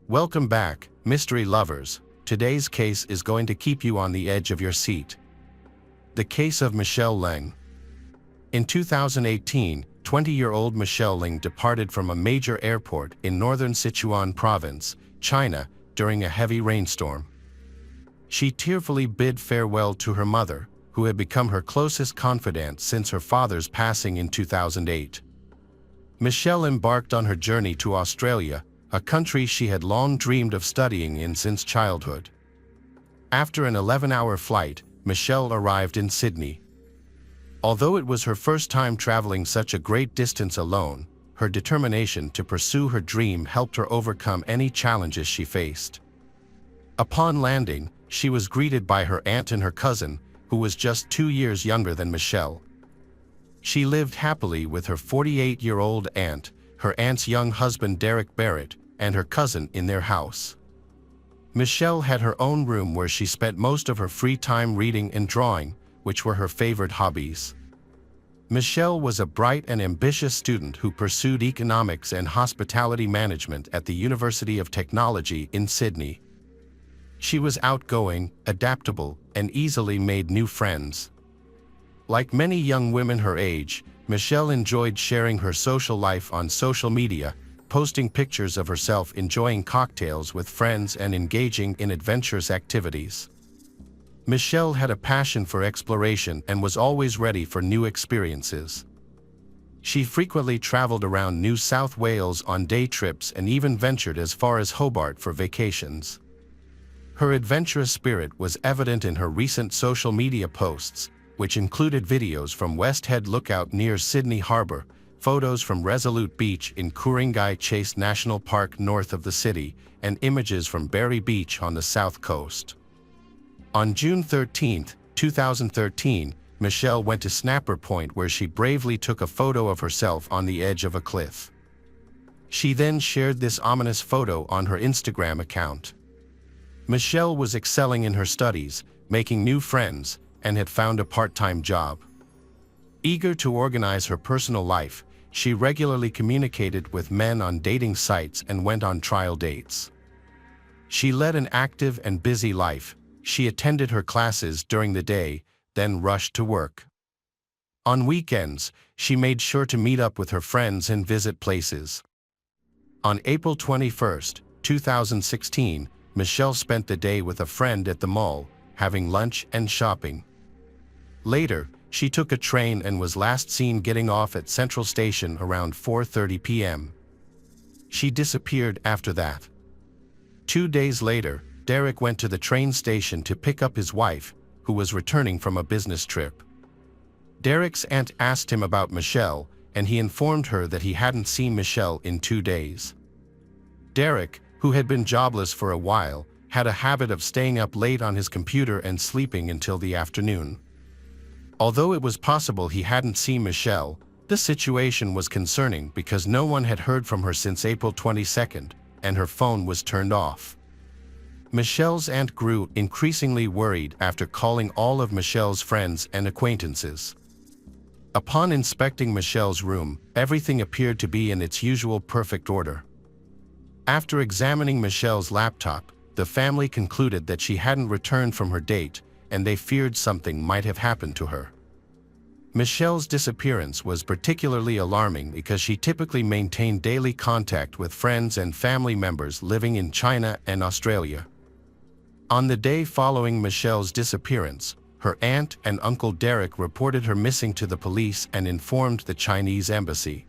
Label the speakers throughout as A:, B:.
A: Welcome back, mystery lovers. Today's case is going to keep you on the edge of your seat. The case of Michelle Leng. In 2018, 20-year-old Michelle Leng departed from a major airport in Northern Sichuan Province, China, during a heavy rainstorm. She tearfully bid farewell to her mother, who had become her closest confidant since her father's passing in 2008. Michelle embarked on her journey to Australia, a country she had long dreamed of studying in since childhood. After an 11-hour flight, Michelle arrived in Sydney. Although it was her first time traveling such a great distance alone, her determination to pursue her dream helped her overcome any challenges she faced. Upon landing, she was greeted by her aunt and her cousin, who was just 2 years younger than Michelle. She lived happily with her 48-year-old aunt, her aunt's young husband Derek Barrett, and her cousin in their house. Michelle had her own room where she spent most of her free time reading and drawing, which were her favorite hobbies. Michelle was a bright and ambitious student who pursued economics and hospitality management at the University of Technology in Sydney. She was outgoing, adaptable, and easily made new friends. Like many young women her age, Michelle enjoyed sharing her social life on social media, posting pictures of herself enjoying cocktails with friends and engaging in adventurous activities. Michelle had a passion for exploration and was always ready for new experiences. She frequently traveled around New South Wales on day trips and even ventured as far as Hobart for vacations. Her adventurous spirit was evident in her recent social media posts, which included videos from West Head Lookout near Sydney Harbour, photos from Resolute Beach in Ku-ring-gai Chase National Park north of the city, and images from Berry Beach on the south coast. On June 13, 2013, Michelle went to Snapper Point where she bravely took a photo of herself on the edge of a cliff. She then shared this ominous photo on her Instagram account. Michelle was excelling in her studies, making new friends, and had found a part-time job. Eager to organize her personal life, she regularly communicated with men on dating sites and went on trial dates. She led an active and busy life. She attended her classes during the day, then rushed to work. On weekends, she made sure to meet up with her friends and visit places. On April 21, 2016, Michelle spent the day with a friend at the mall, having lunch and shopping. Later, she took a train and was last seen getting off at Central Station around 4:30 p.m. She disappeared after that. 2 days later, Derek went to the train station to pick up his wife, who was returning from a business trip. Derek's aunt asked him about Michelle, and he informed her that he hadn't seen Michelle in 2 days. Derek, who had been jobless for a while, had a habit of staying up late on his computer and sleeping until the afternoon. Although it was possible he hadn't seen Michelle, the situation was concerning because no one had heard from her since April 22, and her phone was turned off. Michelle's aunt grew increasingly worried after calling all of Michelle's friends and acquaintances. Upon inspecting Michelle's room, everything appeared to be in its usual perfect order. After examining Michelle's laptop, the family concluded that she hadn't returned from her date, and they feared something might have happened to her. Michelle's disappearance was particularly alarming because she typically maintained daily contact with friends and family members living in China and Australia. On the day following Michelle's disappearance, her aunt and uncle Derek reported her missing to the police and informed the Chinese embassy.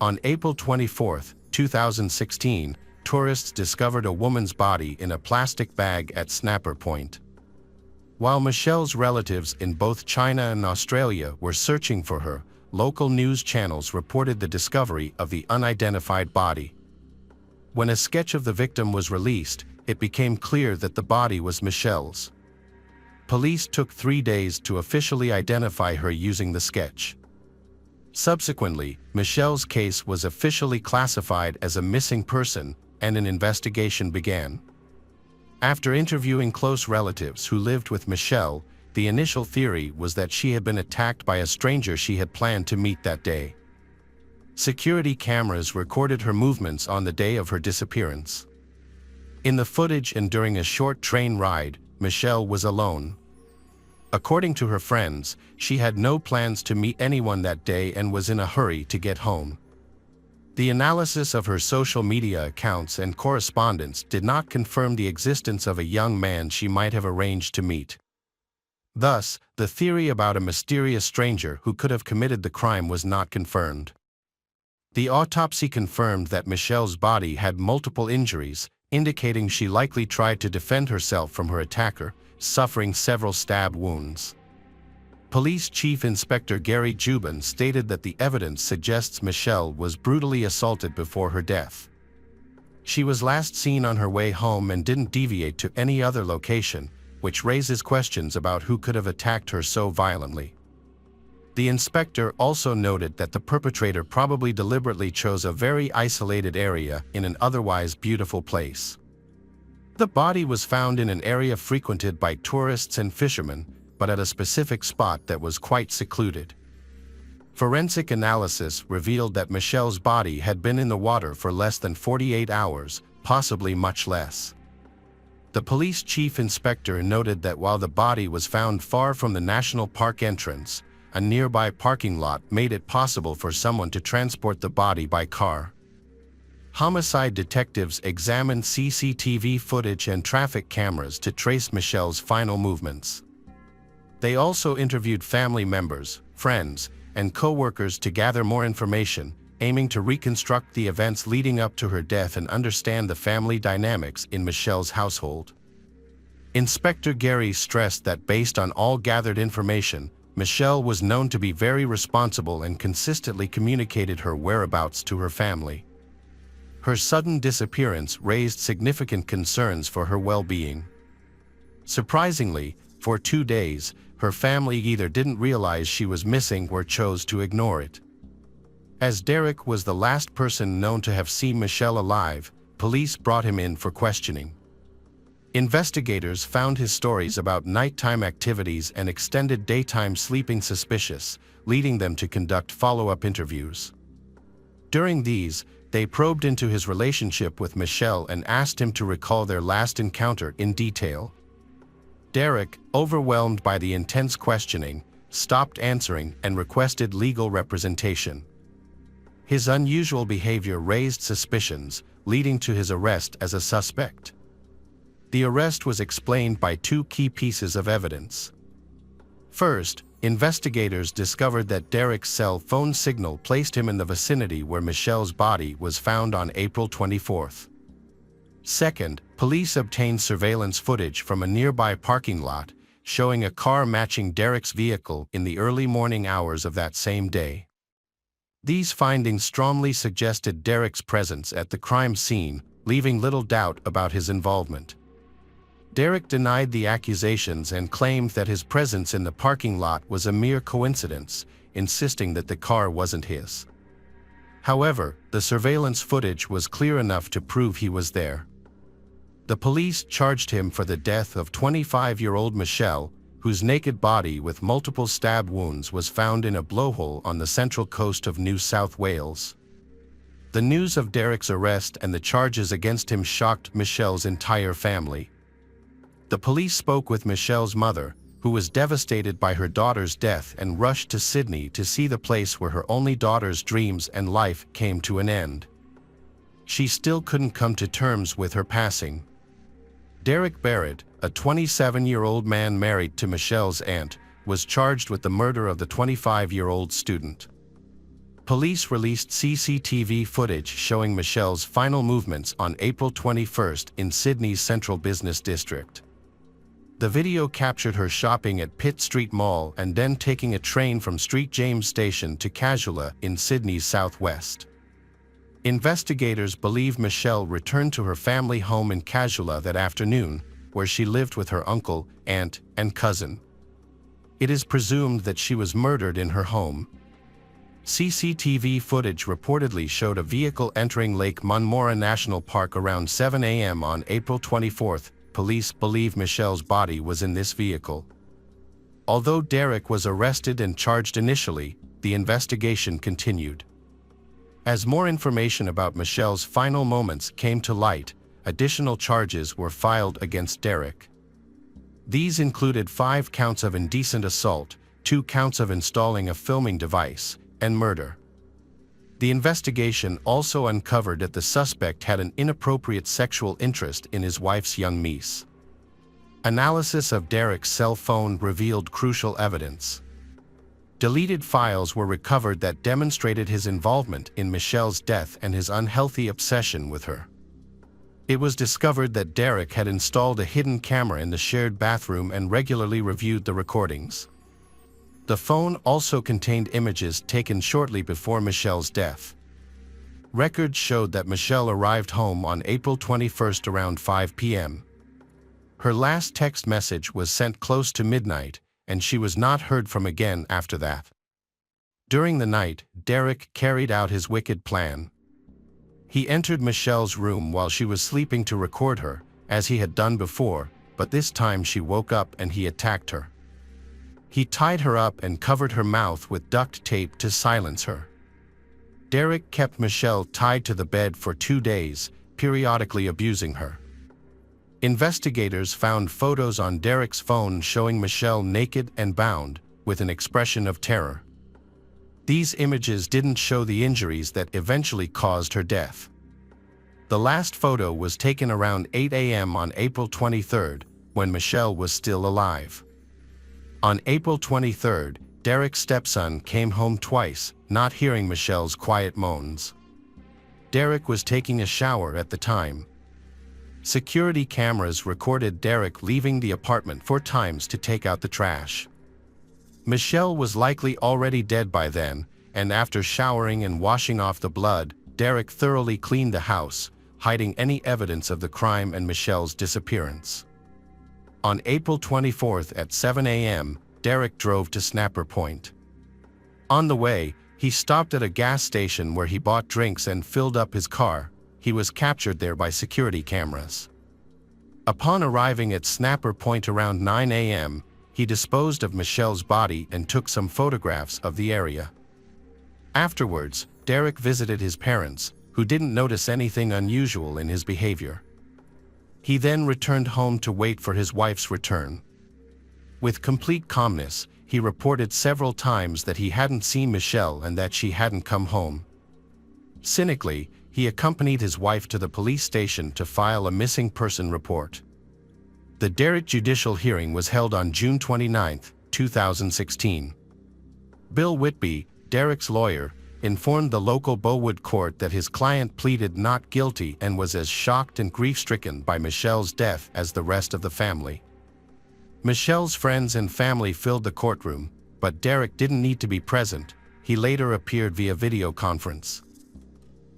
A: On April 24, 2016, tourists discovered a woman's body in a plastic bag at Snapper Point. While Michelle's relatives in both China and Australia were searching for her, local news channels reported the discovery of the unidentified body. When a sketch of the victim was released, it became clear that the body was Michelle's. Police took 3 days to officially identify her using the sketch. Subsequently, Michelle's case was officially classified as a missing person, and an investigation began. After interviewing close relatives who lived with Michelle, the initial theory was that she had been attacked by a stranger she had planned to meet that day. Security cameras recorded her movements on the day of her disappearance. In the footage and during a short train ride, Michelle was alone. According to her friends, she had no plans to meet anyone that day and was in a hurry to get home. The analysis of her social media accounts and correspondence did not confirm the existence of a young man she might have arranged to meet. Thus, the theory about a mysterious stranger who could have committed the crime was not confirmed. The autopsy confirmed that Michelle's body had multiple injuries, indicating she likely tried to defend herself from her attacker, suffering several stab wounds. Police Chief Inspector Gary Jubin stated that the evidence suggests Michelle was brutally assaulted before her death. She was last seen on her way home and didn't deviate to any other location, which raises questions about who could have attacked her so violently. The inspector also noted that the perpetrator probably deliberately chose a very isolated area in an otherwise beautiful place. The body was found in an area frequented by tourists and fishermen, but at a specific spot that was quite secluded. Forensic analysis revealed that Michelle's body had been in the water for less than 48 hours, possibly much less. The police chief inspector noted that while the body was found far from the national park entrance, a nearby parking lot made it possible for someone to transport the body by car. Homicide detectives examined CCTV footage and traffic cameras to trace Michelle's final movements. They also interviewed family members, friends, and co-workers to gather more information, aiming to reconstruct the events leading up to her death and understand the family dynamics in Michelle's household. Inspector Gary stressed that based on all gathered information, Michelle was known to be very responsible and consistently communicated her whereabouts to her family. Her sudden disappearance raised significant concerns for her well-being. Surprisingly, for 2 days, her family either didn't realize she was missing or chose to ignore it. As Derek was the last person known to have seen Michelle alive, police brought him in for questioning. Investigators found his stories about nighttime activities and extended daytime sleeping suspicious, leading them to conduct follow-up interviews. During these, they probed into his relationship with Michelle and asked him to recall their last encounter in detail. Derek, overwhelmed by the intense questioning, stopped answering and requested legal representation. His unusual behavior raised suspicions, leading to his arrest as a suspect. The arrest was explained by 2 key pieces of evidence. First, investigators discovered that Derek's cell phone signal placed him in the vicinity where Michelle's body was found on April 24. Second, police obtained surveillance footage from a nearby parking lot, showing a car matching Derek's vehicle in the early morning hours of that same day. These findings strongly suggested Derek's presence at the crime scene, leaving little doubt about his involvement. Derek denied the accusations and claimed that his presence in the parking lot was a mere coincidence, insisting that the car wasn't his. However, the surveillance footage was clear enough to prove he was there. The police charged him for the death of 25-year-old Michelle, whose naked body with multiple stab wounds was found in a blowhole on the central coast of New South Wales. The news of Derek's arrest and the charges against him shocked Michelle's entire family. The police spoke with Michelle's mother, who was devastated by her daughter's death and rushed to Sydney to see the place where her only daughter's dreams and life came to an end. She still couldn't come to terms with her passing. Derek Barrett, a 27-year-old man married to Michelle's aunt, was charged with the murder of the 25-year-old student. Police released CCTV footage showing Michelle's final movements on April 21 in Sydney's central business district. The video captured her shopping at Pitt Street Mall and then taking a train from St James Station to Casula in Sydney's southwest. Investigators believe Michelle returned to her family home in Casula that afternoon, where she lived with her uncle, aunt, and cousin. It is presumed that she was murdered in her home. CCTV footage reportedly showed a vehicle entering Lake Munmora National Park around 7 a.m. on April 24. Police believe Michelle's body was in this vehicle. Although Derek was arrested and charged initially, the investigation continued. As more information about Michelle's final moments came to light, additional charges were filed against Derek. These included 5 counts of indecent assault, 2 counts of installing a filming device, and murder. The investigation also uncovered that the suspect had an inappropriate sexual interest in his wife's young niece. Analysis of Derek's cell phone revealed crucial evidence. Deleted files were recovered that demonstrated his involvement in Michelle's death and his unhealthy obsession with her. It was discovered that Derek had installed a hidden camera in the shared bathroom and regularly reviewed the recordings. The phone also contained images taken shortly before Michelle's death. Records showed that Michelle arrived home on April 21 around 5 p.m. Her last text message was sent close to midnight, and she was not heard from again after that. During the night, Derek carried out his wicked plan. He entered Michelle's room while she was sleeping to record her, as he had done before, but this time she woke up and he attacked her. He tied her up and covered her mouth with duct tape to silence her. Derek kept Michelle tied to the bed for 2 days, periodically abusing her. Investigators found photos on Derek's phone showing Michelle naked and bound, with an expression of terror. These images didn't show the injuries that eventually caused her death. The last photo was taken around 8 a.m. on April 23, when Michelle was still alive. On April 23, Derek's stepson came home twice, not hearing Michelle's quiet moans. Derek was taking a shower at the time. Security cameras recorded Derek leaving the apartment 4 times to take out the trash. Michelle was likely already dead by then, and after showering and washing off the blood, Derek thoroughly cleaned the house, hiding any evidence of the crime and Michelle's disappearance. On April 24 at 7 a.m., Derek drove to Snapper Point. On the way, he stopped at a gas station where he bought drinks and filled up his car. He was captured there by security cameras. Upon arriving at Snapper Point around 9 a.m., he disposed of Michelle's body and took some photographs of the area. Afterwards, Derek visited his parents, who didn't notice anything unusual in his behavior. He then returned home to wait for his wife's return. With complete calmness, he reported several times that he hadn't seen Michelle and that she hadn't come home. Cynically, he accompanied his wife to the police station to file a missing person report. The Derek judicial hearing was held on June 29, 2016. Bill Whitby, Derek's lawyer, informed the local Bowood court that his client pleaded not guilty and was as shocked and grief-stricken by Michelle's death as the rest of the family. Michelle's friends and family filled the courtroom, but Derek didn't need to be present. He later appeared via video conference.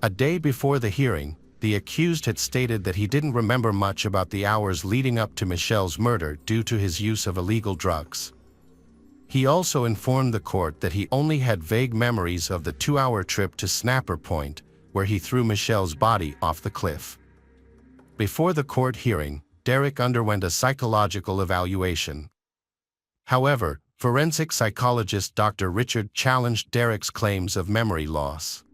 A: A day before the hearing, the accused had stated that he didn't remember much about the hours leading up to Michelle's murder due to his use of illegal drugs. He also informed the court that he only had vague memories of the 2-hour trip to Snapper Point, where he threw Michelle's body off the cliff. Before the court hearing, Derek underwent a psychological evaluation. However, forensic psychologist Dr. Richard challenged Derek's claims of memory loss.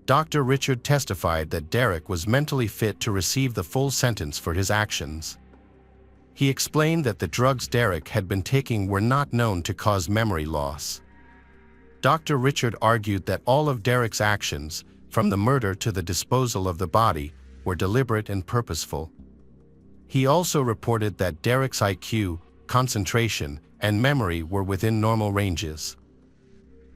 A: Dr. Richard testified that Derek was mentally fit to receive the full sentence for his actions. He explained that the drugs Derek had been taking were not known to cause memory loss. Dr. Richard argued that all of Derek's actions, from the murder to the disposal of the body, were deliberate and purposeful. He also reported that Derek's IQ, concentration, and memory were within normal ranges.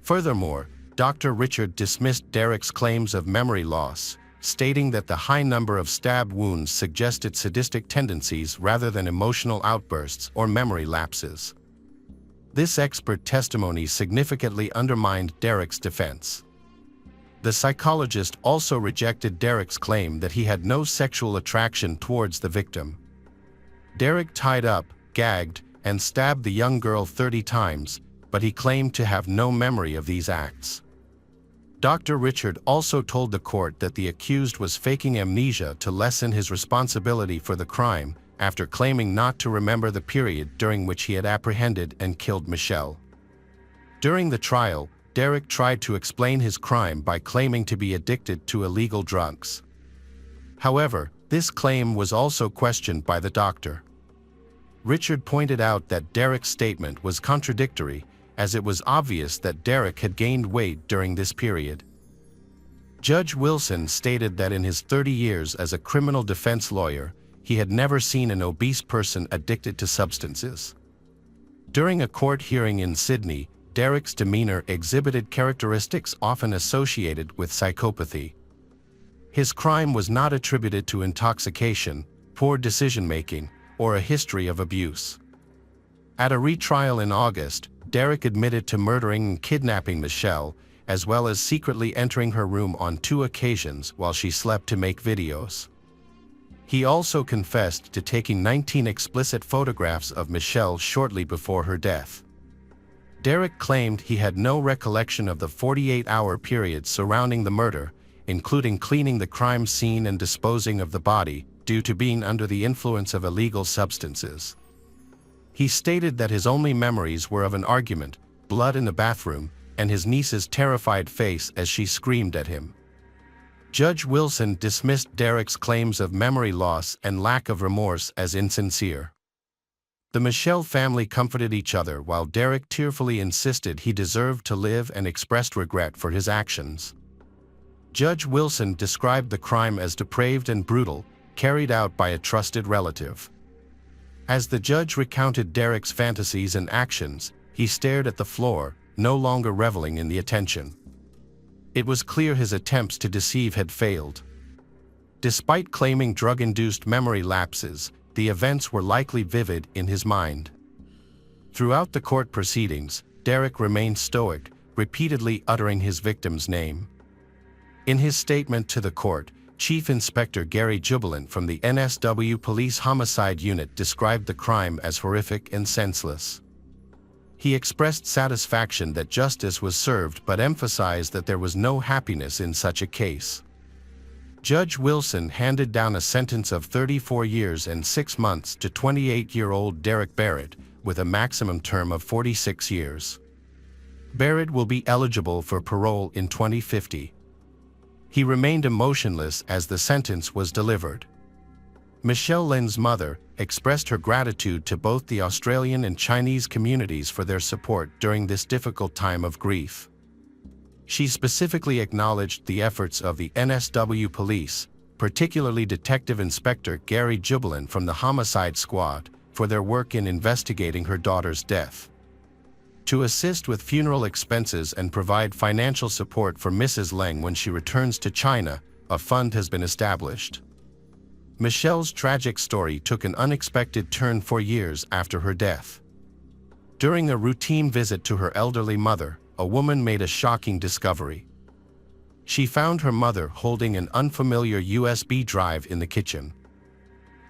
A: Furthermore, Dr. Richard dismissed Derek's claims of memory loss, stating that the high number of stab wounds suggested sadistic tendencies rather than emotional outbursts or memory lapses. This expert testimony significantly undermined Derek's defense. The psychologist also rejected Derek's claim that he had no sexual attraction towards the victim. Derek tied up, gagged, and stabbed the young girl 30 times, but he claimed to have no memory of these acts. Dr. Richard also told the court that the accused was faking amnesia to lessen his responsibility for the crime, after claiming not to remember the period during which he had apprehended and killed Michelle. During the trial, Derek tried to explain his crime by claiming to be addicted to illegal drugs. However, This claim was also questioned by the doctor. Richard pointed out that Derek's statement was contradictory, as it was obvious that Derek had gained weight during this period. Judge Wilson stated that in his 30 years as a criminal defense lawyer, he had never seen an obese person addicted to substances. During a court hearing in Sydney, Derek's demeanor exhibited characteristics often associated with psychopathy. His crime was not attributed to intoxication, poor decision-making, or a history of abuse. At a retrial in August, Derek admitted to murdering and kidnapping Michelle, as well as secretly entering her room on 2 occasions while she slept to make videos. He also confessed to taking 19 explicit photographs of Michelle shortly before her death. Derek claimed he had no recollection of the 48-hour period surrounding the murder, including cleaning the crime scene and disposing of the body, due to being under the influence of illegal substances. He stated that his only memories were of an argument, blood in the bathroom, and his niece's terrified face as she screamed at him. Judge Wilson dismissed Derek's claims of memory loss and lack of remorse as insincere. The Michelle family comforted each other while Derek tearfully insisted he deserved to live and expressed regret for his actions. Judge Wilson described the crime as depraved and brutal, carried out by a trusted relative. As the judge recounted Derek's fantasies and actions, he stared at the floor, no longer reveling in the attention. It was clear his attempts to deceive had failed. Despite claiming drug-induced memory lapses, the events were likely vivid in his mind. Throughout the court proceedings, Derek remained stoic, repeatedly uttering his victim's name. In his statement to the court, Chief Inspector Gary Jubilant from the NSW Police Homicide Unit described the crime as horrific and senseless. He expressed satisfaction that justice was served but emphasized that there was no happiness in such a case. Judge Wilson handed down a sentence of 34 years and 6 months to 28-year-old Derek Barrett, with a maximum term of 46 years. Barrett will be eligible for parole in 2050. He remained emotionless as the sentence was delivered. Michelle Leng's mother expressed her gratitude to both the Australian and Chinese communities for their support during this difficult time of grief. She specifically acknowledged the efforts of the NSW police, particularly Detective Inspector Gary Jubilant from the Homicide Squad, for their work in investigating her daughter's death. To assist with funeral expenses and provide financial support for Mrs. Leng when she returns to China, a fund has been established. Michelle's tragic story took an unexpected turn 4 years after her death. During a routine visit to her elderly mother, a woman made a shocking discovery. She found her mother holding an unfamiliar USB drive in the kitchen.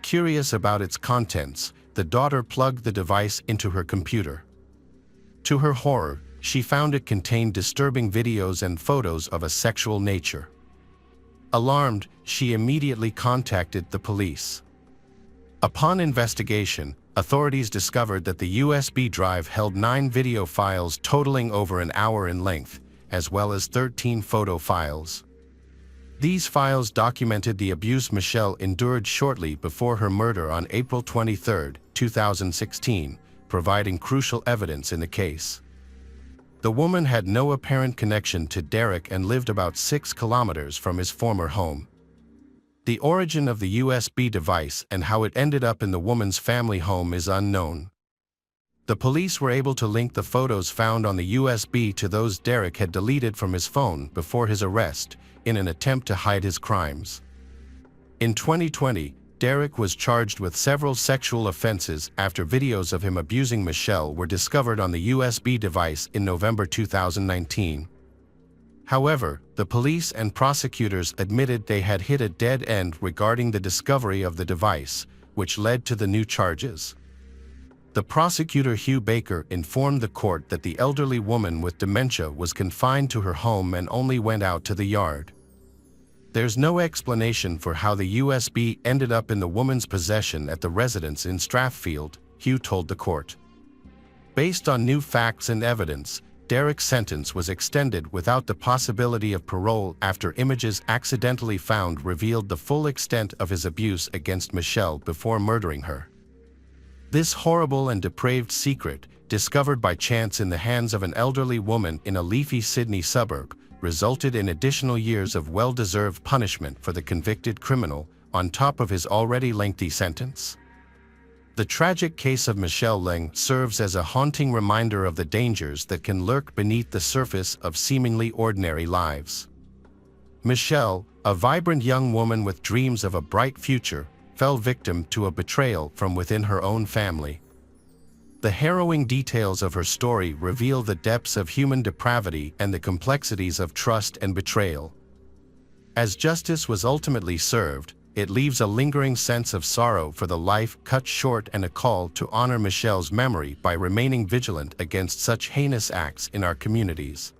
A: Curious about its contents, the daughter plugged the device into her computer. To her horror, she found it contained disturbing videos and photos of a sexual nature. Alarmed, she immediately contacted the police. Upon investigation, authorities discovered that the USB drive held 9 video files totaling over an hour in length, as well as 13 photo files. These files documented the abuse Michelle endured shortly before her murder on April 23, 2016, providing crucial evidence in the case. The woman had no apparent connection to Derek and lived about 6 kilometers from his former home. The origin of the USB device and how it ended up in the woman's family home is unknown. The police were able to link the photos found on the USB to those Derek had deleted from his phone before his arrest, in an attempt to hide his crimes. In 2020, Derek was charged with several sexual offenses after videos of him abusing Michelle were discovered on the USB device in November 2019. However, the police and prosecutors admitted they had hit a dead end regarding the discovery of the device, which led to the new charges. The prosecutor Hugh Baker informed the court that the elderly woman with dementia was confined to her home and only went out to the yard. There's no explanation for how the USB ended up in the woman's possession at the residence in Strathfield, Hugh told the court. Based on new facts and evidence, Derek's sentence was extended without the possibility of parole after images accidentally found revealed the full extent of his abuse against Michelle before murdering her. This horrible and depraved secret, discovered by chance in the hands of an elderly woman in a leafy Sydney suburb, resulted in additional years of well-deserved punishment for the convicted criminal, on top of his already lengthy sentence. The tragic case of Michelle Leng serves as a haunting reminder of the dangers that can lurk beneath the surface of seemingly ordinary lives. Michelle, a vibrant young woman with dreams of a bright future, fell victim to a betrayal from within her own family. The harrowing details of her story reveal the depths of human depravity and the complexities of trust and betrayal. As justice was ultimately served, it leaves a lingering sense of sorrow for the life cut short and a call to honor Michelle's memory by remaining vigilant against such heinous acts in our communities.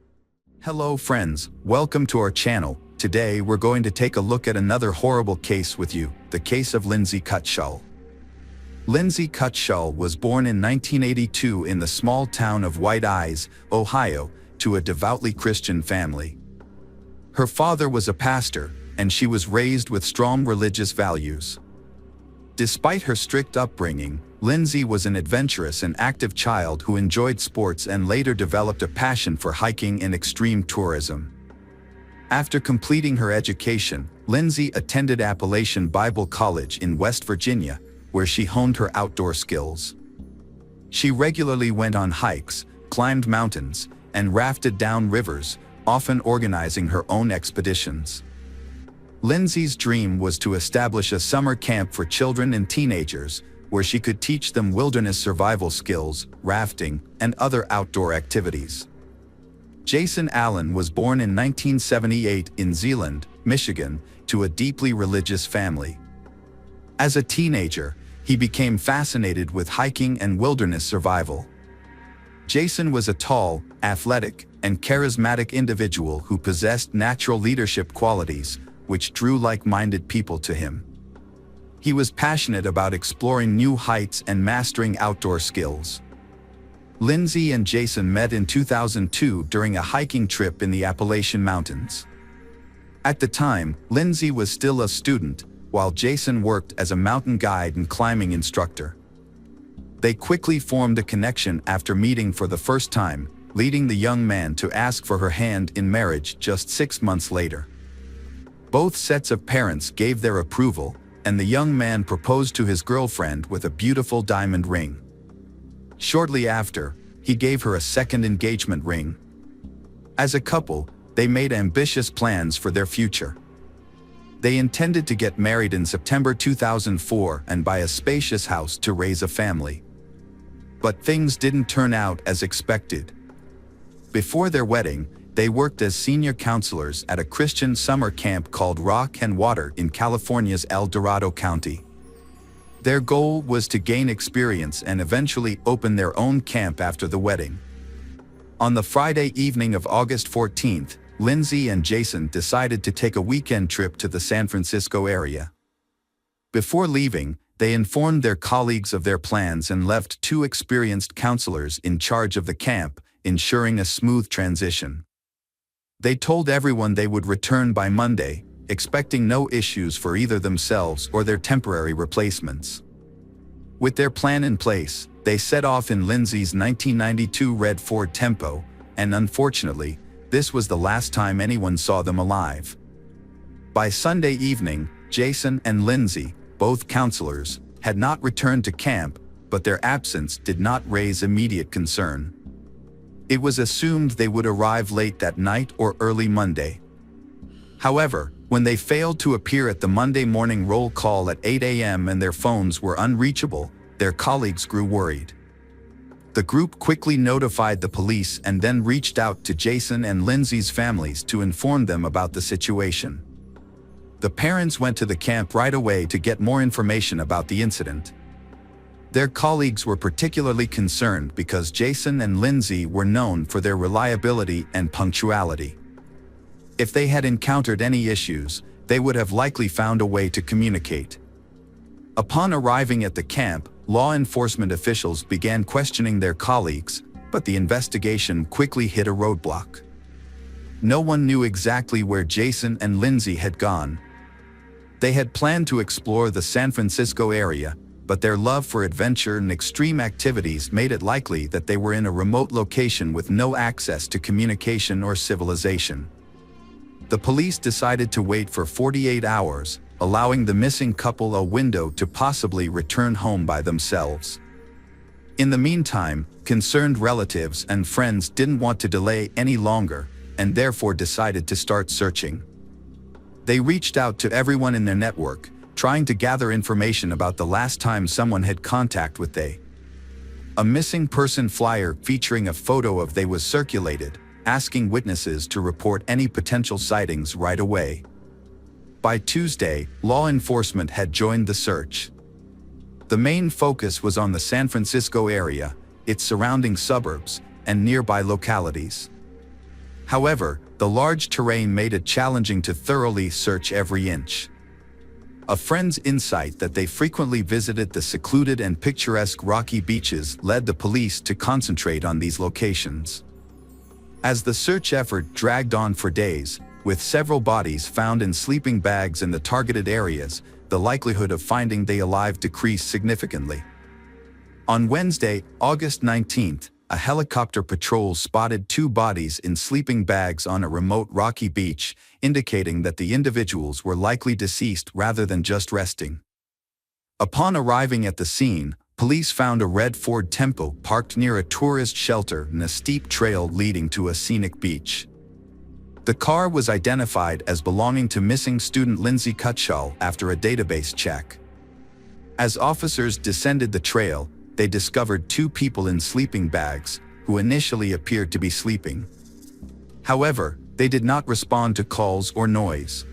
B: Hello friends, welcome to our channel. Today we're going to take a look at another horrible case with you, the case of Lindsay Cutshall. Lindsay Cutshall was born in 1982 in the small town of White Eyes, Ohio, to a devoutly Christian family. Her father was a pastor, and she was raised with strong religious values. Despite her strict upbringing, Lindsay was an adventurous and active child who enjoyed sports and later developed a passion for hiking and extreme tourism. After completing her education, Lindsay attended Appalachian Bible College in West Virginia, where she honed her outdoor skills. She regularly went on hikes, climbed mountains, and rafted down rivers, often organizing her own expeditions. Lindsay's dream was to establish a summer camp for children and teenagers, where she could teach them wilderness survival skills, rafting, and other outdoor activities. Jason Allen was born in 1978 in Zeeland, Michigan, to a deeply religious family. As a teenager, he became fascinated with hiking and wilderness survival. Jason was a tall, athletic, and charismatic individual who possessed natural leadership qualities, which drew like-minded people to him. He was passionate about exploring new heights and mastering outdoor skills. Lindsay and Jason met in 2002 during a hiking trip in the Appalachian Mountains. At the time, Lindsay was still a student, while Jason worked as a mountain guide and climbing instructor. They quickly formed a connection after meeting for the first time, leading the young man to ask for her hand in marriage just 6 months later. Both sets of parents gave their approval, and the young man proposed to his girlfriend with a beautiful diamond ring. Shortly after, he gave her a second engagement ring. As a couple, they made ambitious plans for their future. They intended to get married in September 2004 and buy a spacious house to raise a family. But things didn't turn out as expected. Before their wedding, they worked as senior counselors at a Christian summer camp called Rock and Water in California's El Dorado County. Their goal was to gain experience and eventually open their own camp after the wedding. On the Friday evening of August 14th, Lindsay and Jason decided to take a weekend trip to the San Francisco area. Before leaving, they informed their colleagues of their plans and left 2 experienced counselors in charge of the camp, ensuring a smooth transition. They told everyone they would return by Monday, expecting no issues for either themselves or their temporary replacements. With their plan in place, they set off in Lindsay's 1992 red Ford Tempo, and unfortunately, this was the last time anyone saw them alive. By Sunday evening, Jason and Lindsay, both counselors, had not returned to camp, but their absence did not raise immediate concern. It was assumed they would arrive late that night or early Monday. However, when they failed to appear at the Monday morning roll call at 8 a.m. and their phones were unreachable, their colleagues grew worried. The group quickly notified the police and then reached out to Jason and Lindsay's families to inform them about the situation. The parents went to the camp right away to get more information about the incident. Their colleagues were particularly concerned because Jason and Lindsay were known for their reliability and punctuality. If they had encountered any issues, they would have likely found a way to communicate. Upon arriving at the camp, law enforcement officials began questioning their colleagues, But the investigation quickly hit a roadblock. No one knew exactly where Jason and Lindsay had gone. They had planned to explore the San Francisco area, but their love for adventure and extreme activities made it likely that they were in a remote location with no access to communication or civilization. The police decided to wait for 48 hours, allowing the missing couple a window to possibly return home by themselves. In the meantime, concerned relatives and friends didn't want to delay any longer, and therefore decided to start searching. They reached out to everyone in their network, trying to gather information about the last time someone had contact with they. A missing person flyer featuring a photo of they was circulated, asking witnesses to report any potential sightings right away. By Tuesday, law enforcement had joined the search. The main focus was on the San Francisco area, its surrounding suburbs, and nearby localities. However, the large terrain made it challenging to thoroughly search every inch. A friend's insight that they frequently visited the secluded and picturesque rocky beaches led the police to concentrate on these locations. As the search effort dragged on for days, with several bodies found in sleeping bags in the targeted areas, the likelihood of finding they alive decreased significantly. On Wednesday, August 19th, a helicopter patrol spotted 2 bodies in sleeping bags on a remote rocky beach, indicating that the individuals were likely deceased rather than just resting. Upon arriving at the scene, police found a red Ford Tempo parked near a tourist shelter and a steep trail leading to a scenic beach. The car was identified as belonging to missing student Lindsay Cutshall after a database check. As officers descended the trail, they discovered 2 people in sleeping bags, who initially appeared to be sleeping. However, they did not respond to calls or noise.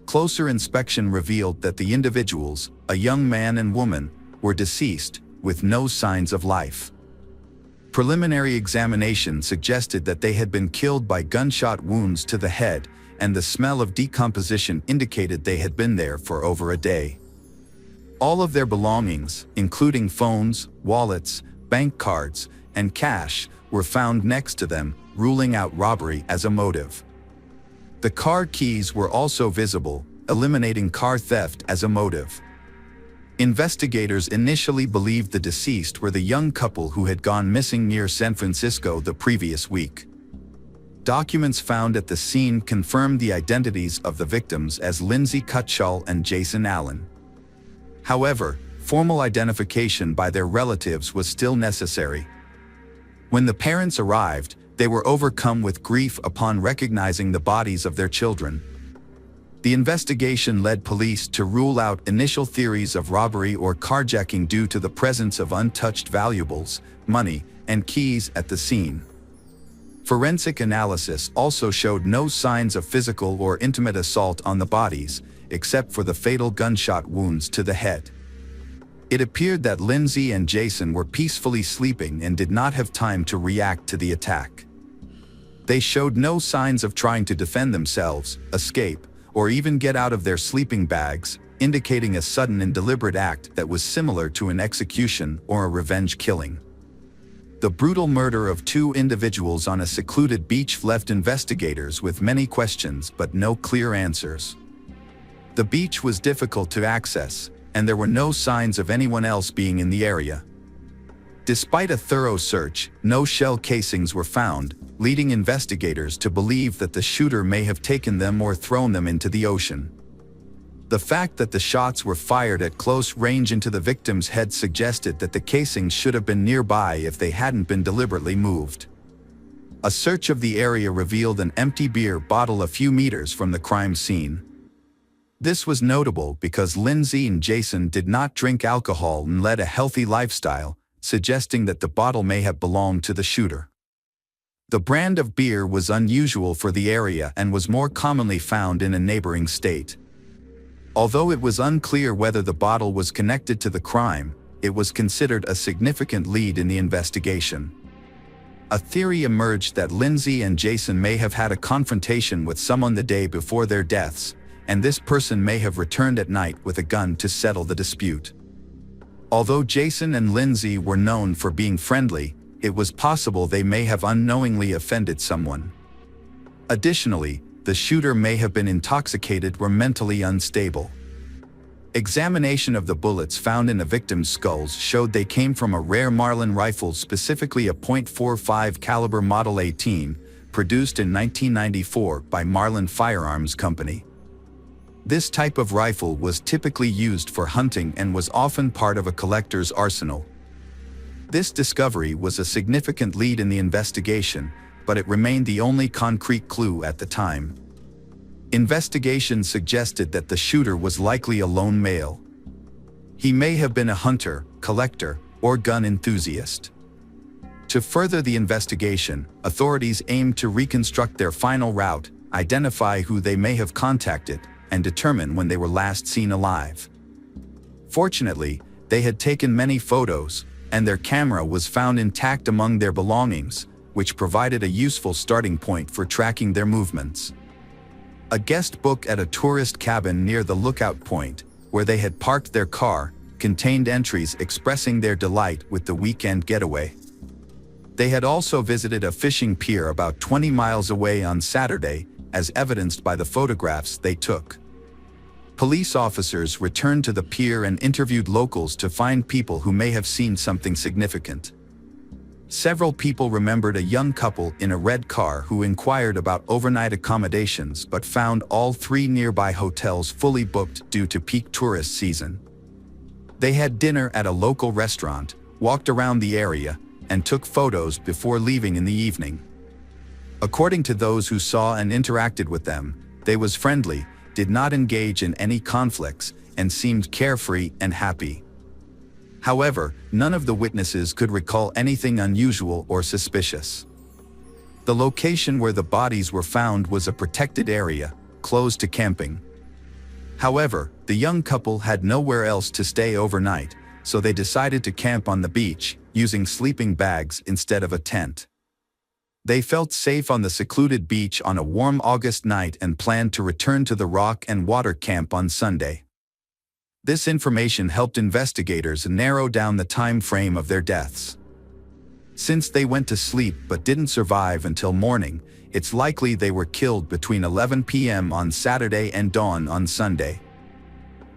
B: Closer inspection revealed that the individuals, a young man and woman, were deceased, with no signs of life. Preliminary examination suggested that they had been killed by gunshot wounds to the head, and the smell of decomposition indicated they had been there for over a day. All of their belongings, including phones, wallets, bank cards, and cash, were found next to them, ruling out robbery as a motive. The car keys were also visible, eliminating car theft as a motive. Investigators initially believed the deceased were the young couple who had gone missing near San Francisco the previous week. Documents found at the scene confirmed the identities of the victims as Lindsay Cutshall and Jason Allen. However, formal identification by their relatives was still necessary. When the parents arrived, they were overcome with grief upon recognizing the bodies of their children. The investigation led police to rule out initial theories of robbery or carjacking due to the presence of untouched valuables, money, and keys at the scene. Forensic analysis also showed no signs of physical or intimate assault on the bodies, except for the fatal gunshot wounds to the head. It appeared that Lindsay and Jason were peacefully sleeping and did not have time to react to the attack. They showed no signs of trying to defend themselves, escape, or even get out of their sleeping bags, indicating a sudden and deliberate act that was similar to an execution or a revenge killing. The brutal murder of 2 individuals on a secluded beach left investigators with many questions but no clear answers. The beach was difficult to access, and there were no signs of anyone else being in the area. Despite a thorough search, no shell casings were found, leading investigators to believe that the shooter may have taken them or thrown them into the ocean. The fact that the shots were fired at close range into the victim's head suggested that the casings should have been nearby if they hadn't been deliberately moved. A search of the area revealed an empty beer bottle a few meters from the crime scene. This was notable because Lindsay and Jason did not drink alcohol and led a healthy lifestyle, suggesting that the bottle may have belonged to the shooter. The brand of beer was unusual for the area and was more commonly found in a neighboring state. Although it was unclear whether the bottle was connected to the crime, it was considered a significant lead in the investigation. A theory emerged that Lindsay and Jason may have had a confrontation with someone the day before their deaths, and this person may have returned at night with a gun to settle the dispute. Although Jason and Lindsay were known for being friendly, it was possible they may have unknowingly offended someone. Additionally, the shooter may have been intoxicated or mentally unstable. Examination of the bullets found in the victim's skulls showed they came from a rare Marlin rifle, specifically a .45 caliber Model 18, produced in 1994 by Marlin Firearms Company. This type of rifle was typically used for hunting and was often part of a collector's arsenal. This discovery was a significant lead in the investigation, but it remained the only concrete clue at the time. Investigation suggested that the shooter was likely a lone male. He may have been a hunter, collector, or gun enthusiast. To further the investigation, authorities aimed to reconstruct their final route, identify who they may have contacted, and determine when they were last seen alive. Fortunately, they had taken many photos, and their camera was found intact among their belongings, which provided a useful starting point for tracking their movements. A guest book at a tourist cabin near the lookout point, where they had parked their car, contained entries expressing their delight with the weekend getaway. They had also visited a fishing pier about 20 miles away on Saturday, as evidenced by the photographs they took. Police officers returned to the pier and interviewed locals to find people who may have seen something significant. Several people remembered a young couple in a red car who inquired about overnight accommodations but found all 3 nearby hotels fully booked due to peak tourist season. They had dinner at a local restaurant, walked around the area, and took photos before leaving in the evening. According to those who saw and interacted with them, they was friendly, did not engage in any conflicts, and seemed carefree and happy. However, none of the witnesses could recall anything unusual or suspicious. The location where the bodies were found was a protected area, closed to camping. However, the young couple had nowhere else to stay overnight, so they decided to camp on the beach, using sleeping bags instead of a tent. They felt safe on the secluded beach on a warm August night and planned to return to the rock and water camp on Sunday. This information helped investigators narrow down the time frame of their deaths. Since they went to sleep but didn't survive until morning, it's likely they were killed between 11 p.m. on Saturday and dawn on Sunday.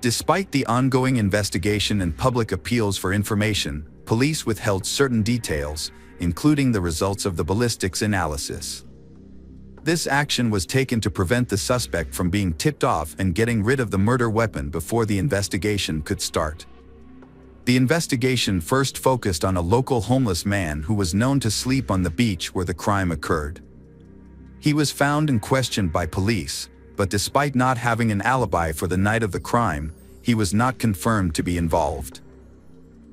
B: Despite the ongoing investigation and public appeals for information, police withheld certain details, including the results of the ballistics analysis. This action was taken to prevent the suspect from being tipped off and getting rid of the murder weapon before the investigation could start. The investigation first focused on a local homeless man who was known to sleep on the beach where the crime occurred. He was found and questioned by police, but despite not having an alibi for the night of the crime, he was not confirmed to be involved.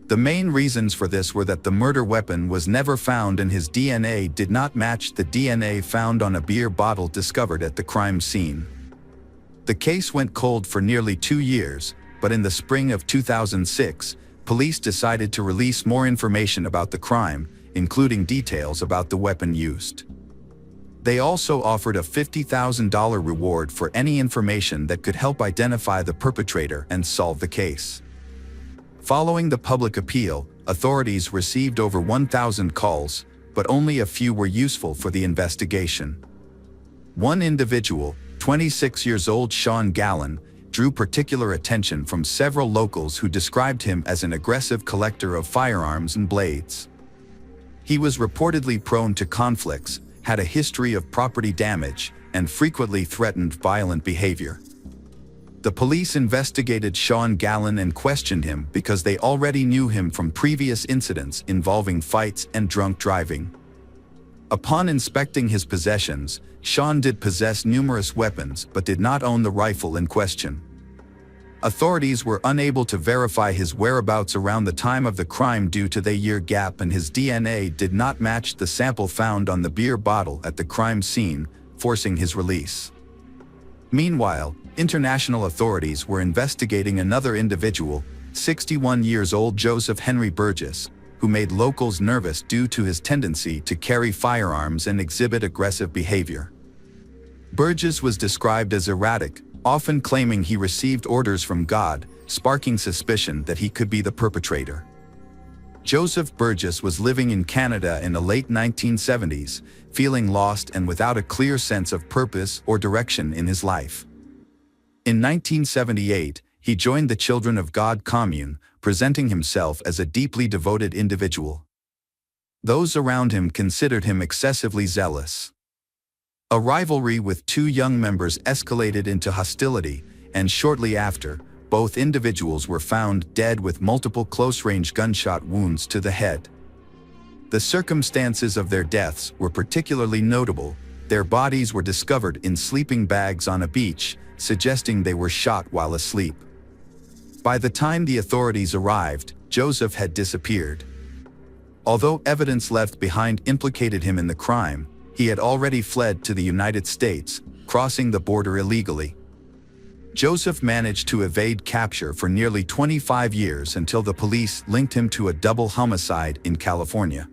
B: The main reasons for this were that the murder weapon was never found and his DNA did not match the DNA found on a beer bottle discovered at the crime scene. The case went cold for nearly 2 years, but in the spring of 2006, police decided to release more information about the crime, including details about the weapon used. They also offered a $50,000 reward for any information that could help identify the perpetrator and solve the case. Following the public appeal, authorities received over 1,000 calls, but only a few were useful for the investigation. One individual, 26 years old Sean Gallen, drew particular attention from several locals who described him as an aggressive collector of firearms and blades. He was reportedly prone to conflicts, had a history of property damage, and frequently threatened violent behavior. The police investigated Sean Gallen and questioned him because they already knew him from previous incidents involving fights and drunk driving. Upon inspecting his possessions, Sean did possess numerous weapons but did not own the rifle in question. Authorities were unable to verify his whereabouts around the time of the crime due to the year gap, and his DNA did not match the sample found on the beer bottle at the crime scene, forcing his release. Meanwhile, international authorities were investigating another individual, 61 years old Joseph Henry Burgess, who made locals nervous due to his tendency to carry firearms and exhibit aggressive behavior. Burgess was described as erratic, often claiming he received orders from God, sparking suspicion that he could be the perpetrator. Joseph Burgess was living in Canada in the late 1970s, feeling lost and without a clear sense of purpose or direction in his life. In 1978, he joined the Children of God commune, presenting himself as a deeply devoted individual. Those around him considered him excessively zealous. A rivalry with two young members escalated into hostility, and shortly after, both individuals were found dead with multiple close-range gunshot wounds to the head. The circumstances of their deaths were particularly notable. Their bodies were discovered in sleeping bags on a beach, suggesting they were shot while asleep. By the time the authorities arrived, Joseph had disappeared. Although evidence left behind implicated him in the crime, he had already fled to the United States, crossing the border illegally. Joseph managed to evade capture for nearly 25 years until the police linked him to a double homicide in California.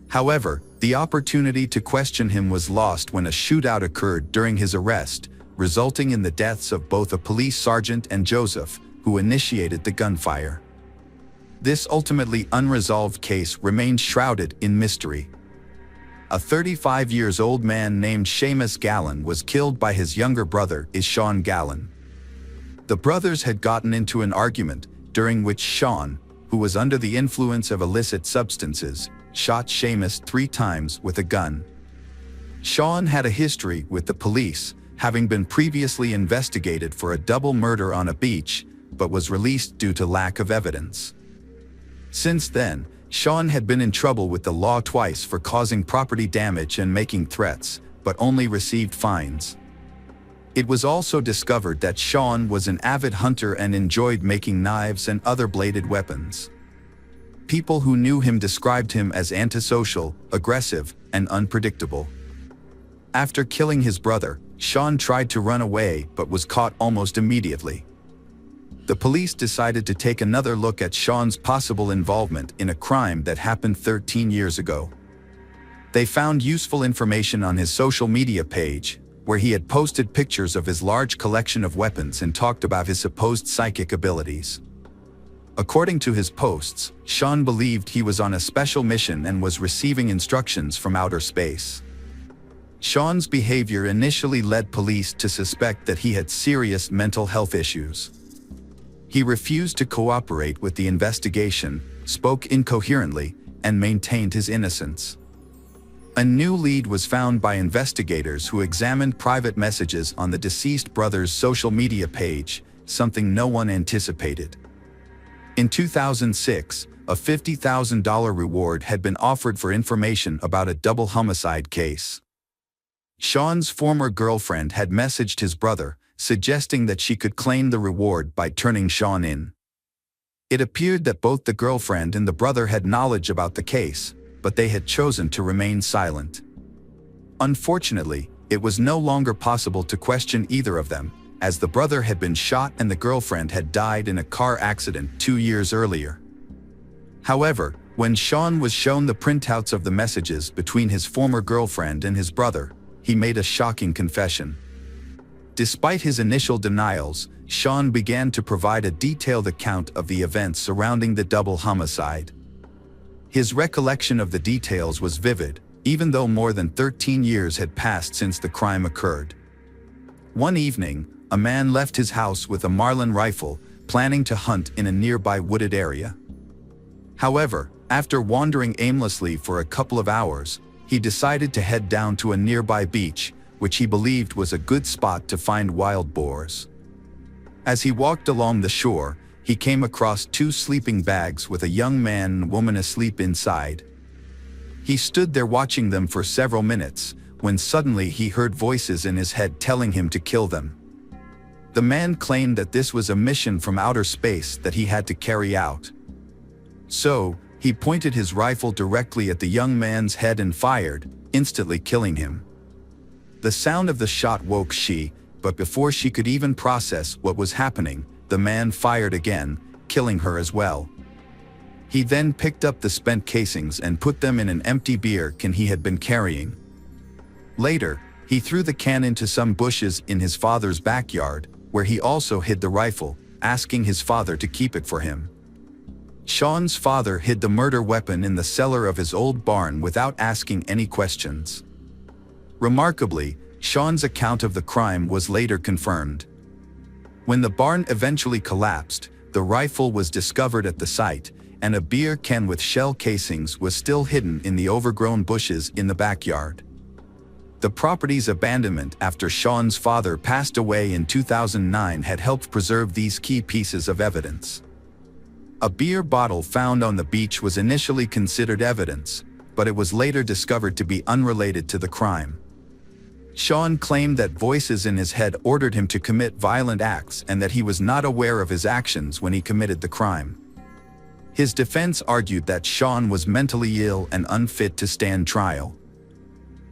B: However, the opportunity to question him was lost when a shootout occurred during his arrest, resulting in the deaths of both a police sergeant and Joseph, who initiated the gunfire. This ultimately unresolved case remained shrouded in mystery. A 35-year-old man named Seamus Gallen was killed by his younger brother, Sean Gallen. The brothers had gotten into an argument, during which Sean, who was under the influence of illicit substances, shot Seamus 3 times with a gun. Sean had a history with the police, having been previously investigated for a double murder on a beach, but was released due to lack of evidence. Since then, Sean had been in trouble with the law twice for causing property damage and making threats, but only received fines. It was also discovered that Sean was an avid hunter and enjoyed making knives and other bladed weapons. People who knew him described him as antisocial, aggressive, and unpredictable. After killing his brother, Sean tried to run away but was caught almost immediately. The police decided to take another look at Sean's possible involvement in a crime that happened 13 years ago. They found useful information on his social media page, where he had posted pictures of his large collection of weapons and talked about his supposed psychic abilities. According to his posts, Sean believed he was on a special mission and was receiving instructions from outer space. Sean's behavior initially led police to suspect that he had serious mental health issues. He refused to cooperate with the investigation, spoke incoherently, and maintained his innocence. A new lead was found by investigators who examined private messages on the deceased brother's social media page, something no one anticipated. In 2006, a $50,000 reward had been offered for information about a double homicide case. Sean's former girlfriend had messaged his brother, suggesting that she could claim the reward by turning Sean in. It appeared that both the girlfriend and the brother had knowledge about the case, but they had chosen to remain silent. Unfortunately, it was no longer possible to question either of them, as the brother had been shot and the girlfriend had died in a car accident 2 years earlier. However, when Sean was shown the printouts of the messages between his former girlfriend and his brother, he made a shocking confession. Despite his initial denials, Sean began to provide a detailed account of the events surrounding the double homicide. His recollection of the details was vivid, even though more than 13 years had passed since the crime occurred. One evening, a man left his house with a Marlin rifle, planning to hunt in a nearby wooded area. However, after wandering aimlessly for a couple of hours, he decided to head down to a nearby beach, which he believed was a good spot to find wild boars. As he walked along the shore, he came across 2 sleeping bags with a young man and woman asleep inside. He stood there watching them for several minutes, when suddenly he heard voices in his head telling him to kill them. The man claimed that this was a mission from outer space that he had to carry out. So, he pointed his rifle directly at the young man's head and fired, instantly killing him. The sound of the shot woke she, but before she could even process what was happening, the man fired again, killing her as well. He then picked up the spent casings and put them in an empty beer can he had been carrying. Later, he threw the can into some bushes in his father's backyard, where he also hid the rifle, asking his father to keep it for him. Sean's father hid the murder weapon in the cellar of his old barn without asking any questions. Remarkably, Sean's account of the crime was later confirmed. When the barn eventually collapsed, the rifle was discovered at the site, and a beer can with shell casings was still hidden in the overgrown bushes in the backyard. The property's abandonment after Sean's father passed away in 2009 had helped preserve these key pieces of evidence. A beer bottle found on the beach was initially considered evidence, but it was later discovered to be unrelated to the crime. Sean claimed that voices in his head ordered him to commit violent acts and that he was not aware of his actions when he committed the crime. His defense argued that Sean was mentally ill and unfit to stand trial.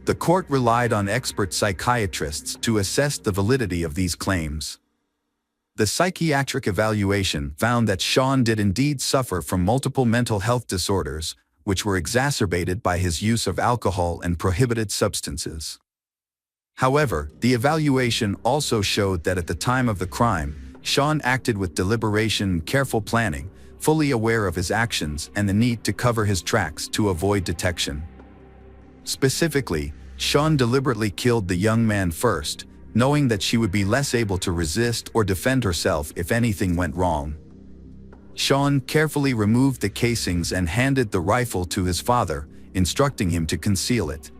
B: The court relied on expert psychiatrists to assess the validity of these claims. The psychiatric evaluation found that Sean did indeed suffer from multiple mental health disorders, which were exacerbated by his use of alcohol and prohibited substances. However, the evaluation also showed that at the time of the crime, Sean acted with deliberation and careful planning, fully aware of his actions and the need to cover his tracks to avoid detection. Specifically, Sean deliberately killed the young man first, knowing that she would be less able to resist or defend herself if anything went wrong. Sean carefully removed the casings and handed the rifle to his father, instructing him to conceal it.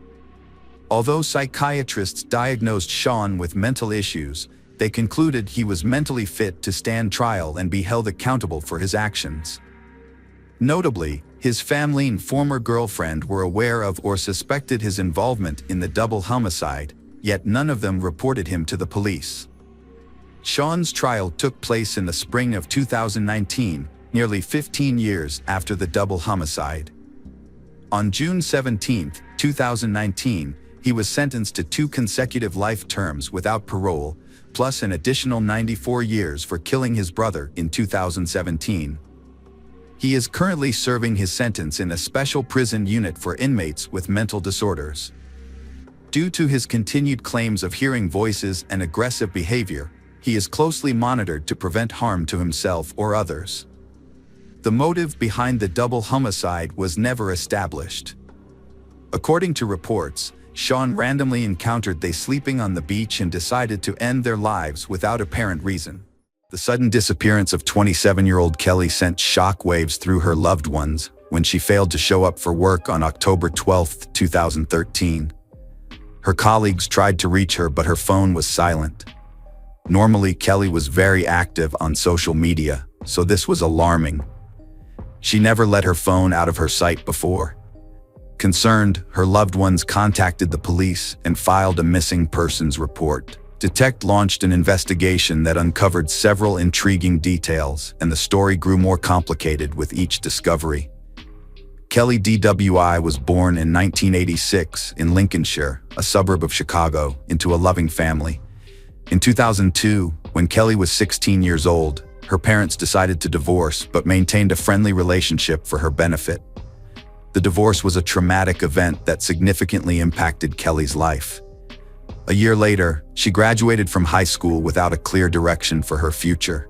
B: Although psychiatrists diagnosed Sean with mental issues, they concluded he was mentally fit to stand trial and be held accountable for his actions. Notably, his family and former girlfriend were aware of or suspected his involvement in the double homicide, yet none of them reported him to the police. Sean's trial took place in the spring of 2019, nearly 15 years after the double homicide. On June 17, 2019, he was sentenced to 2 consecutive life terms without parole, plus an additional 94 years for killing his brother in 2017. He is currently serving his sentence in a special prison unit for inmates with mental disorders. Due to his continued claims of hearing voices and aggressive behavior, he is closely monitored to prevent harm to himself or others. The motive behind the double homicide was never established. According to reports, Sean randomly encountered they sleeping on the beach and decided to end their lives without apparent reason. The sudden disappearance of 27-year-old Kelly sent shockwaves through her loved ones when she failed to show up for work on October 12, 2013. Her colleagues tried to reach her, but her phone was silent. Normally, Kelly was very active on social media, so this was alarming. She never let her phone out of her sight before. Concerned, her loved ones contacted the police and filed a missing persons report. Detect launched an investigation that uncovered several intriguing details, and the story grew more complicated with each discovery. Kelly DWI was born in 1986 in Lincolnshire, a suburb of Chicago, into a loving family. In 2002, when Kelly was 16 years old, her parents decided to divorce but maintained a friendly relationship for her benefit. The divorce was a traumatic event that significantly impacted Kelly's life. A year later, she graduated from high school without a clear direction for her future.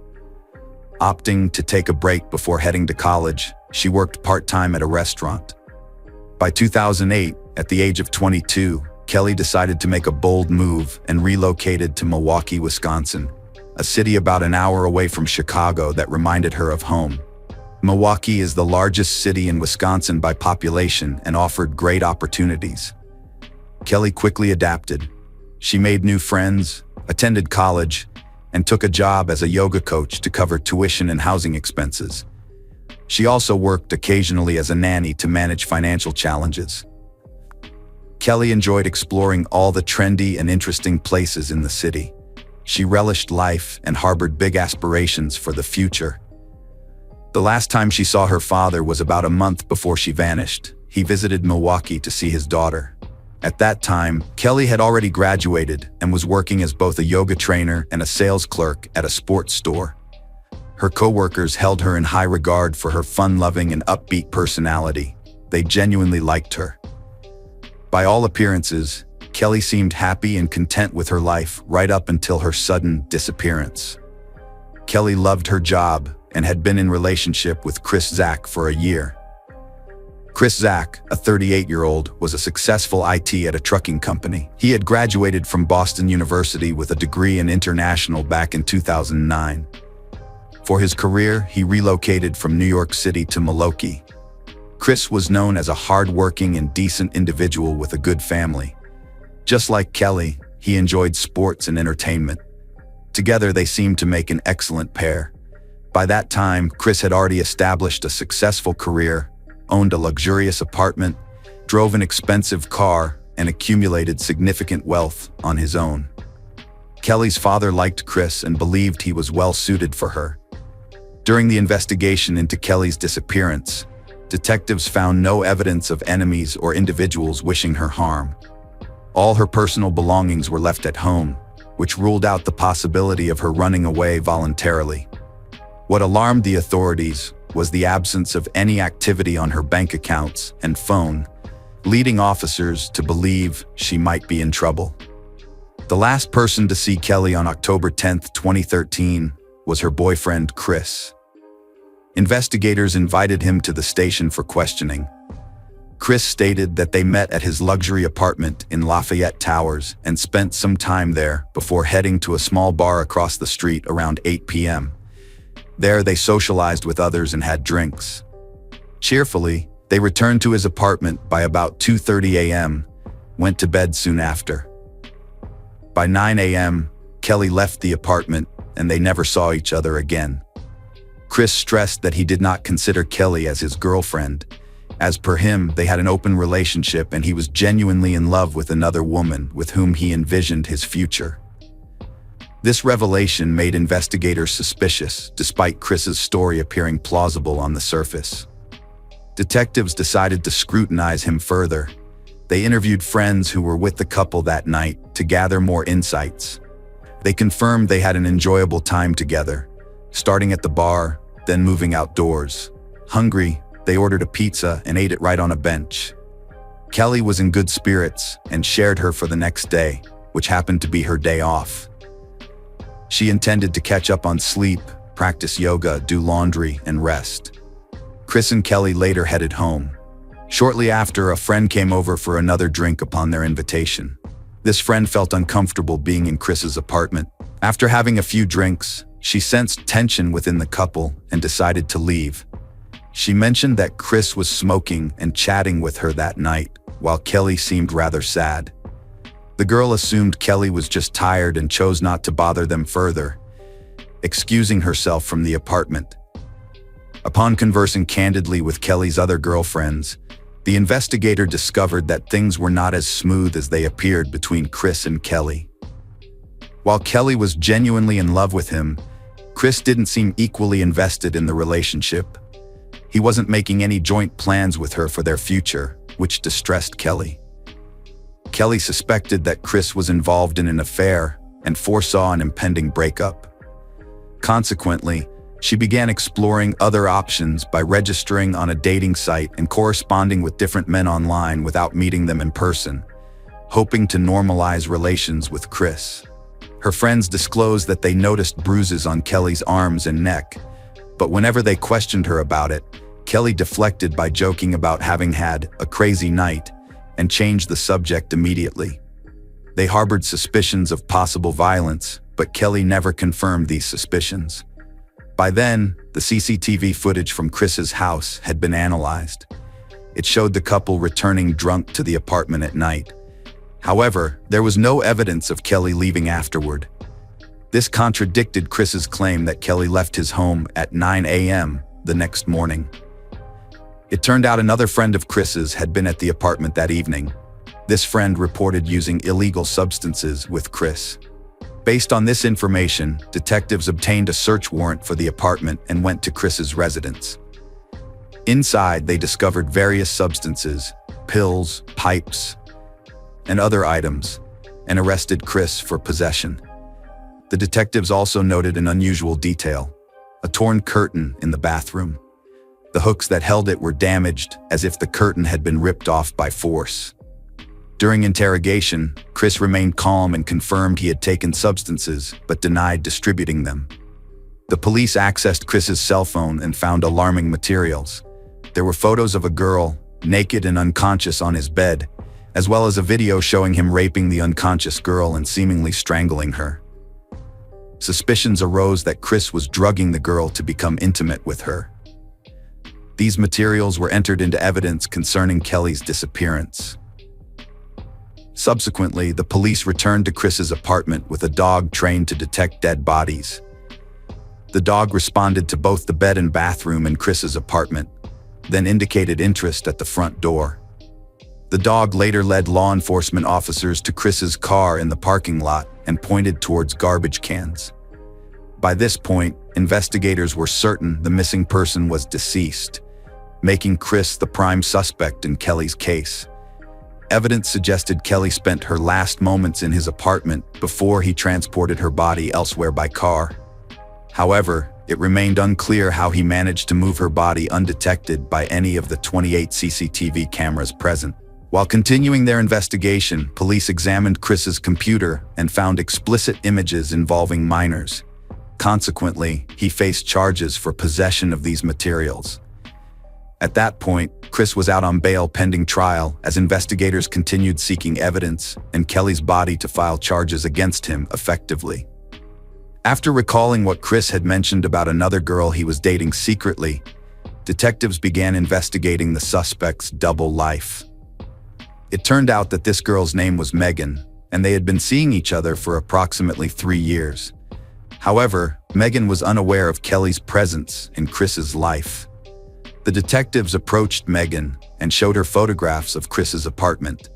B: Opting to take a break before heading to college, she worked part-time at a restaurant. By 2008, at the age of 22, Kelly decided to make a bold move and relocated to Milwaukee, Wisconsin, a city about an hour away from Chicago that reminded her of home. Milwaukee is the largest city in Wisconsin by population and offered great opportunities. Kelly quickly adapted. She made new friends, attended college, and took a job as a yoga coach to cover tuition and housing expenses. She also worked occasionally as a nanny to manage financial challenges. Kelly enjoyed exploring all the trendy and interesting places in the city. She relished life and harbored big aspirations for the future. The last time she saw her father was about a month before she vanished. He visited Milwaukee to see his daughter. At that time, Kelly had already graduated and was working as both a yoga trainer and a sales clerk at a sports store. Her co-workers held her in high regard for her fun-loving and upbeat personality. They genuinely liked her. By all appearances, Kelly seemed happy and content with her life right up until her sudden disappearance. Kelly loved her job and had been in relationship with Chris Zach for a year. Chris Zach, a 38-year-old, was a successful IT at a trucking company. He had graduated from Boston University with a degree in international back in 2009. For his career, he relocated from New York City to Milwaukee. Chris was known as a hard-working and decent individual with a good family. Just like Kelly, he enjoyed sports and entertainment. Together, they seemed to make an excellent pair. By that time, Chris had already established a successful career, owned a luxurious apartment, drove an expensive car, and accumulated significant wealth on his own. Kelly's father liked Chris and believed he was well suited for her. During the investigation into Kelly's disappearance, detectives found no evidence of enemies or individuals wishing her harm. All her personal belongings were left at home, which ruled out the possibility of her running away voluntarily. What alarmed the authorities was the absence of any activity on her bank accounts and phone, leading officers to believe she might be in trouble. The last person to see Kelly on October 10, 2013, was her boyfriend, Chris. Investigators invited him to the station for questioning. Chris stated that they met at his luxury apartment in Lafayette Towers and spent some time there before heading to a small bar across the street around 8 p.m. There, they socialized with others and had drinks. Cheerfully, they returned to his apartment by about 2:30 a.m., went to bed soon after. By 9 a.m., Kelly left the apartment and they never saw each other again. Chris stressed that he did not consider Kelly as his girlfriend. As per him, they had an open relationship and he was genuinely in love with another woman with whom he envisioned his future. This revelation made investigators suspicious, despite Chris's story appearing plausible on the surface. Detectives decided to scrutinize him further. They interviewed friends who were with the couple that night to gather more insights. They confirmed they had an enjoyable time together, starting at the bar, then moving outdoors. Hungry, they ordered a pizza and ate it right on a bench. Kelly was in good spirits and shared her for the next day, which happened to be her day off. She intended to catch up on sleep, practice yoga, do laundry, and rest. Chris and Kelly later headed home. Shortly after, a friend came over for another drink upon their invitation. This friend felt uncomfortable being in Chris's apartment. After having a few drinks, she sensed tension within the couple and decided to leave. She mentioned that Chris was smoking and chatting with her that night, while Kelly seemed rather sad. The girl assumed Kelly was just tired and chose not to bother them further, excusing herself from the apartment. Upon conversing candidly with Kelly's other girlfriends, the investigator discovered that things were not as smooth as they appeared between Chris and Kelly. While Kelly was genuinely in love with him, Chris didn't seem equally invested in the relationship. He wasn't making any joint plans with her for their future, which distressed Kelly. Kelly suspected that Chris was involved in an affair and foresaw an impending breakup. Consequently, she began exploring other options by registering on a dating site and corresponding with different men online without meeting them in person, hoping to normalize relations with Chris. Her friends disclosed that they noticed bruises on Kelly's arms and neck, but whenever they questioned her about it, Kelly deflected by joking about having had a crazy night and changed the subject immediately. They harbored suspicions of possible violence, but Kelly never confirmed these suspicions. By then, the CCTV footage from Chris's house had been analyzed. It showed the couple returning drunk to the apartment at night. However, there was no evidence of Kelly leaving afterward. This contradicted Chris's claim that Kelly left his home at 9 a.m. the next morning. It turned out another friend of Chris's had been at the apartment that evening. This friend reported using illegal substances with Chris. Based on this information, detectives obtained a search warrant for the apartment and went to Chris's residence. Inside, they discovered various substances, pills, pipes, and other items, and arrested Chris for possession. The detectives also noted an unusual detail: a torn curtain in the bathroom. The hooks that held it were damaged, as if the curtain had been ripped off by force. During interrogation, Chris remained calm and confirmed he had taken substances, but denied distributing them. The police accessed Chris's cell phone and found alarming materials. There were photos of a girl, naked and unconscious on his bed, as well as a video showing him raping the unconscious girl and seemingly strangling her. Suspicions arose that Chris was drugging the girl to become intimate with her. These materials were entered into evidence concerning Kelly's disappearance. Subsequently, the police returned to Chris's apartment with a dog trained to detect dead bodies. The dog responded to both the bed and bathroom in Chris's apartment, then indicated interest at the front door. The dog later led law enforcement officers to Chris's car in the parking lot and pointed towards garbage cans. By this point, investigators were certain the missing person was deceased, making Chris the prime suspect in Kelly's case. Evidence suggested Kelly spent her last moments in his apartment before he transported her body elsewhere by car. However, it remained unclear how he managed to move her body undetected by any of the 28 CCTV cameras present. While continuing their investigation, police examined Chris's computer and found explicit images involving minors. Consequently, he faced charges for possession of these materials. At that point, Chris was out on bail pending trial as investigators continued seeking evidence and Kelly's body to file charges against him effectively. After recalling what Chris had mentioned about another girl he was dating secretly, detectives began investigating the suspect's double life. It turned out that this girl's name was Megan, and they had been seeing each other for approximately 3 years. However, Megan was unaware of Kelly's presence in Chris's life. The detectives approached Megan and showed her photographs of Chris's apartment.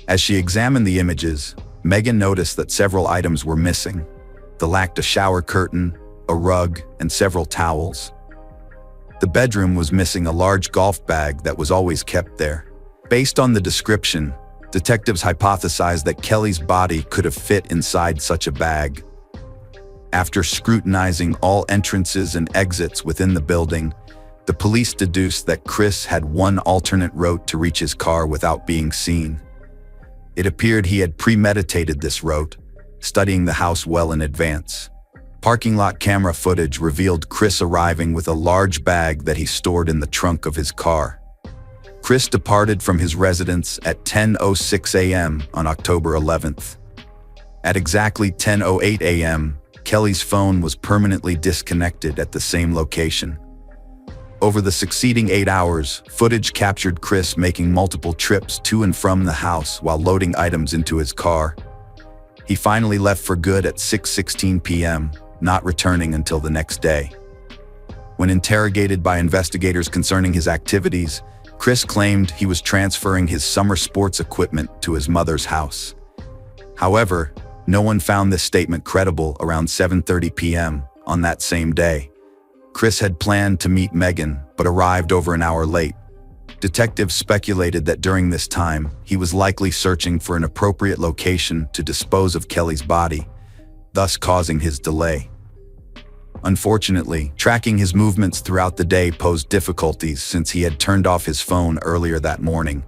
B: As she examined the images, Megan noticed that several items were missing. They lacked a shower curtain, a rug, and several towels. The bedroom was missing a large golf bag that was always kept there. Based on the description, detectives hypothesized that Kelly's body could have fit inside such a bag. After scrutinizing all entrances and exits within the building, the police deduced that Chris had one alternate route to reach his car without being seen. It appeared he had premeditated this route, studying the house well in advance. Parking lot camera footage revealed Chris arriving with a large bag that he stored in the trunk of his car. Chris departed from his residence at 10:06 a.m. on October 11th. At exactly 10:08 a.m., Kelly's phone was permanently disconnected at the same location. Over the succeeding 8 hours, footage captured Chris making multiple trips to and from the house while loading items into his car. He finally left for good at 6:16 p.m., not returning until the next day. When interrogated by investigators concerning his activities, Chris claimed he was transferring his summer sports equipment to his mother's house. However, no one found this statement credible around 7:30 p.m. on that same day. Chris had planned to meet Megan, but arrived over an hour late. Detectives speculated that during this time, he was likely searching for an appropriate location to dispose of Kelly's body, thus causing his delay. Unfortunately, tracking his movements throughout the day posed difficulties since he had turned off his phone earlier that morning.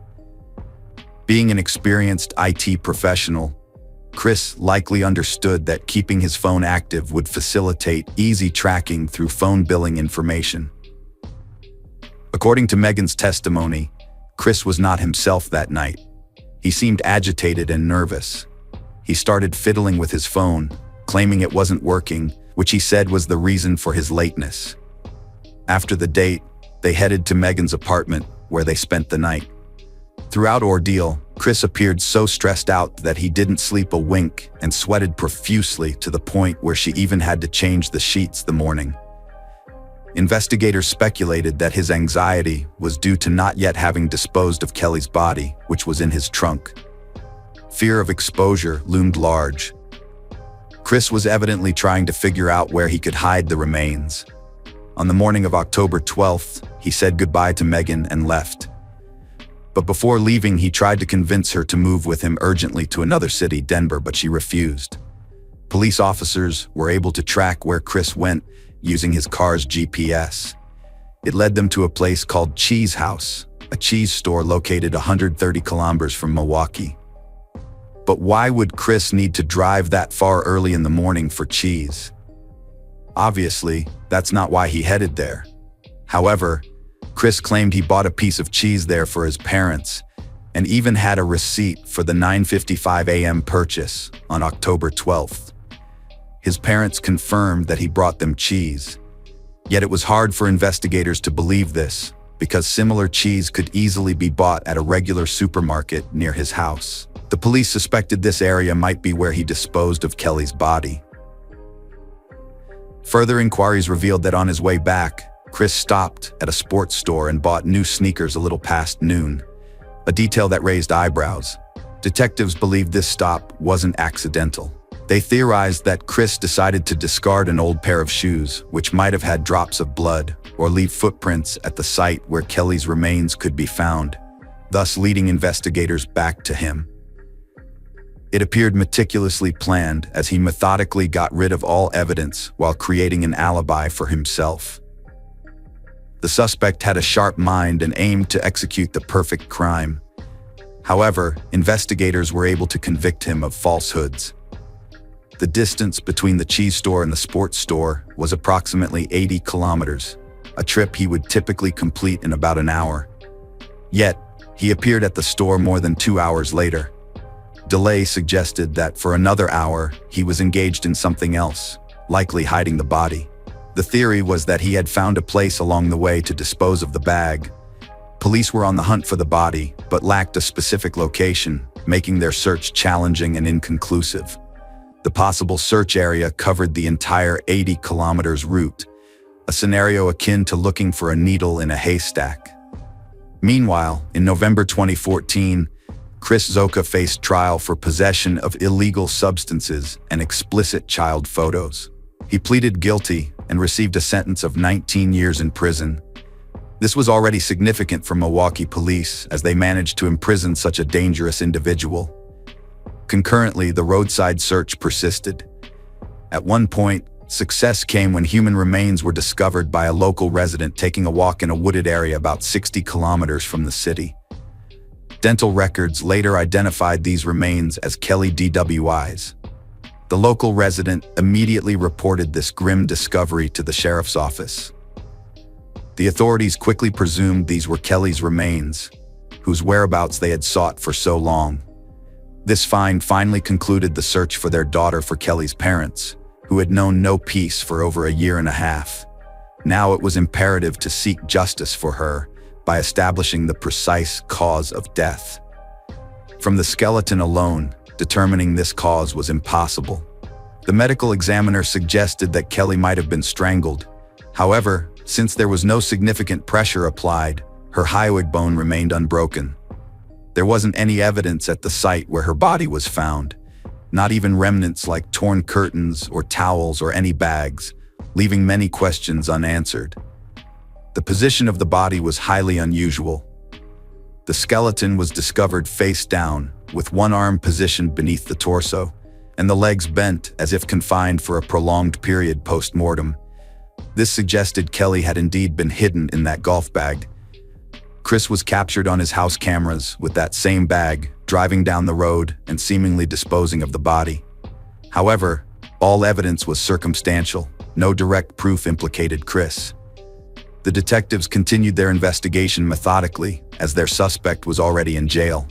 B: Being an experienced IT professional, Chris likely understood that keeping his phone active would facilitate easy tracking through phone billing information. According to Megan's testimony, Chris was not himself that night. He seemed agitated and nervous. He started fiddling with his phone, claiming it wasn't working, which he said was the reason for his lateness. After the date, they headed to Megan's apartment, where they spent the night. Throughout ordeal, Chris appeared so stressed out that he didn't sleep a wink and sweated profusely to the point where she even had to change the sheets the morning. Investigators speculated that his anxiety was due to not yet having disposed of Kelly's body, which was in his trunk. Fear of exposure loomed large. Chris was evidently trying to figure out where he could hide the remains. On the morning of October 12th, he said goodbye to Megan and left. But before leaving, he tried to convince her to move with him urgently to another city, Denver, but she refused. Police officers were able to track where Chris went using his car's GPS. It led them to a place called Cheese House, a cheese store located 130 kilometers from Milwaukee. But why would Chris need to drive that far early in the morning for cheese? Obviously, that's not why he headed there. However, Chris claimed he bought a piece of cheese there for his parents and even had a receipt for the 9:55 a.m. purchase on October 12th. His parents confirmed that he brought them cheese. Yet it was hard for investigators to believe this, because similar cheese could easily be bought at a regular supermarket near his house. The police suspected this area might be where he disposed of Kelly's body. Further inquiries revealed that on his way back, Chris stopped at a sports store and bought new sneakers a little past noon, a detail that raised eyebrows. Detectives believed this stop wasn't accidental. They theorized that Chris decided to discard an old pair of shoes, which might have had drops of blood, or leave footprints at the site where Kelly's remains could be found, thus leading investigators back to him. It appeared meticulously planned, as he methodically got rid of all evidence while creating an alibi for himself. The suspect had a sharp mind and aimed to execute the perfect crime. However, investigators were able to convict him of falsehoods. The distance between the cheese store and the sports store was approximately 80 kilometers, a trip he would typically complete in about an hour. Yet, he appeared at the store more than 2 hours later. Delay suggested that for another hour, he was engaged in something else, likely hiding the body. The theory was that he had found a place along the way to dispose of the bag. Police were on the hunt for the body, but lacked a specific location, making their search challenging and inconclusive. The possible search area covered the entire 80 kilometers route, a scenario akin to looking for a needle in a haystack. Meanwhile, in November 2014, Chris Zoka faced trial for possession of illegal substances and explicit child photos. He pleaded guilty and received a sentence of 19 years in prison. This was already significant for Milwaukee police, as they managed to imprison such a dangerous individual. Concurrently, the roadside search persisted. At one point, success came when human remains were discovered by a local resident taking a walk in a wooded area about 60 kilometers from the city. Dental records later identified these remains as Kelly DWI's. The local resident immediately reported this grim discovery to the sheriff's office. The authorities quickly presumed these were Kelly's remains, whose whereabouts they had sought for so long. This find finally concluded the search for their daughter for Kelly's parents, who had known no peace for over a year and a half. Now it was imperative to seek justice for her by establishing the precise cause of death. From the skeleton alone, determining this cause was impossible. The medical examiner suggested that Kelly might have been strangled. However, since there was no significant pressure applied, her hyoid bone remained unbroken. There wasn't any evidence at the site where her body was found, not even remnants like torn curtains or towels or any bags, leaving many questions unanswered. The position of the body was highly unusual. The skeleton was discovered face down, with one arm positioned beneath the torso, and the legs bent as if confined for a prolonged period post-mortem. This suggested Kelly had indeed been hidden in that golf bag. Chris was captured on his house cameras with that same bag, driving down the road and seemingly disposing of the body. However, all evidence was circumstantial. No direct proof implicated Chris. The detectives continued their investigation methodically, as their suspect was already in jail.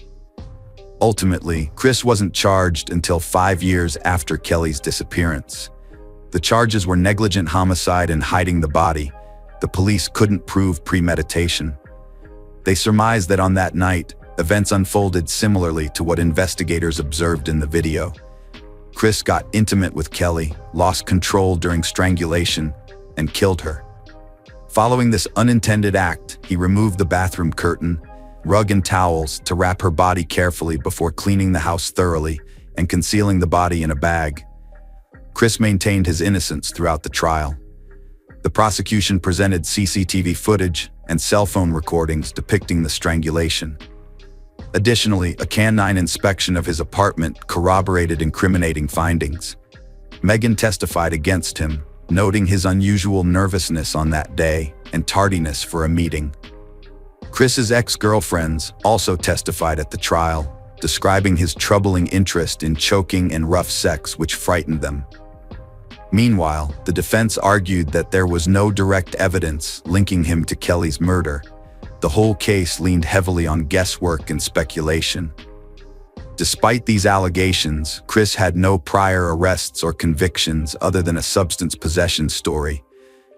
B: Ultimately, Chris wasn't charged until 5 years after Kelly's disappearance. The charges were negligent homicide and hiding the body. The police couldn't prove premeditation. They surmised that on that night, events unfolded similarly to what investigators observed in the video. Chris got intimate with Kelly, lost control during strangulation, and killed her. Following this unintended act, he removed the bathroom curtain, rug and towels to wrap her body carefully before cleaning the house thoroughly and concealing the body in a bag. Chris maintained his innocence throughout the trial. The prosecution presented CCTV footage and cell phone recordings depicting the strangulation. Additionally, a canine inspection of his apartment corroborated incriminating findings. Megan testified against him, noting his unusual nervousness on that day and tardiness for a meeting. Chris's ex-girlfriends also testified at the trial, describing his troubling interest in choking and rough sex which frightened them. Meanwhile, the defense argued that there was no direct evidence linking him to Kelly's murder. The whole case leaned heavily on guesswork and speculation. Despite these allegations, Chris had no prior arrests or convictions other than a substance possession story.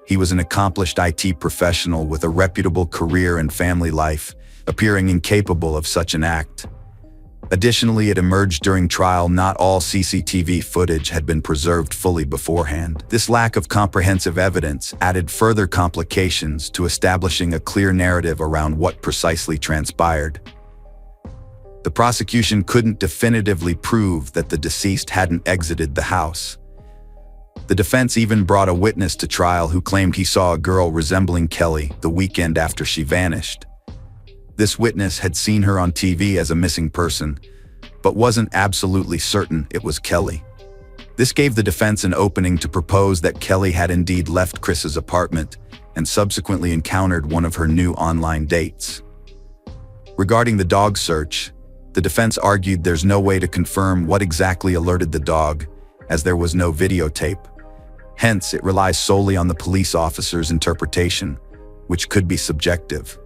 B: He was an accomplished IT professional with a reputable career and family life, appearing incapable of such an act. Additionally, it emerged during trial not all CCTV footage had been preserved fully beforehand. This lack of comprehensive evidence added further complications to establishing a clear narrative around what precisely transpired. The prosecution couldn't definitively prove that the deceased hadn't exited the house. The defense even brought a witness to trial who claimed he saw a girl resembling Kelly the weekend after she vanished. This witness had seen her on TV as a missing person, but wasn't absolutely certain it was Kelly. This gave the defense an opening to propose that Kelly had indeed left Chris's apartment and subsequently encountered one of her new online dates. Regarding the dog search, the defense argued there's no way to confirm what exactly alerted the dog, as there was no videotape. Hence, it relies solely on the police officer's interpretation, which could be subjective.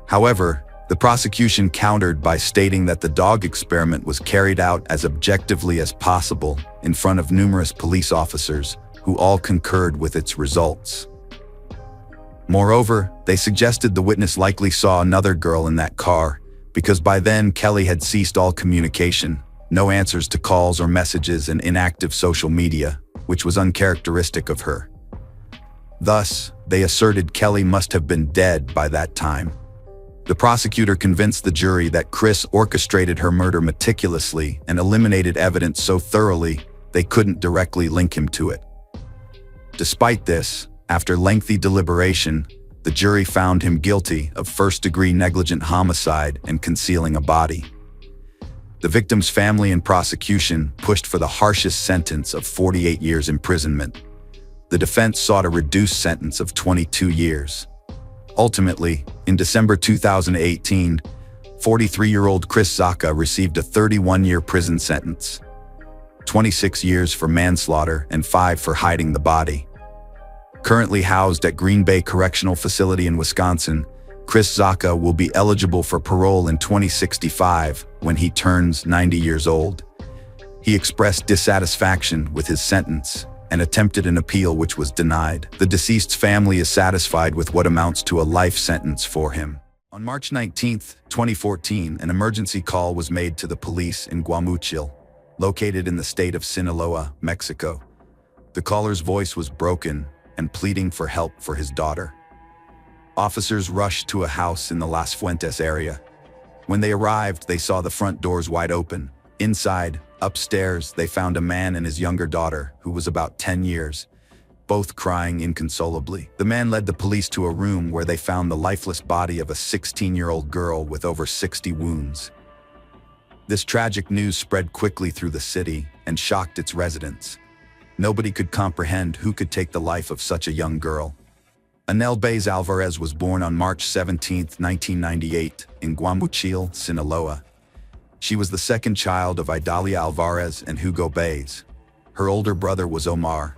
B: However, the prosecution countered by stating that the dog experiment was carried out as objectively as possible in front of numerous police officers who all concurred with its results. Moreover, they suggested the witness likely saw another girl in that car because by then Kelly had ceased all communication, no answers to calls or messages, and inactive social media, which was uncharacteristic of her. Thus, they asserted Kelly must have been dead by that time. The prosecutor convinced the jury that Chris orchestrated her murder meticulously and eliminated evidence so thoroughly they couldn't directly link him to it. Despite this, after lengthy deliberation, the jury found him guilty of first-degree negligent homicide and concealing a body. The victim's family and prosecution pushed for the harshest sentence of 48 years imprisonment. The defense sought a reduced sentence of 22 years. Ultimately, in December 2018, 43-year-old Chris Zaka received a 31-year prison sentence, 26 years for manslaughter and 5 for hiding the body. Currently housed at Green Bay Correctional Facility in Wisconsin, Chris Zaka will be eligible for parole in 2065 when he turns 90 years old. He expressed dissatisfaction with his sentence and attempted an appeal which was denied. The deceased's family is satisfied with what amounts to a life sentence for him. On March 19, 2014, an emergency call was made to the police in Guamuchil, located in the state of Sinaloa, Mexico. The caller's voice was broken and pleading for help for his daughter. Officers rushed to a house in the Las Fuentes area. When they arrived, they saw the front doors wide open. Inside, upstairs, they found a man and his younger daughter, who was about 10 years, both crying inconsolably. The man led the police to a room where they found the lifeless body of a 16-year-old girl with over 60 wounds. This tragic news spread quickly through the city and shocked its residents. Nobody could comprehend who could take the life of such a young girl. Anel Baez Alvarez was born on March 17, 1998, in Guamuchil, Sinaloa. She was the second child of Idalia Alvarez and Hugo Baez. Her older brother was Omar.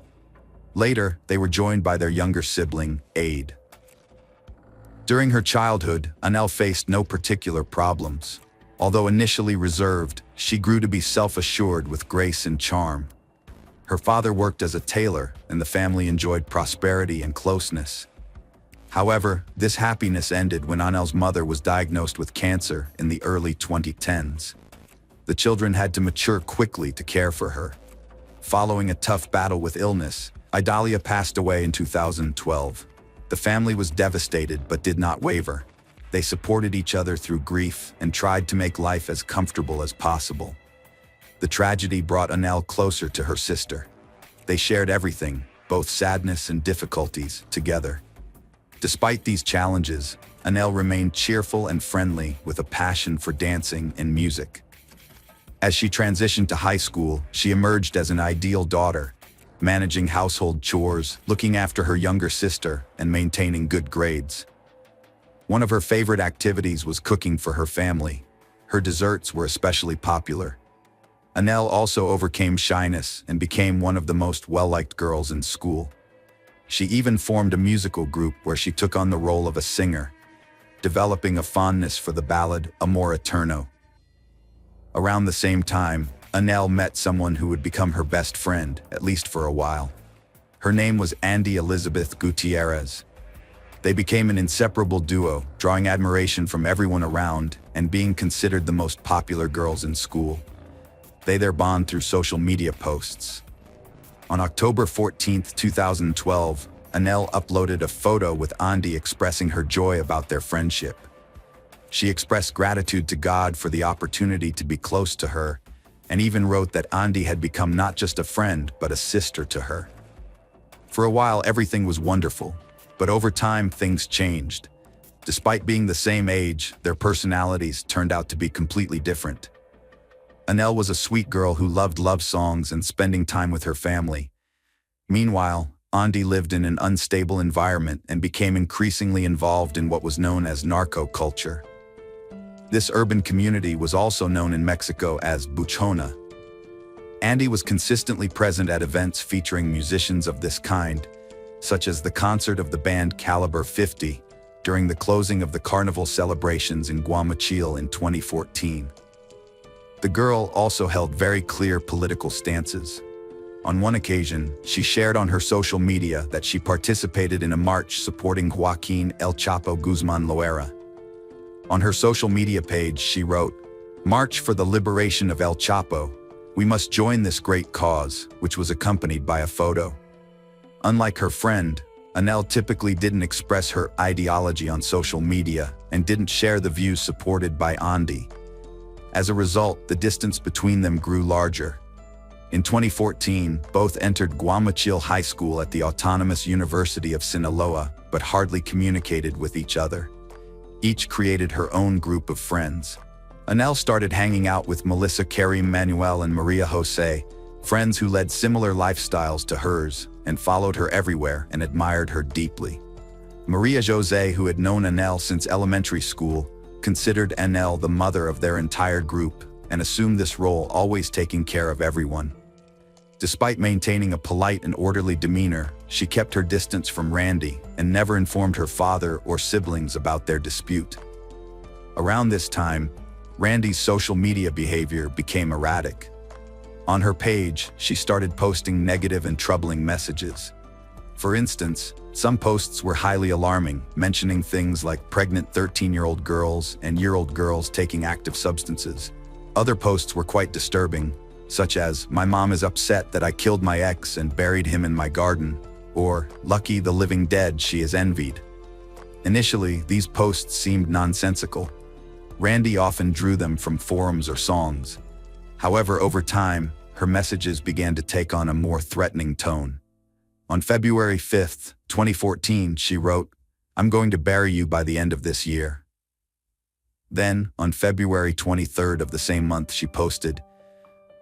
B: Later, they were joined by their younger sibling, Aid. During her childhood, Anel faced no particular problems. Although initially reserved, she grew to be self-assured with grace and charm. Her father worked as a tailor, and the family enjoyed prosperity and closeness. However, this happiness ended when Anel's mother was diagnosed with cancer in the early 2010s. The children had to mature quickly to care for her. Following a tough battle with illness, Idalia passed away in 2012. The family was devastated but did not waver. They supported each other through grief and tried to make life as comfortable as possible. The tragedy brought Anel closer to her sister. They shared everything, both sadness and difficulties, together. Despite these challenges, Anel remained cheerful and friendly with a passion for dancing and music. As she transitioned to high school, she emerged as an ideal daughter, managing household chores, looking after her younger sister, and maintaining good grades. One of her favorite activities was cooking for her family. Her desserts were especially popular. Annelle also overcame shyness and became one of the most well-liked girls in school. She even formed a musical group where she took on the role of a singer, developing a fondness for the ballad Amor Eterno. Around the same time, Annelle met someone who would become her best friend, at least for a while. Her name was Andy Elizabeth Gutierrez. They became an inseparable duo, drawing admiration from everyone around and being considered the most popular girls in school. Their bond through social media posts. On October 14, 2012, Annelle uploaded a photo with Andy expressing her joy about their friendship. She expressed gratitude to God for the opportunity to be close to her, and even wrote that Andy had become not just a friend, but a sister to her. For a while, everything was wonderful, but over time, things changed. Despite being the same age, their personalities turned out to be completely different. Annelle was a sweet girl who loved love songs and spending time with her family. Meanwhile, Andy lived in an unstable environment and became increasingly involved in what was known as narco culture. This urban community was also known in Mexico as buchona. Andy was consistently present at events featuring musicians of this kind, such as the concert of the band Caliber 50 during the closing of the carnival celebrations in Guamachil in 2014. The girl also held very clear political stances. On one occasion, she shared on her social media that she participated in a march supporting Joaquin El Chapo Guzman Loera. On her social media page, she wrote, "March for the liberation of El Chapo. We must join this great cause," which was accompanied by a photo. Unlike her friend, Annelle typically didn't express her ideology on social media and didn't share the views supported by Andy. As a result, the distance between them grew larger. In 2014, both entered Guamachil High School at the Autonomous University of Sinaloa, but hardly communicated with each other. Each created her own group of friends. Annelle started hanging out with Melissa, Karim, Manuel, and Maria Jose, friends who led similar lifestyles to hers and followed her everywhere and admired her deeply. Maria Jose, who had known Annelle since elementary school, considered Annelle the mother of their entire group and assumed this role, always taking care of everyone. Despite maintaining a polite and orderly demeanor, she kept her distance from Randy and never informed her father or siblings about their dispute. Around this time, Randy's social media behavior became erratic. On her page, she started posting negative and troubling messages. For instance, some posts were highly alarming, mentioning things like pregnant 13-year-old girls and year-old girls taking active substances. Other posts were quite disturbing, such as, "My mom is upset that I killed my ex and buried him in my garden," or, "Lucky the living dead she is envied." Initially, these posts seemed nonsensical. Randy often drew them from forums or songs. However, over time, her messages began to take on a more threatening tone. On February 5, 2014, she wrote, "I'm going to bury you by the end of this year." Then, on February 23rd of the same month, she posted,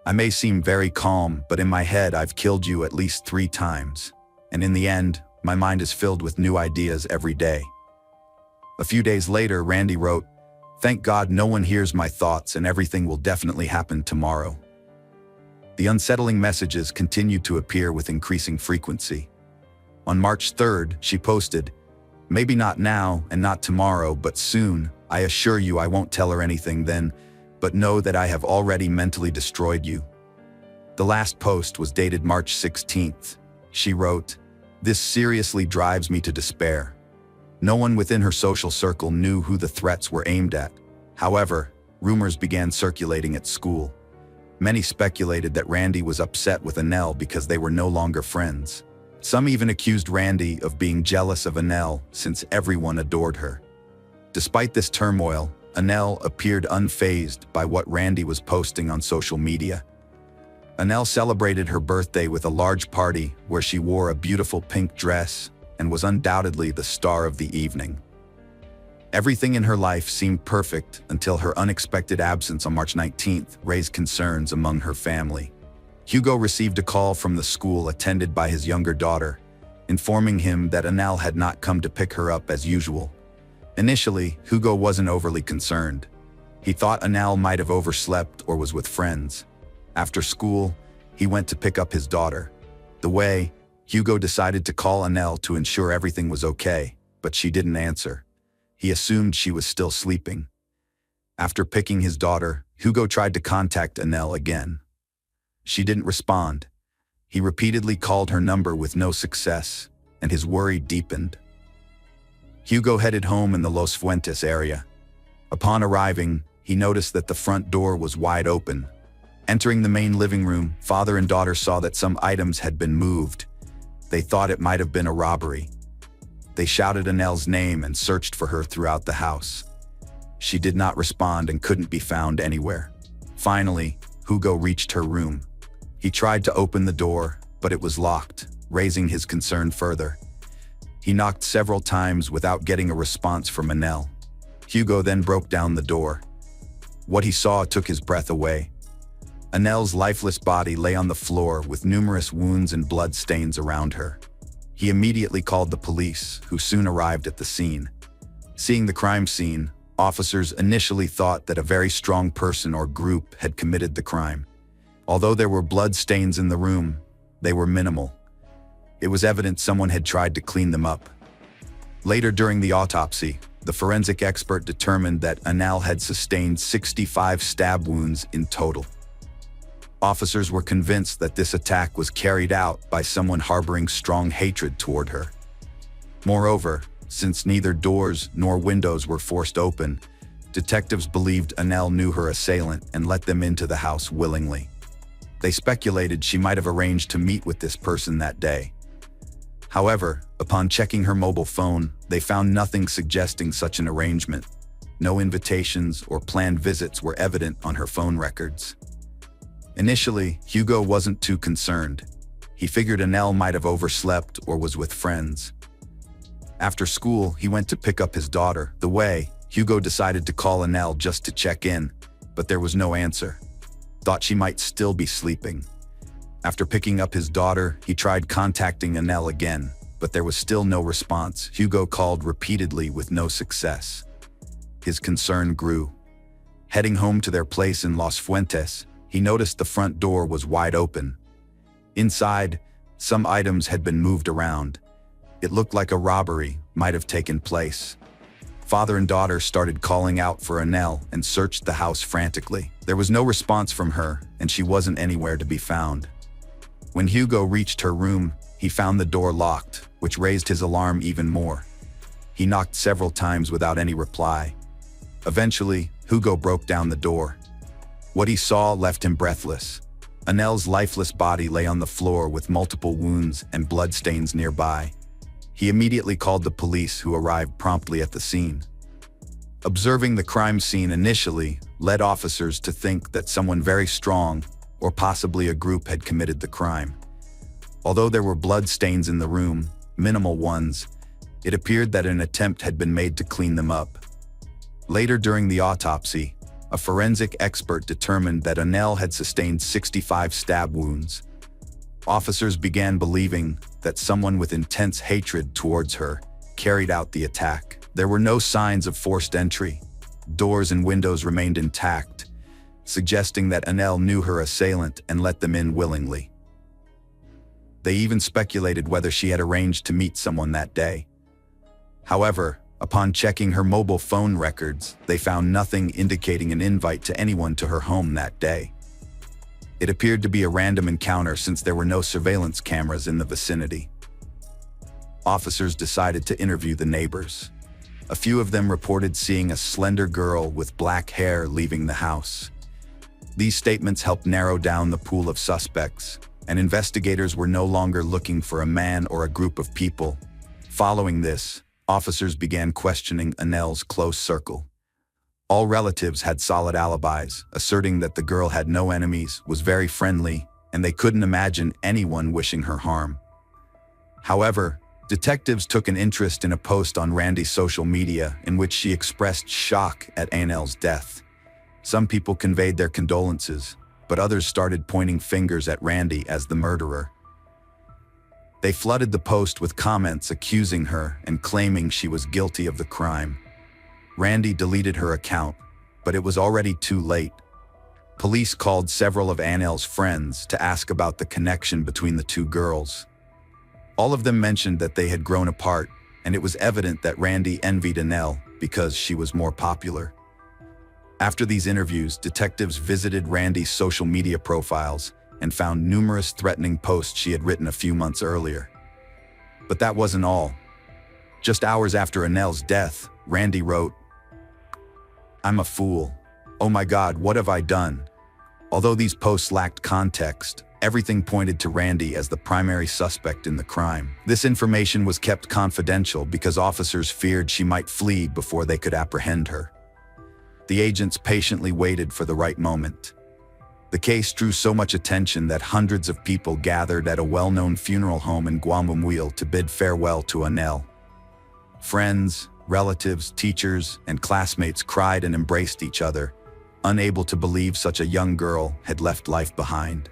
B: "I may seem very calm, but in my head I've killed you at least 3 times. And in the end, my mind is filled with new ideas every day." A few days later, Randy wrote, "Thank God no one hears my thoughts and everything will definitely happen tomorrow." The unsettling messages continued to appear with increasing frequency. On March 3rd, she posted, "Maybe not now and not tomorrow, but soon. I assure you I won't tell her anything then, but know that I have already mentally destroyed you." The last post was dated March 16th. She wrote, "This seriously drives me to despair." No one within her social circle knew who the threats were aimed at. However, rumors began circulating at school. Many speculated that Randy was upset with Annelle because they were no longer friends. Some even accused Randy of being jealous of Annelle since everyone adored her. Despite this turmoil, Annelle appeared unfazed by what Randy was posting on social media. Annelle celebrated her birthday with a large party where she wore a beautiful pink dress and was undoubtedly the star of the evening. Everything in her life seemed perfect until her unexpected absence on March 19th raised concerns among her family. Hugo received a call from the school attended by his younger daughter, informing him that Annelle had not come to pick her up as usual. Initially, Hugo wasn't overly concerned. He thought Annelle might have overslept or was with friends. After school, he went to pick up his daughter. The way, Hugo decided to call Annelle to ensure everything was okay, but she didn't answer. He assumed she was still sleeping. After picking his daughter, Hugo tried to contact Annelle again. She didn't respond. He repeatedly called her number with no success, and his worry deepened. Hugo headed home in the Los Fuentes area. Upon arriving, he noticed that the front door was wide open. Entering the main living room, father and daughter saw that some items had been moved. They thought it might have been a robbery. They shouted Annelle's name and searched for her throughout the house. She did not respond and couldn't be found anywhere. Finally, Hugo reached her room. He tried to open the door, but it was locked, raising his concern further. He knocked several times without getting a response from Annelle. Hugo then broke down the door. What he saw took his breath away. Annelle's lifeless body lay on the floor with numerous wounds and blood stains around her. He immediately called the police, who soon arrived at the scene. Seeing the crime scene, officers initially thought that a very strong person or group had committed the crime. Although there were blood stains in the room, they were minimal. It was evident someone had tried to clean them up. Later during the autopsy, the forensic expert determined that Annelle had sustained 65 stab wounds in total. Officers were convinced that this attack was carried out by someone harboring strong hatred toward her. Moreover, since neither doors nor windows were forced open, detectives believed Annelle knew her assailant and let them into the house willingly. They speculated she might have arranged to meet with this person that day. However, upon checking her mobile phone, they found nothing suggesting such an arrangement. No invitations or planned visits were evident on her phone records. Initially, Hugo wasn't too concerned. He figured Annelle might have overslept or was with friends. After school, he went to pick up his daughter. The way, Hugo decided to call Annelle just to check in, but there was no answer. Thought she might still be sleeping. After picking up his daughter, he tried contacting Annelle again, but there was still no response. Hugo called repeatedly with no success. His concern grew. Heading home to their place in Los Fuentes, he noticed the front door was wide open. Inside, some items had been moved around. It looked like a robbery might have taken place. Father and daughter started calling out for Annelle and searched the house frantically. There was no response from her, and she wasn't anywhere to be found. When Hugo reached her room, he found the door locked, which raised his alarm even more. He knocked several times without any reply. Eventually, Hugo broke down the door. What he saw left him breathless. Annelle's lifeless body lay on the floor with multiple wounds and bloodstains nearby. He immediately called the police, who arrived promptly at the scene. Observing the crime scene initially led officers to think that someone very strong, or possibly a group, had committed the crime. Although there were blood stains in the room, minimal ones, it appeared that an attempt had been made to clean them up. Later during the autopsy, a forensic expert determined that Annelle had sustained 65 stab wounds. Officers began believing that someone with intense hatred towards her carried out the attack. There were no signs of forced entry. Doors and windows remained intact, suggesting that Annelle knew her assailant and let them in willingly. They even speculated whether she had arranged to meet someone that day. However, upon checking her mobile phone records, they found nothing indicating an invite to anyone to her home that day. It appeared to be a random encounter since there were no surveillance cameras in the vicinity. Officers decided to interview the neighbors. A few of them reported seeing a slender girl with black hair leaving the house. These statements helped narrow down the pool of suspects, and investigators were no longer looking for a man or a group of people. Following this, officers began questioning Annelle's close circle. All relatives had solid alibis, asserting that the girl had no enemies, was very friendly, and they couldn't imagine anyone wishing her harm. However, detectives took an interest in a post on Randy's social media in which she expressed shock at Annelle's death. Some people conveyed their condolences, but others started pointing fingers at Randy as the murderer. They flooded the post with comments accusing her and claiming she was guilty of the crime. Randy deleted her account, but it was already too late. Police called several of Annel's friends to ask about the connection between the two girls. All of them mentioned that they had grown apart, and it was evident that Randy envied Annel because she was more popular. After these interviews, detectives visited Randy's social media profiles and found numerous threatening posts she had written a few months earlier. But that wasn't all. Just hours after Annel's death, Randy wrote, "I'm a fool. Oh my God, what have I done?" Although these posts lacked context, everything pointed to Randy as the primary suspect in the crime. This information was kept confidential because officers feared she might flee before they could apprehend her. The agents patiently waited for the right moment. The case drew so much attention that hundreds of people gathered at a well-known funeral home in Guamumuil to bid farewell to Annel. Friends, relatives, teachers, and classmates cried and embraced each other, unable to believe such a young girl had left life behind.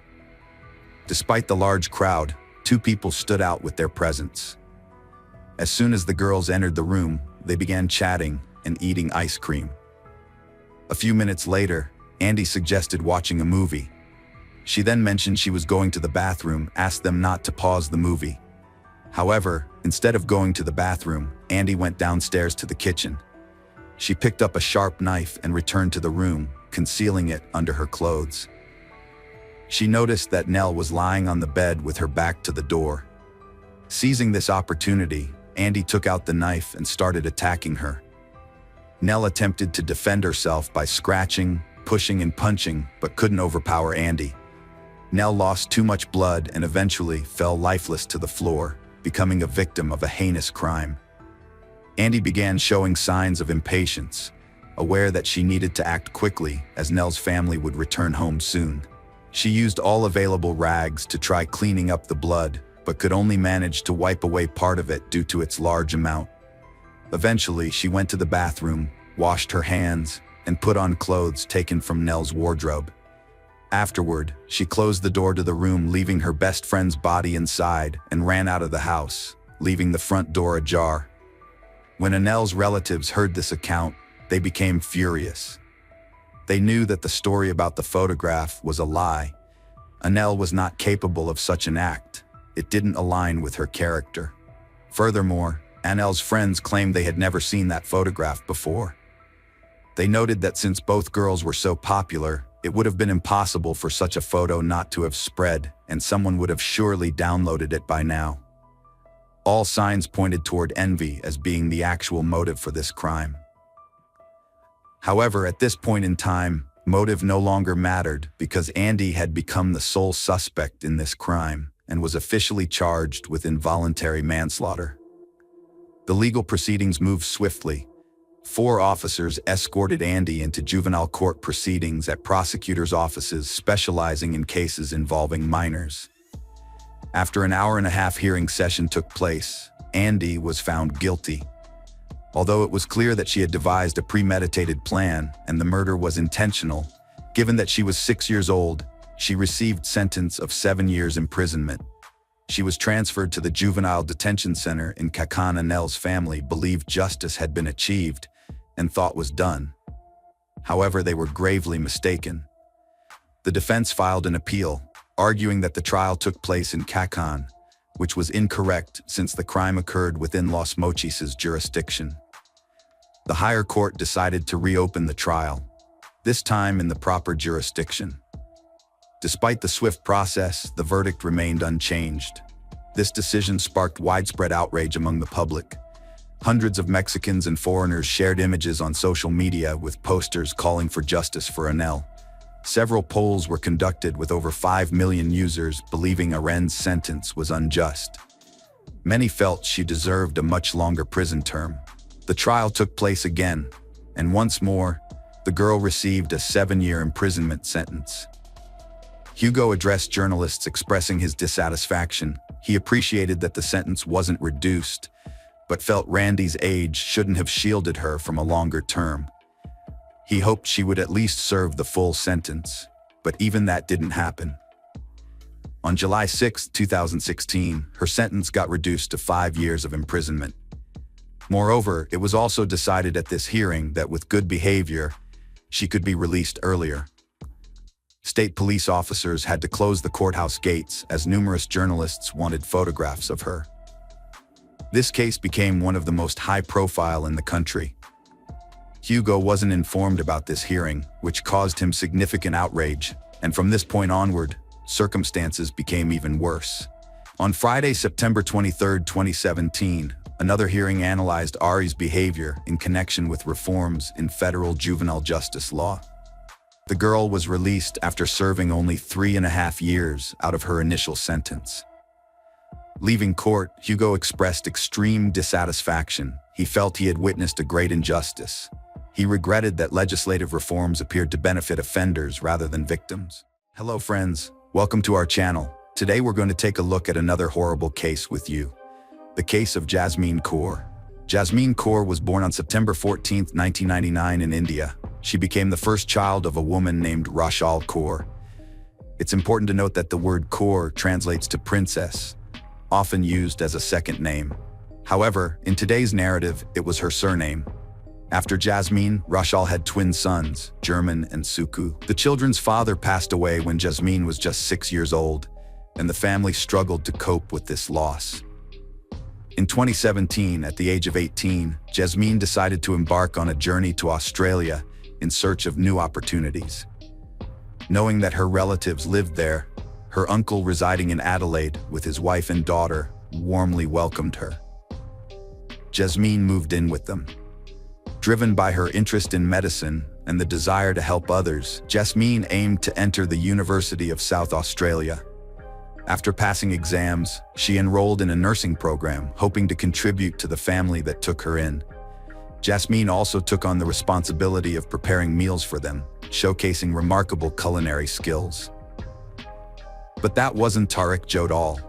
B: Despite the large crowd, two people stood out with their presence. As soon as the girls entered the room, they began chatting and eating ice cream. A few minutes later, Andy suggested watching a movie. She then mentioned she was going to the bathroom, asked them not to pause the movie. However, instead of going to the bathroom, Andy went downstairs to the kitchen. She picked up a sharp knife and returned to the room, concealing it under her clothes. She noticed that Nell was lying on the bed with her back to the door. Seizing this opportunity, Andy took out the knife and started attacking her. Nell attempted to defend herself by scratching, pushing, and punching, but couldn't overpower Andy. Nell lost too much blood and eventually fell lifeless to the floor, becoming a victim of a heinous crime. Andy began showing signs of impatience, aware that she needed to act quickly as Nell's family would return home soon. She used all available rags to try cleaning up the blood, but could only manage to wipe away part of it due to its large amount. Eventually, she went to the bathroom, washed her hands, and put on clothes taken from Nell's wardrobe. Afterward, she closed the door to the room, leaving her best friend's body inside, and ran out of the house, leaving the front door ajar. When Annel's relatives heard this account, they became furious. They knew that the story about the photograph was a lie. Annel was not capable of such an act. It didn't align with her character. Furthermore, Annel's friends claimed they had never seen that photograph before. They noted that since both girls were so popular, it would have been impossible for such a photo not to have spread, and someone would have surely downloaded it by now. All signs pointed toward envy as being the actual motive for this crime. However, at this point in time, motive no longer mattered because Andy had become the sole suspect in this crime and was officially charged with involuntary manslaughter. The legal proceedings moved swiftly. 4 officers escorted Andy into juvenile court proceedings at prosecutors' offices specializing in cases involving minors. After an hour-and-a-half hearing session took place, Andy was found guilty. Although it was clear that she had devised a premeditated plan and the murder was intentional, given that she was 6 years old, she received sentence of 7 years imprisonment. She was transferred to the juvenile detention center in Kakan. Annel's family believed justice had been achieved and thought was done. However, they were gravely mistaken. The defense filed an appeal, arguing that the trial took place in Kakan, which was incorrect since the crime occurred within Los Mochis' jurisdiction. The higher court decided to reopen the trial, this time in the proper jurisdiction. Despite the swift process, the verdict remained unchanged. This decision sparked widespread outrage among the public. Hundreds of Mexicans and foreigners shared images on social media with posters calling for justice for Annel. Several polls were conducted with over 5 million users believing Aren's sentence was unjust. Many felt she deserved a much longer prison term. The trial took place again, and once more, the girl received a 7-year imprisonment sentence. Hugo addressed journalists expressing his dissatisfaction. He appreciated that the sentence wasn't reduced, but felt Randy's age shouldn't have shielded her from a longer term. He hoped she would at least serve the full sentence, but even that didn't happen. On July 6, 2016, her sentence got reduced to 5 years of imprisonment. Moreover, it was also decided at this hearing that with good behavior, she could be released earlier. State police officers had to close the courthouse gates as numerous journalists wanted photographs of her. This case became one of the most high-profile in the country. Hugo wasn't informed about this hearing, which caused him significant outrage, and from this point onward, circumstances became even worse. On Friday, September 23, 2017, another hearing analyzed Ari's behavior in connection with reforms in federal juvenile justice law. The girl was released after serving only 3.5 years out of her initial sentence. Leaving court, Hugo expressed extreme dissatisfaction. He felt he had witnessed a great injustice. He regretted that legislative reforms appeared to benefit offenders rather than victims. Hello friends, welcome to our channel. Today we're going to take a look at another horrible case with you. The case of Jasmine Kaur. Jasmine Kaur was born on September 14, 1999 in India. She became the first child of a woman named Rachel Kaur. It's important to note that the word Kaur translates to princess, often used as a second name. However, in today's narrative, it was her surname. After Jasmine, Rachel had twin sons, German and Suku. The children's father passed away when Jasmine was just 6 years old, and the family struggled to cope with this loss. In 2017, at the age of 18, Jasmine decided to embark on a journey to Australia in search of new opportunities. Knowing that her relatives lived there, her uncle residing in Adelaide with his wife and daughter warmly welcomed her. Jasmine moved in with them. Driven by her interest in medicine and the desire to help others, Jasmine aimed to enter the University of South Australia. After passing exams, she enrolled in a nursing program, hoping to contribute to the family that took her in. Jasmine also took on the responsibility of preparing meals for them, showcasing remarkable culinary skills. But that wasn't Tarek Jot all.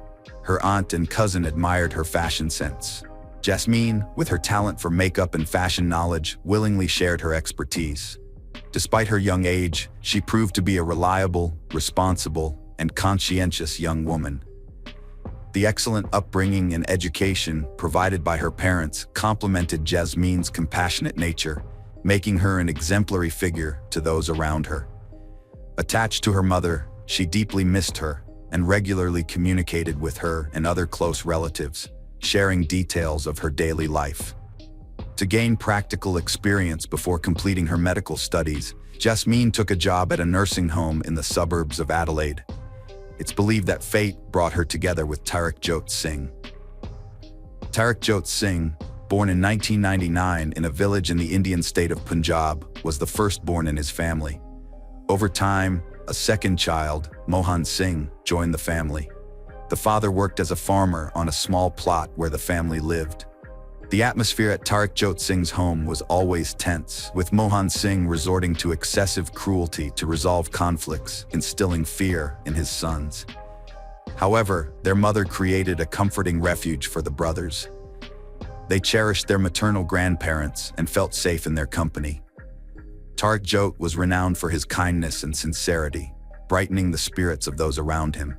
B: Her aunt and cousin admired her fashion sense. Jasmine, with her talent for makeup and fashion knowledge, willingly shared her expertise. Despite her young age, she proved to be a reliable, responsible, and conscientious young woman. The excellent upbringing and education provided by her parents complemented Jasmine's compassionate nature, making her an exemplary figure to those around her. Attached to her mother, she deeply missed her and regularly communicated with her and other close relatives, sharing details of her daily life. To gain practical experience before completing her medical studies, Jasmine took a job at a nursing home in the suburbs of Adelaide. It's believed that fate brought her together with Tarek Jot Singh. Tarek Jot Singh, born in 1999 in a village in the Indian state of Punjab, was the firstborn in his family. Over time, a second child, Mohan Singh, joined the family. The father worked as a farmer on a small plot where the family lived. The atmosphere at Tarek Jot Singh's home was always tense, with Mohan Singh resorting to excessive cruelty to resolve conflicts, instilling fear in his sons. However, their mother created a comforting refuge for the brothers. They cherished their maternal grandparents and felt safe in their company. Tarek Jot was renowned for his kindness and sincerity, brightening the spirits of those around him.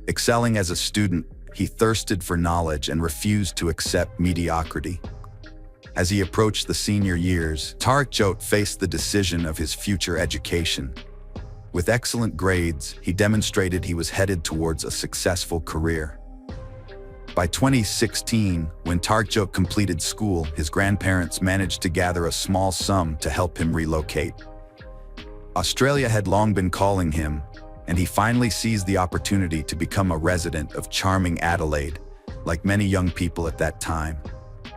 B: Excelling as a student, he thirsted for knowledge and refused to accept mediocrity. As he approached the senior years, Tarek Jot faced the decision of his future education. With excellent grades, he demonstrated he was headed towards a successful career. By 2016, when Tarek Jot completed school, his grandparents managed to gather a small sum to help him relocate. Australia had long been calling him, and he finally seized the opportunity to become a resident of charming Adelaide, like many young people at that time.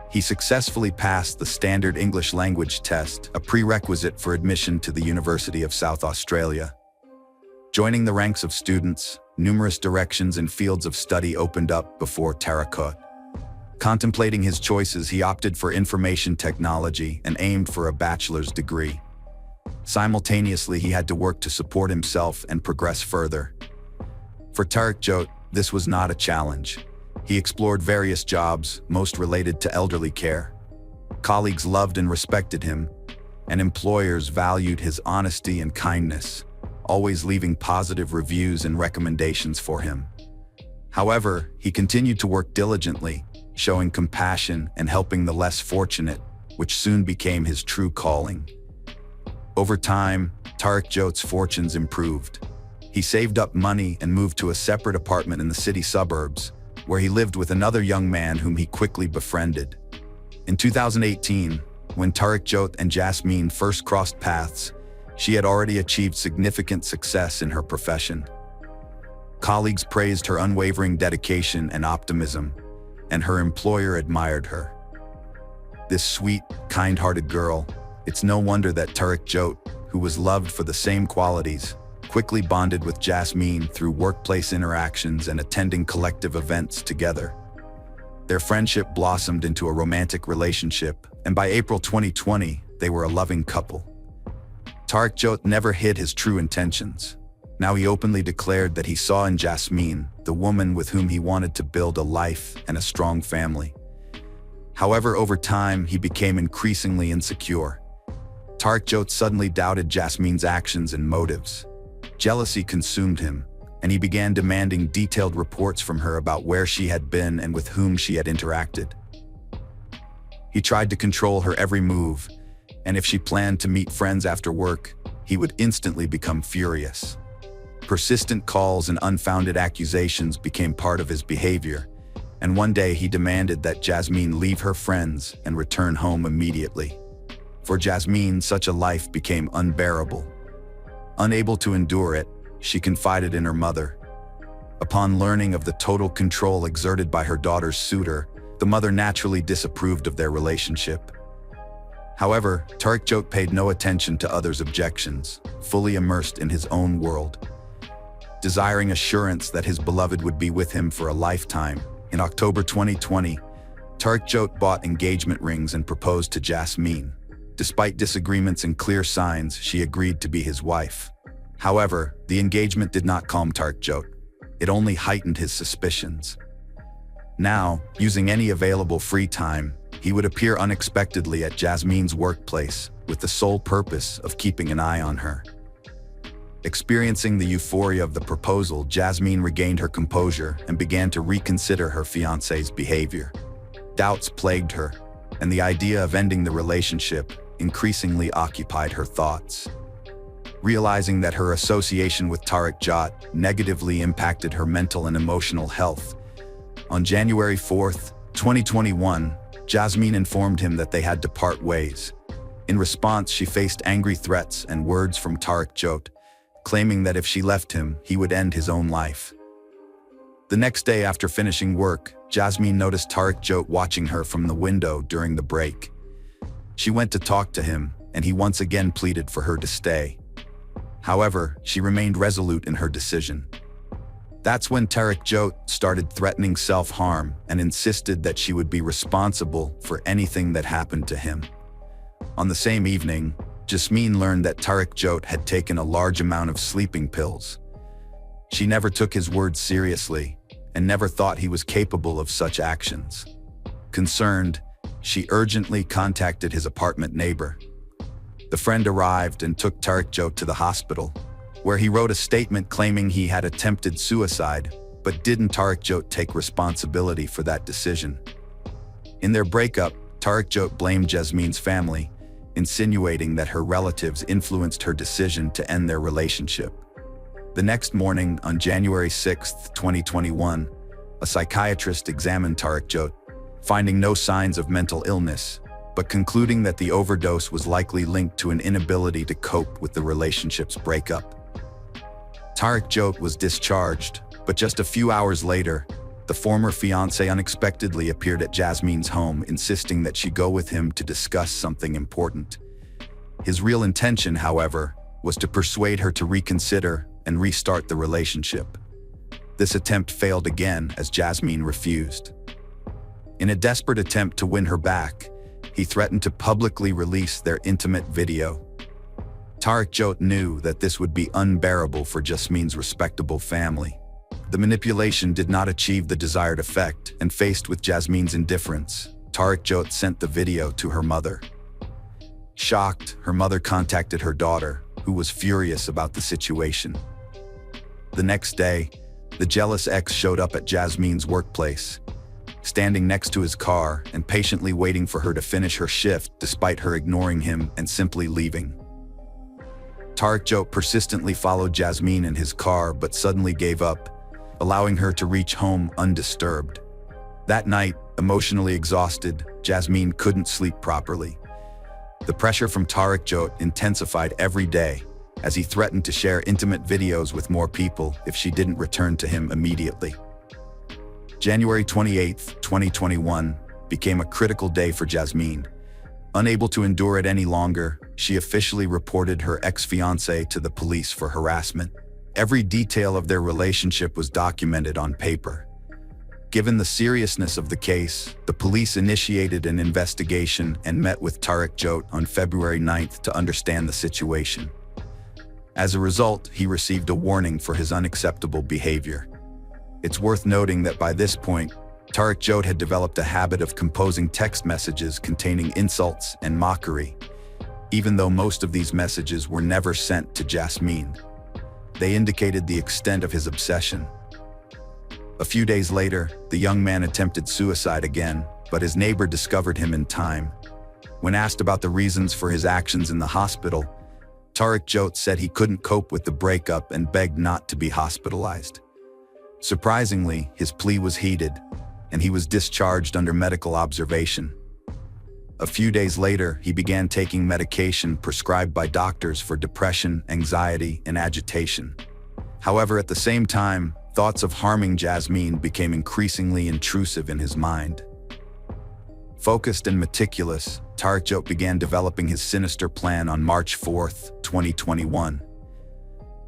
B: He successfully passed the standard English language test, a prerequisite for admission to the University of South Australia. Joining the ranks of students, numerous directions and fields of study opened up before Tarek. Contemplating his choices, he opted for information technology and aimed for a bachelor's degree. Simultaneously, he had to work to support himself and progress further. For Tarek Jot, this was not a challenge. He explored various jobs, most related to elderly care. Colleagues loved and respected him, and employers valued his honesty and kindness, always leaving positive reviews and recommendations for him. However, he continued to work diligently, showing compassion and helping the less fortunate, which soon became his true calling. Over time, Tariq Jot's fortunes improved. He saved up money and moved to a separate apartment in the city suburbs, where he lived with another young man whom he quickly befriended. In 2018, when Tariq Jot and Jasmine first crossed paths, she had already achieved significant success in her profession. Colleagues praised her unwavering dedication and optimism, and her employer admired her. This sweet, kind-hearted girl, it's no wonder that Tariq Jot, who was loved for the same qualities, quickly bonded with Jasmine through workplace interactions and attending collective events together. Their friendship blossomed into a romantic relationship, and by April 2020, they were a loving couple. Tariq Jot never hid his true intentions. Now he openly declared that he saw in Jasmine the woman with whom he wanted to build a life and a strong family. However, over time, he became increasingly insecure. Tariq Jot suddenly doubted Jasmine's actions and motives. Jealousy consumed him, and he began demanding detailed reports from her about where she had been and with whom she had interacted. He tried to control her every move, and if she planned to meet friends after work, he would instantly become furious. Persistent calls and unfounded accusations became part of his behavior, and one day he demanded that Jasmine leave her friends and return home immediately. For Jasmine, such a life became unbearable. Unable to endure it, she confided in her mother. Upon learning of the total control exerted by her daughter's suitor, the mother naturally disapproved of their relationship. However, Tariq Jot paid no attention to others' objections, fully immersed in his own world. Desiring assurance that his beloved would be with him for a lifetime, in October 2020, Tariq Jot bought engagement rings and proposed to Jasmine. Despite disagreements and clear signs, she agreed to be his wife. However, the engagement did not calm Tariq Jot. It only heightened his suspicions. Now, using any available free time, he would appear unexpectedly at Jasmine's workplace with the sole purpose of keeping an eye on her. Experiencing the euphoria of the proposal, Jasmine regained her composure and began to reconsider her fiancé's behavior. Doubts plagued her, and the idea of ending the relationship increasingly occupied her thoughts. Realizing that her association with Tariq Jot negatively impacted her mental and emotional health, on January 4, 2021, Jasmine informed him that they had to part ways. In response, she faced angry threats and words from Tariq Jot, claiming that if she left him, he would end his own life. The next day after finishing work, Jasmine noticed Tariq Jot watching her from the window during the break. She went to talk to him, and he once again pleaded for her to stay. However, she remained resolute in her decision. That's when Tariq Jot started threatening self-harm and insisted that she would be responsible for anything that happened to him. On the same evening, Jasmine learned that Tariq Jot had taken a large amount of sleeping pills. She never took his words seriously and never thought he was capable of such actions. Concerned, she urgently contacted his apartment neighbor. The friend arrived and took Tariq Jot to the hospital, where he wrote a statement claiming he had attempted suicide, but didn't Tariq Jot take responsibility for that decision. In their breakup, Tariq Jot blamed Jasmine's family, insinuating that her relatives influenced her decision to end their relationship. The next morning, on January 6, 2021, a psychiatrist examined Tariq Jot, finding no signs of mental illness, but concluding that the overdose was likely linked to an inability to cope with the relationship's breakup. Tariq Jot was discharged, but just a few hours later, the former fiancé unexpectedly appeared at Jasmine's home, insisting that she go with him to discuss something important. His real intention, however, was to persuade her to reconsider and restart the relationship. This attempt failed again as Jasmine refused. In a desperate attempt to win her back, he threatened to publicly release their intimate video. Tariq Jot knew that this would be unbearable for Jasmine's respectable family. The manipulation did not achieve the desired effect, and faced with Jasmine's indifference, Tariq Jot sent the video to her mother. Shocked, her mother contacted her daughter, who was furious about the situation. The next day, the jealous ex showed up at Jasmine's workplace, standing next to his car and patiently waiting for her to finish her shift despite her ignoring him and simply leaving. Tarek Jot persistently followed Jasmine in his car but suddenly gave up, allowing her to reach home undisturbed. That night, emotionally exhausted, Jasmine couldn't sleep properly. The pressure from Tarek Jot intensified every day as he threatened to share intimate videos with more people if she didn't return to him immediately. January 28, 2021, became a critical day for Jasmine. Unable to endure it any longer, she officially reported her ex-fiancé to the police for harassment. Every detail of their relationship was documented on paper. Given the seriousness of the case, the police initiated an investigation and met with Tarek Jot on February 9th to understand the situation. As a result, he received a warning for his unacceptable behavior. It's worth noting that by this point, Tarek Jot had developed a habit of composing text messages containing insults and mockery, even though most of these messages were never sent to Jasmine. They indicated the extent of his obsession. A few days later, the young man attempted suicide again, but his neighbor discovered him in time. When asked about the reasons for his actions in the hospital, Tarek Jot said he couldn't cope with the breakup and begged not to be hospitalized. Surprisingly, his plea was heeded, and he was discharged under medical observation. A few days later, he began taking medication prescribed by doctors for depression, anxiety, and agitation. However, at the same time, thoughts of harming Jasmine became increasingly intrusive in his mind. Focused and meticulous, Tarek Jot began developing his sinister plan on March 4, 2021.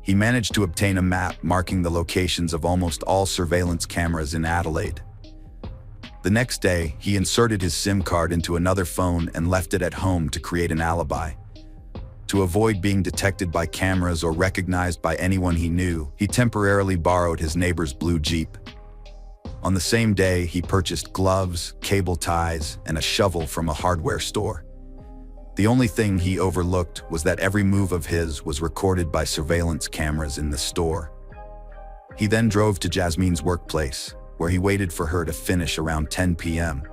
B: He managed to obtain a map marking the locations of almost all surveillance cameras in Adelaide. The next day, he inserted his SIM card into another phone and left it at home to create an alibi. To avoid being detected by cameras or recognized by anyone he knew, he temporarily borrowed his neighbor's blue Jeep. On the same day, he purchased gloves, cable ties, and a shovel from a hardware store. The only thing he overlooked was that every move of his was recorded by surveillance cameras in the store. He then drove to Jasmine's workplace, where he waited for her to finish around 10 p.m.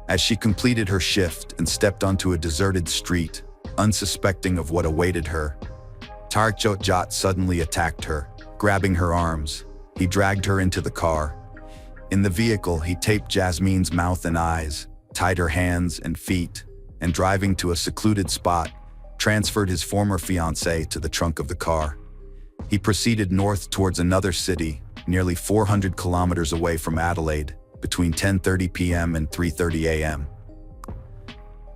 B: As she completed her shift and stepped onto a deserted street, unsuspecting of what awaited her, Tarek Jot suddenly attacked her. Grabbing her arms, he dragged her into the car. In the vehicle, he taped Jasmine's mouth and eyes, tied her hands and feet, and driving to a secluded spot, transferred his former fiancée to the trunk of the car. He proceeded north towards another city, nearly 400 kilometers away from Adelaide, between 10:30 p.m. and 3:30 a.m.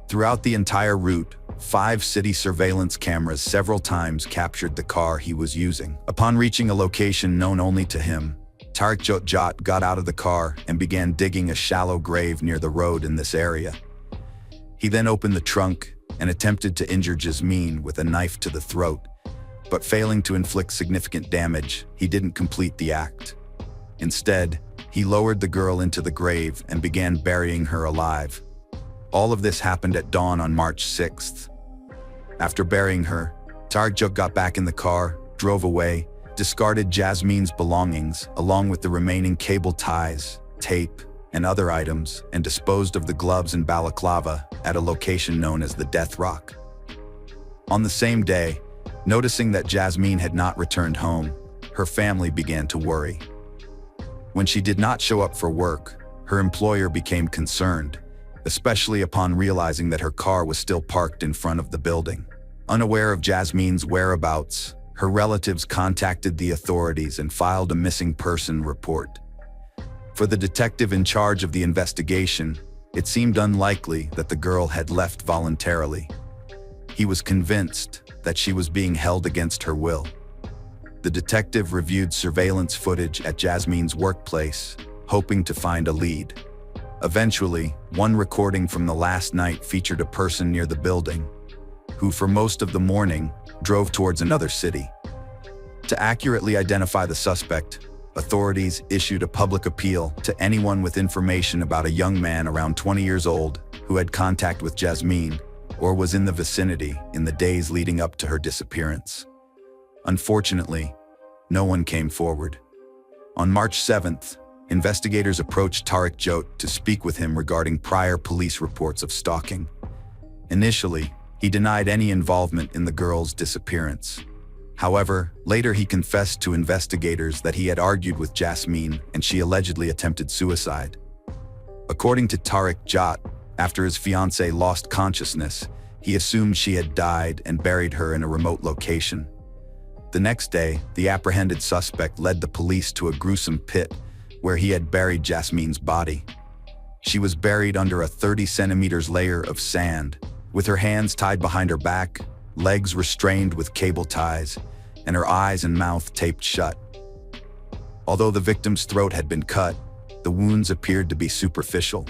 B: Throughout the entire route, 5 city surveillance cameras several times captured the car he was using. Upon reaching a location known only to him, Tarek Jot got out of the car and began digging a shallow grave near the road in this area. He then opened the trunk and attempted to injure Jasmine with a knife to the throat, but failing to inflict significant damage, he didn't complete the act. Instead, he lowered the girl into the grave and began burying her alive. All of this happened at dawn on March 6th. After burying her, Tarek Jot got back in the car, drove away, discarded Jasmine's belongings along with the remaining cable ties, tape, and other items, and disposed of the gloves and balaclava at a location known as the Death Rock. On the same day, noticing that Jasmine had not returned home, her family began to worry. When she did not show up for work, her employer became concerned, especially upon realizing that her car was still parked in front of the building. Unaware of Jasmine's whereabouts, her relatives contacted the authorities and filed a missing person report. For the detective in charge of the investigation, it seemed unlikely that the girl had left voluntarily. He was convinced that she was being held against her will. The detective reviewed surveillance footage at Jasmine's workplace, hoping to find a lead. Eventually, one recording from the last night featured a person near the building, who for most of the morning drove towards another city. To accurately identify the suspect, authorities issued a public appeal to anyone with information about a young man around 20 years old who had contact with Jasmine or was in the vicinity in the days leading up to her disappearance. Unfortunately, no one came forward. On March 7th, investigators approached Tarek Jot to speak with him regarding prior police reports of stalking. Initially, He denied any involvement in the girl's disappearance. However, later he confessed to investigators that he had argued with Jasmine and she allegedly attempted suicide. According to Tariq Jot, after his fiancée lost consciousness, he assumed she had died and buried her in a remote location. The next day, the apprehended suspect led the police to a gruesome pit where he had buried Jasmine's body. She was buried under a 30 centimeters layer of sand, with her hands tied behind her back, legs restrained with cable ties, and her eyes and mouth taped shut. Although the victim's throat had been cut, the wounds appeared to be superficial.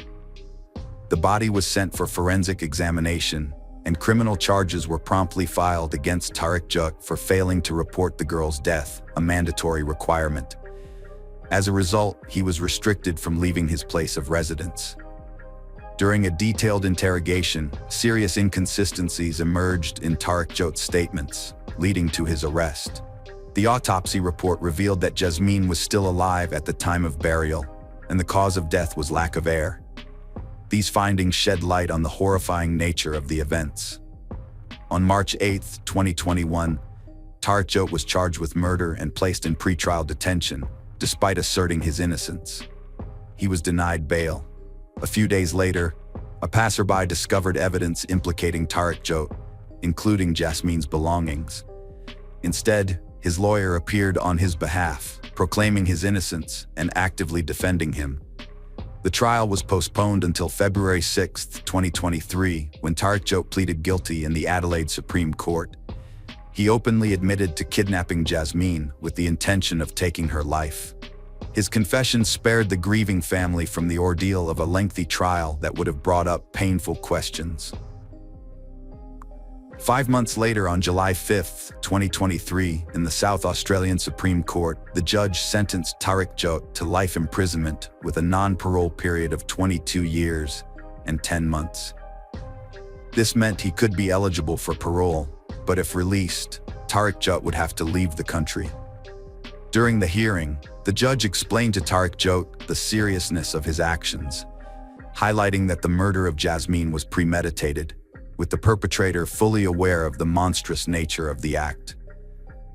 B: The body was sent for forensic examination, and criminal charges were promptly filed against Tariq Jot for failing to report the girl's death, a mandatory requirement. As a result, he was restricted from leaving his place of residence. During a detailed interrogation, serious inconsistencies emerged in Tariq Jot's statements, leading to his arrest. The autopsy report revealed that Jasmine was still alive at the time of burial, and the cause of death was lack of air. These findings shed light on the horrifying nature of the events. On March 8, 2021, Tariq Jot was charged with murder and placed in pretrial detention, despite asserting his innocence. He was denied bail. A few days later, a passerby discovered evidence implicating Tariq Jot, including Jasmine's belongings. Instead, his lawyer appeared on his behalf, proclaiming his innocence and actively defending him. The trial was postponed until February 6, 2023, when Tariq Jot pleaded guilty in the Adelaide Supreme Court. He openly admitted to kidnapping Jasmine with the intention of taking her life. His confession spared the grieving family from the ordeal of a lengthy trial that would have brought up painful questions. 5 months later, on July 5, 2023, in the South Australian Supreme Court, the judge sentenced Tariq Jot to life imprisonment with a non-parole period of 22 years and 10 months. This meant he could be eligible for parole, but if released, Tariq Jot would have to leave the country. During the hearing, the judge explained to Tariq Jot the seriousness of his actions, highlighting that the murder of Jasmine was premeditated, with the perpetrator fully aware of the monstrous nature of the act.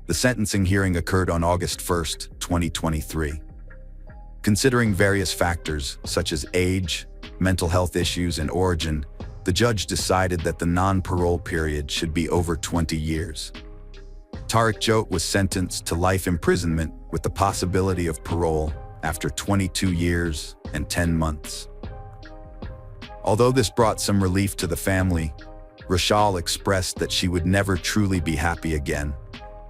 B: The sentencing hearing occurred on August 1, 2023. Considering various factors such as age, mental health issues, and origin, the judge decided that the non-parole period should be over 20 years. Tariq Jot was sentenced to life imprisonment with the possibility of parole after 22 years and 10 months. Although this brought some relief to the family, Michelle expressed that she would never truly be happy again,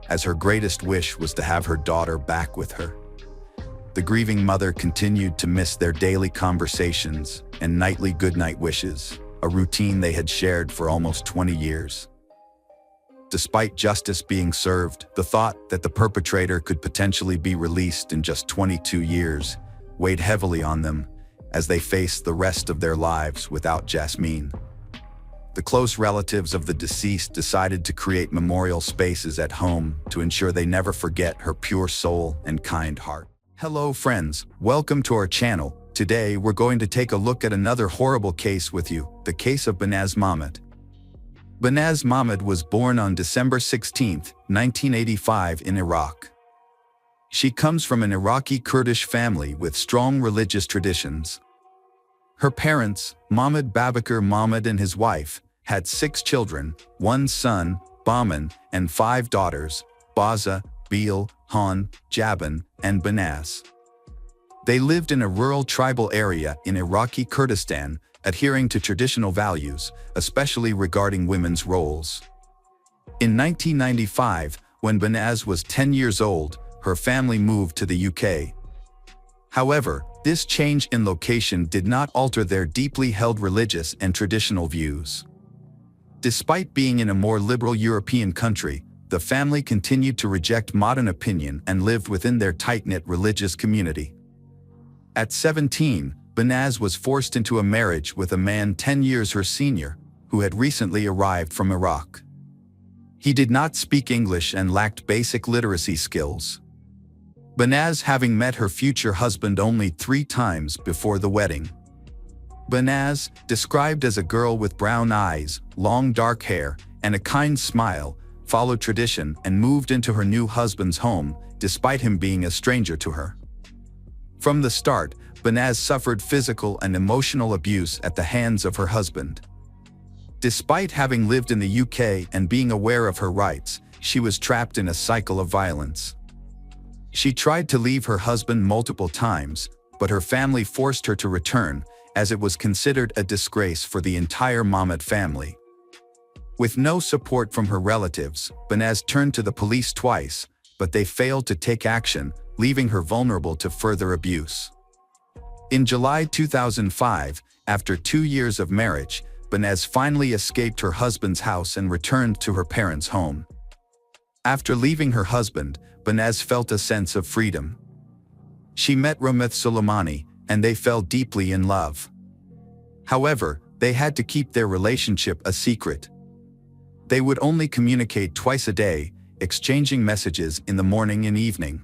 B: as her greatest wish was to have her daughter back with her. The grieving mother continued to miss their daily conversations and nightly goodnight wishes, a routine they had shared for almost 20 years. Despite justice being served, the thought that the perpetrator could potentially be released in just 22 years weighed heavily on them as they faced the rest of their lives without Jasmine. The close relatives of the deceased decided to create memorial spaces at home to ensure they never forget her pure soul and kind heart. Hello friends, welcome to our channel. Today we're going to take a look at another horrible case with you, the case of Banaz Mahmud. Banaz Mahmud was born on December 16, 1985 in Iraq. She comes from an Iraqi Kurdish family with strong religious traditions. Her parents, Mahmud Babakar Mahmud and his wife, had 6 children, 1 son, Bahman, and 5 daughters, Baza, Beel, Han, Jaban, and Banaz. They lived in a rural tribal area in Iraqi Kurdistan, adhering to traditional values, especially regarding women's roles. In 1995, when Banaz was 10 years old, her family moved to the UK. However, this change in location did not alter their deeply held religious and traditional views. Despite being in a more liberal European country, the family continued to reject modern opinion and lived within their tight-knit religious community. At 17, Banaz was forced into a marriage with a man 10 years her senior, who had recently arrived from Iraq. He did not speak English and lacked basic literacy skills. Banaz having met her future husband only 3 times before the wedding. Banaz, described as a girl with brown eyes, long dark hair, and a kind smile, followed tradition and moved into her new husband's home, despite him being a stranger to her. From the start, Banaz suffered physical and emotional abuse at the hands of her husband. Despite having lived in the UK and being aware of her rights, she was trapped in a cycle of violence. She tried to leave her husband multiple times, but her family forced her to return, as it was considered a disgrace for the entire Mohammed family. With no support from her relatives, Banaz turned to the police twice, but they failed to take action, leaving her vulnerable to further abuse. In July 2005, after 2 years of marriage, Banaz finally escaped her husband's house and returned to her parents' home. After leaving her husband, Banaz felt a sense of freedom. She met Ramith Soleimani, and they fell deeply in love. However, they had to keep their relationship a secret. They would only communicate twice a day, exchanging messages in the morning and evening.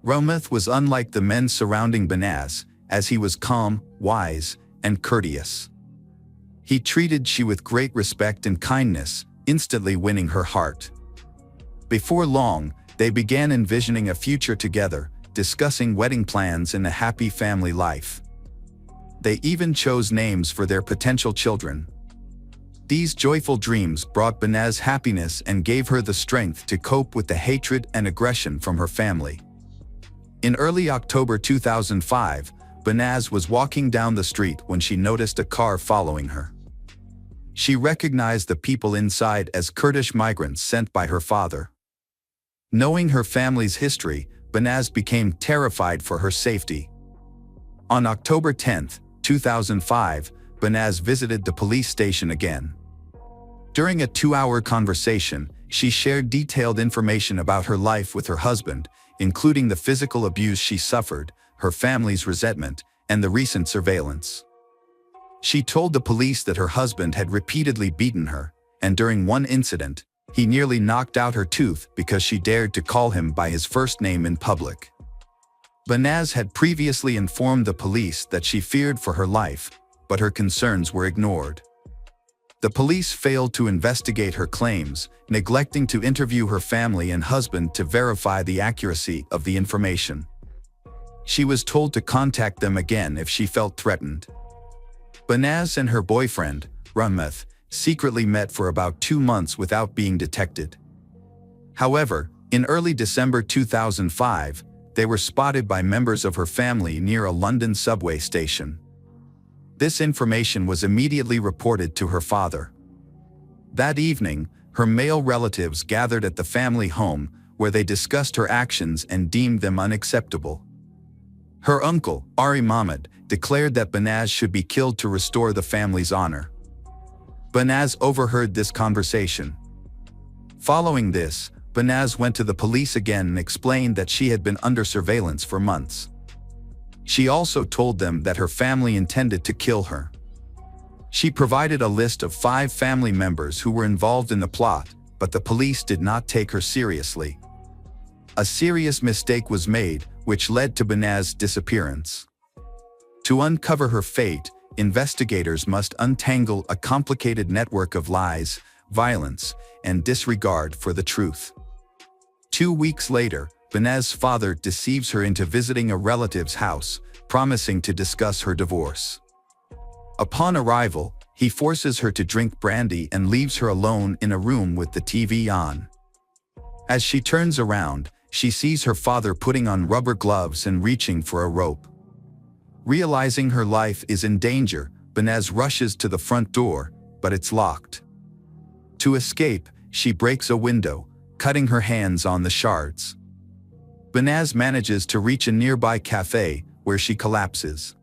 B: Ramith was unlike the men surrounding Banaz, as he was calm, wise, and courteous. He treated she with great respect and kindness, instantly winning her heart. Before long, they began envisioning a future together, discussing wedding plans and a happy family life. They even chose names for their potential children. These joyful dreams brought Banaz happiness and gave her the strength to cope with the hatred and aggression from her family. In early October 2005, Banaz was walking down the street when she noticed a car following her. She recognized the people inside as Kurdish migrants sent by her father. Knowing her family's history, Banaz became terrified for her safety. On October 10, 2005, Banaz visited the police station again. During a 2-hour conversation, she shared detailed information about her life with her husband, including the physical abuse she suffered, her family's resentment, and the recent surveillance. She told the police that her husband had repeatedly beaten her, and during one incident, he nearly knocked out her tooth because she dared to call him by his first name in public. Banaz had previously informed the police that she feared for her life, but her concerns were ignored. The police failed to investigate her claims, neglecting to interview her family and husband to verify the accuracy of the information. She was told to contact them again if she felt threatened. Banaz and her boyfriend, Ramith, secretly met for about 2 months without being detected. However, in early December 2005, they were spotted by members of her family near a London subway station. This information was immediately reported to her father. That evening, her male relatives gathered at the family home, where they discussed her actions and deemed them unacceptable. Her uncle, Ari Mohammed, declared that Banaz should be killed to restore the family's honor. Banaz overheard this conversation. Following this, Banaz went to the police again and explained that she had been under surveillance for months. She also told them that her family intended to kill her. She provided a list of 5 family members who were involved in the plot, but the police did not take her seriously. A serious mistake was made, which led to Banaz's disappearance. To uncover her fate, investigators must untangle a complicated network of lies, violence, and disregard for the truth. 2 weeks later, Banaz's father deceives her into visiting a relative's house, promising to discuss her divorce. Upon arrival, he forces her to drink brandy and leaves her alone in a room with the TV on. As she turns around, she sees her father putting on rubber gloves and reaching for a rope. Realizing her life is in danger, Banaz rushes to the front door, but it's locked. To escape, she breaks a window, cutting her hands on the shards. Banaz manages to reach a nearby cafe, where she collapses.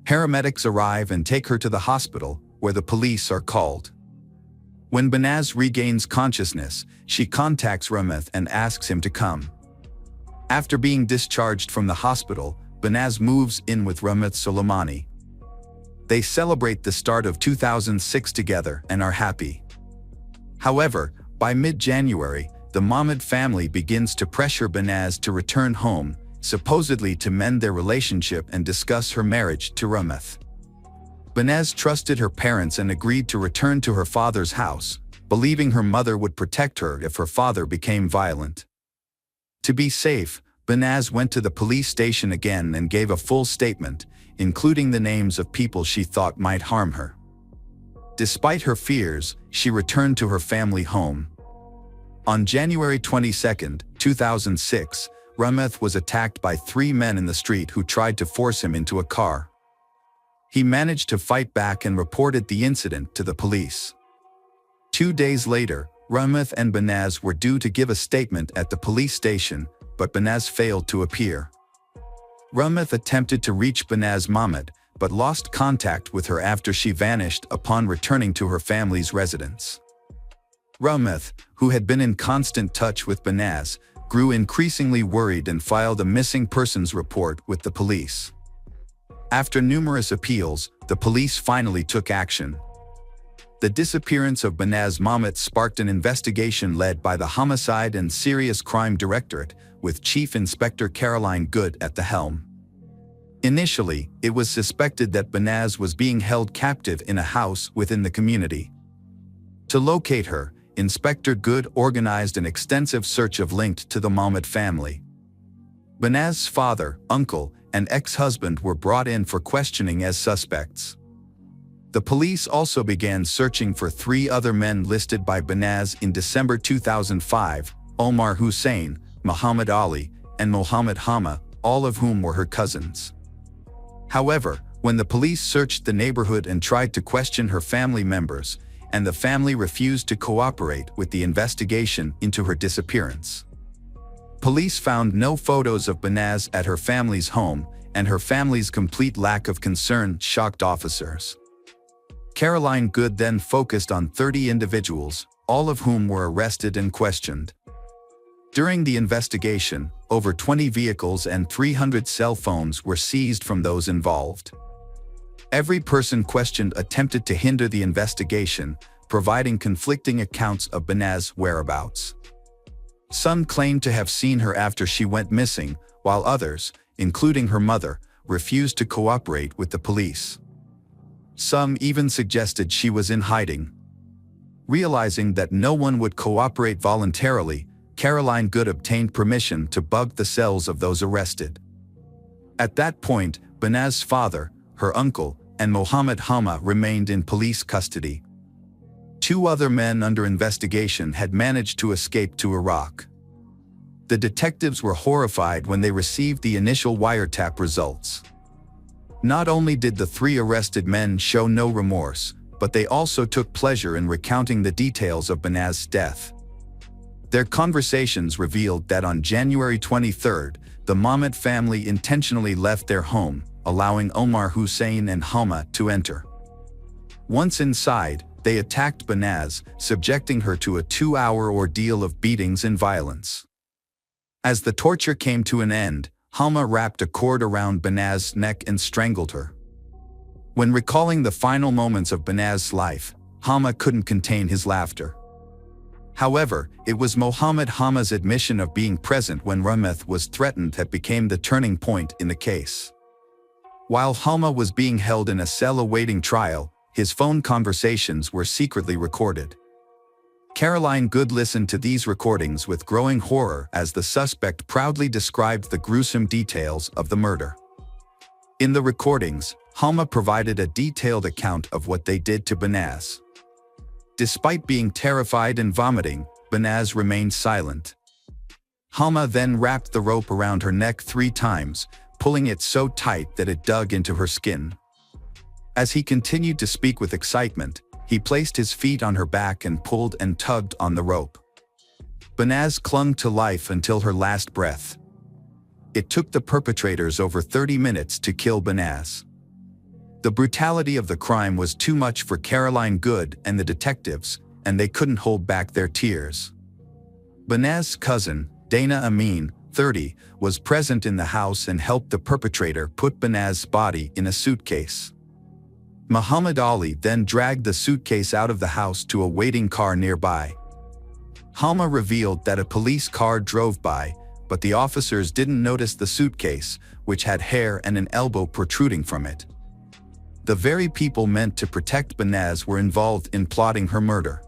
B: Paramedics arrive and take her to the hospital, where the police are called. When Banaz regains consciousness, she contacts Ramith and asks him to come. After being discharged from the hospital, Banaz moves in with Ramith Soleimani. They celebrate the start of 2006 together and are happy. However, by mid-January, the Mohammed family begins to pressure Banaz to return home, supposedly to mend their relationship and discuss her marriage to Ramith. Banaz trusted her parents and agreed to return to her father's house, believing her mother would protect her if her father became violent. To be safe, Banaz went to the police station again and gave a full statement, including the names of people she thought might harm her. Despite her fears, she returned to her family home. On January 22, 2006, Rameth was attacked by 3 men in the street who tried to force him into a car. He managed to fight back and reported the incident to the police. 2 days later, Rameth and Banaz were due to give a statement at the police station, but Banaz failed to appear. Rameth attempted to reach Banaz Mahmud, but lost contact with her after she vanished upon returning to her family's residence. Rameth, who had been in constant touch with Banaz, grew increasingly worried and filed a missing persons report with the police. After numerous appeals, the police finally took action. The disappearance of Banaz Mahmud sparked an investigation led by the Homicide and Serious Crime Directorate, with Chief Inspector Caroline Good at the helm. Initially, it was suspected that Banaz was being held captive in a house within the community. To locate her, Inspector Good organized an extensive search of linked to the Mahmud family. Banaz's father, uncle, and ex-husband were brought in for questioning as suspects. The police also began searching for 3 other men listed by Banaz in December 2005, Omar Hussein, Muhammad Ali, and Mohammed Hama, all of whom were her cousins. However, when the police searched the neighborhood and tried to question her family members, and the family refused to cooperate with the investigation into her disappearance. Police found no photos of Banaz at her family's home, and her family's complete lack of concern shocked officers. Caroline Good then focused on 30 individuals, all of whom were arrested and questioned. During the investigation, over 20 vehicles and 300 cell phones were seized from those involved. Every person questioned attempted to hinder the investigation, providing conflicting accounts of Banaz's whereabouts. Some claimed to have seen her after she went missing, while others, including her mother, refused to cooperate with the police. Some even suggested she was in hiding. Realizing that no one would cooperate voluntarily, Caroline Good obtained permission to bug the cells of those arrested. At that point, Banaz's father, her uncle, and Mohammed Hama remained in police custody. 2 other men under investigation had managed to escape to Iraq. The detectives were horrified when they received the initial wiretap results. Not only did the 3 arrested men show no remorse, but they also took pleasure in recounting the details of Banaz's death. Their conversations revealed that on January 23, the Mahmud family intentionally left their home, allowing Omar Hussein and Hama to enter. Once inside, they attacked Banaz, subjecting her to a 2-hour ordeal of beatings and violence. As the torture came to an end, Hama wrapped a cord around Banaz's neck and strangled her. When recalling the final moments of Banaz's life, Hama couldn't contain his laughter. However, it was Mohammed Hama's admission of being present when Rameth was threatened that became the turning point in the case. While Hama was being held in a cell awaiting trial, his phone conversations were secretly recorded. Caroline Good listened to these recordings with growing horror as the suspect proudly described the gruesome details of the murder. In the recordings, Hama provided a detailed account of what they did to Banaz. Despite being terrified and vomiting, Banaz remained silent. Hama then wrapped the rope around her neck 3 times, pulling it so tight that it dug into her skin. As he continued to speak with excitement, he placed his feet on her back and pulled and tugged on the rope. Banaz clung to life until her last breath. It took the perpetrators over 30 minutes to kill Banaz. The brutality of the crime was too much for Caroline Good and the detectives, and they couldn't hold back their tears. Banaz's cousin, Dana Amin, 30, was present in the house and helped the perpetrator put Banaz's body in a suitcase. Muhammad Ali then dragged the suitcase out of the house to a waiting car nearby. Hama revealed that a police car drove by, but the officers didn't notice the suitcase, which had hair and an elbow protruding from it. The very people meant to protect Banaz were involved in plotting her murder.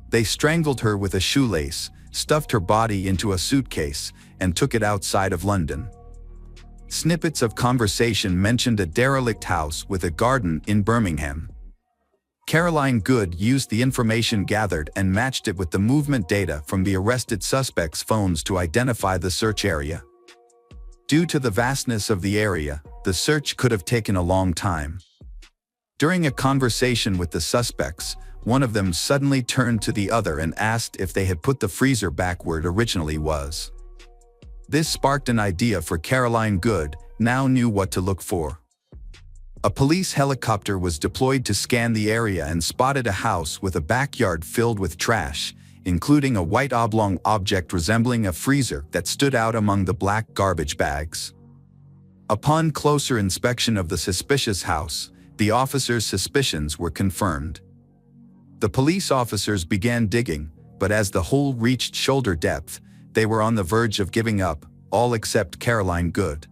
B: They strangled her with a shoelace, stuffed her body into a suitcase, and took it outside of London. Snippets of conversation mentioned a derelict house with a garden in Birmingham. Caroline Good used the information gathered and matched it with the movement data from the arrested suspects' phones to identify the search area. Due to the vastness of the area, the search could have taken a long time. During a conversation with the suspects, one of them suddenly turned to the other and asked if they had put the freezer back where it originally was. This sparked an idea for Caroline Good, now knew what to look for. A police helicopter was deployed to scan the area and spotted a house with a backyard filled with trash, including a white oblong object resembling a freezer that stood out among the black garbage bags. Upon closer inspection of the suspicious house, the officers' suspicions were confirmed. The police officers began digging, but as the hole reached shoulder depth, they were on the verge of giving up, all except Caroline Good.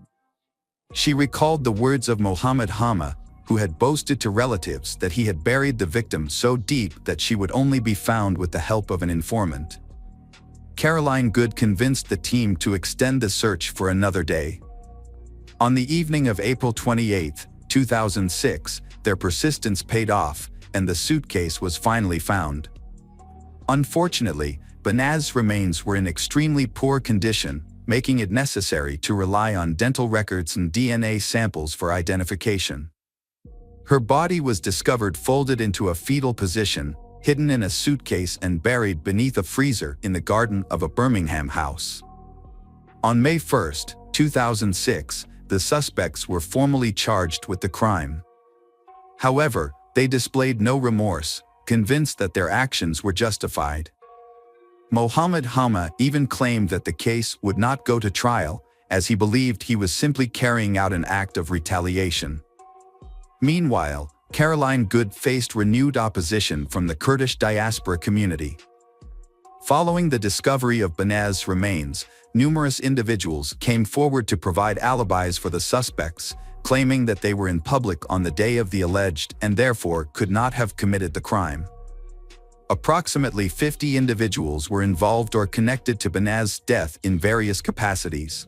B: She recalled the words of Mohammed Hama, who had boasted to relatives that he had buried the victim so deep that she would only be found with the help of an informant. Caroline Good convinced the team to extend the search for another day. On the evening of April 28, 2006, their persistence paid off, and the suitcase was finally found. Unfortunately, Banaz's remains were in extremely poor condition, making it necessary to rely on dental records and DNA samples for identification. Her body was discovered folded into a fetal position, hidden in a suitcase and buried beneath a freezer in the garden of a Birmingham house. On May 1, 2006, the suspects were formally charged with the crime. However, they displayed no remorse, convinced that their actions were justified. Mohammed Hama even claimed that the case would not go to trial, as he believed he was simply carrying out an act of retaliation. Meanwhile, Caroline Good faced renewed opposition from the Kurdish diaspora community. Following the discovery of Banaz's remains, numerous individuals came forward to provide alibis for the suspects, claiming that they were in public on the day of the alleged and therefore could not have committed the crime. Approximately 50 individuals were involved or connected to Banaz's death in various capacities.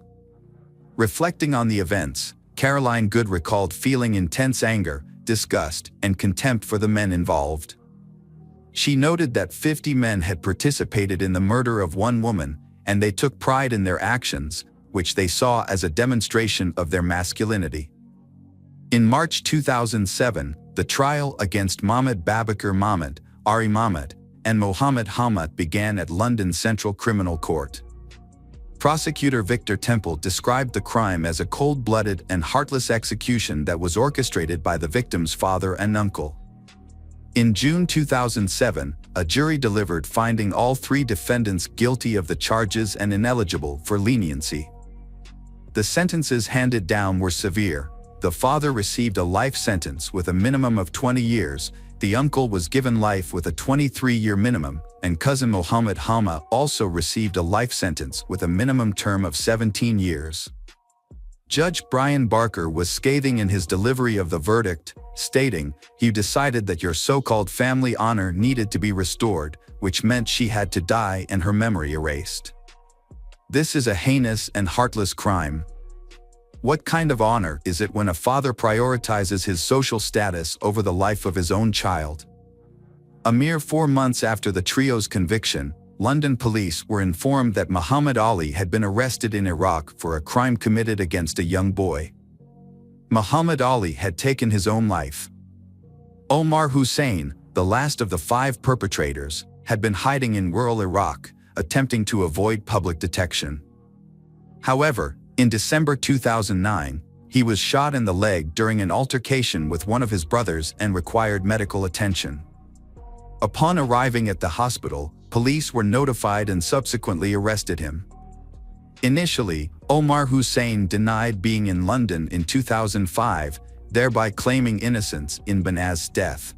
B: Reflecting on the events, Caroline Good recalled feeling intense anger, disgust, and contempt for the men involved. She noted that 50 men had participated in the murder of one woman, and they took pride in their actions, which they saw as a demonstration of their masculinity. In March 2007, the trial against Mahmoud Babakar Mahmoud, Ari Mahmoud, and Mohammed Hamad began at London Central Criminal Court. Prosecutor Victor Temple described the crime as a cold-blooded and heartless execution that was orchestrated by the victim's father and uncle. In June 2007, a jury delivered finding all three defendants guilty of the charges and ineligible for leniency. The sentences handed down were severe. The father received a life sentence with a minimum of 20 years, the uncle was given life with a 23-year minimum, and cousin Mohammed Hama also received a life sentence with a minimum term of 17 years. Judge Brian Barker was scathing in his delivery of the verdict, stating, "You decided that your so-called family honor needed to be restored, which meant she had to die and her memory erased. This is a heinous and heartless crime. What kind of honor is it when a father prioritizes his social status over the life of his own child?" A mere 4 months after the trio's conviction, London police were informed that Muhammad Ali had been arrested in Iraq for a crime committed against a young boy. Muhammad Ali had taken his own life. Omar Hussein, the last of the 5 perpetrators, had been hiding in rural Iraq, attempting to avoid public detection. However, in December 2009, he was shot in the leg during an altercation with one of his brothers and required medical attention. Upon arriving at the hospital, police were notified and subsequently arrested him. Initially, Omar Hussein denied being in London in 2005, thereby claiming innocence in Banaz's death.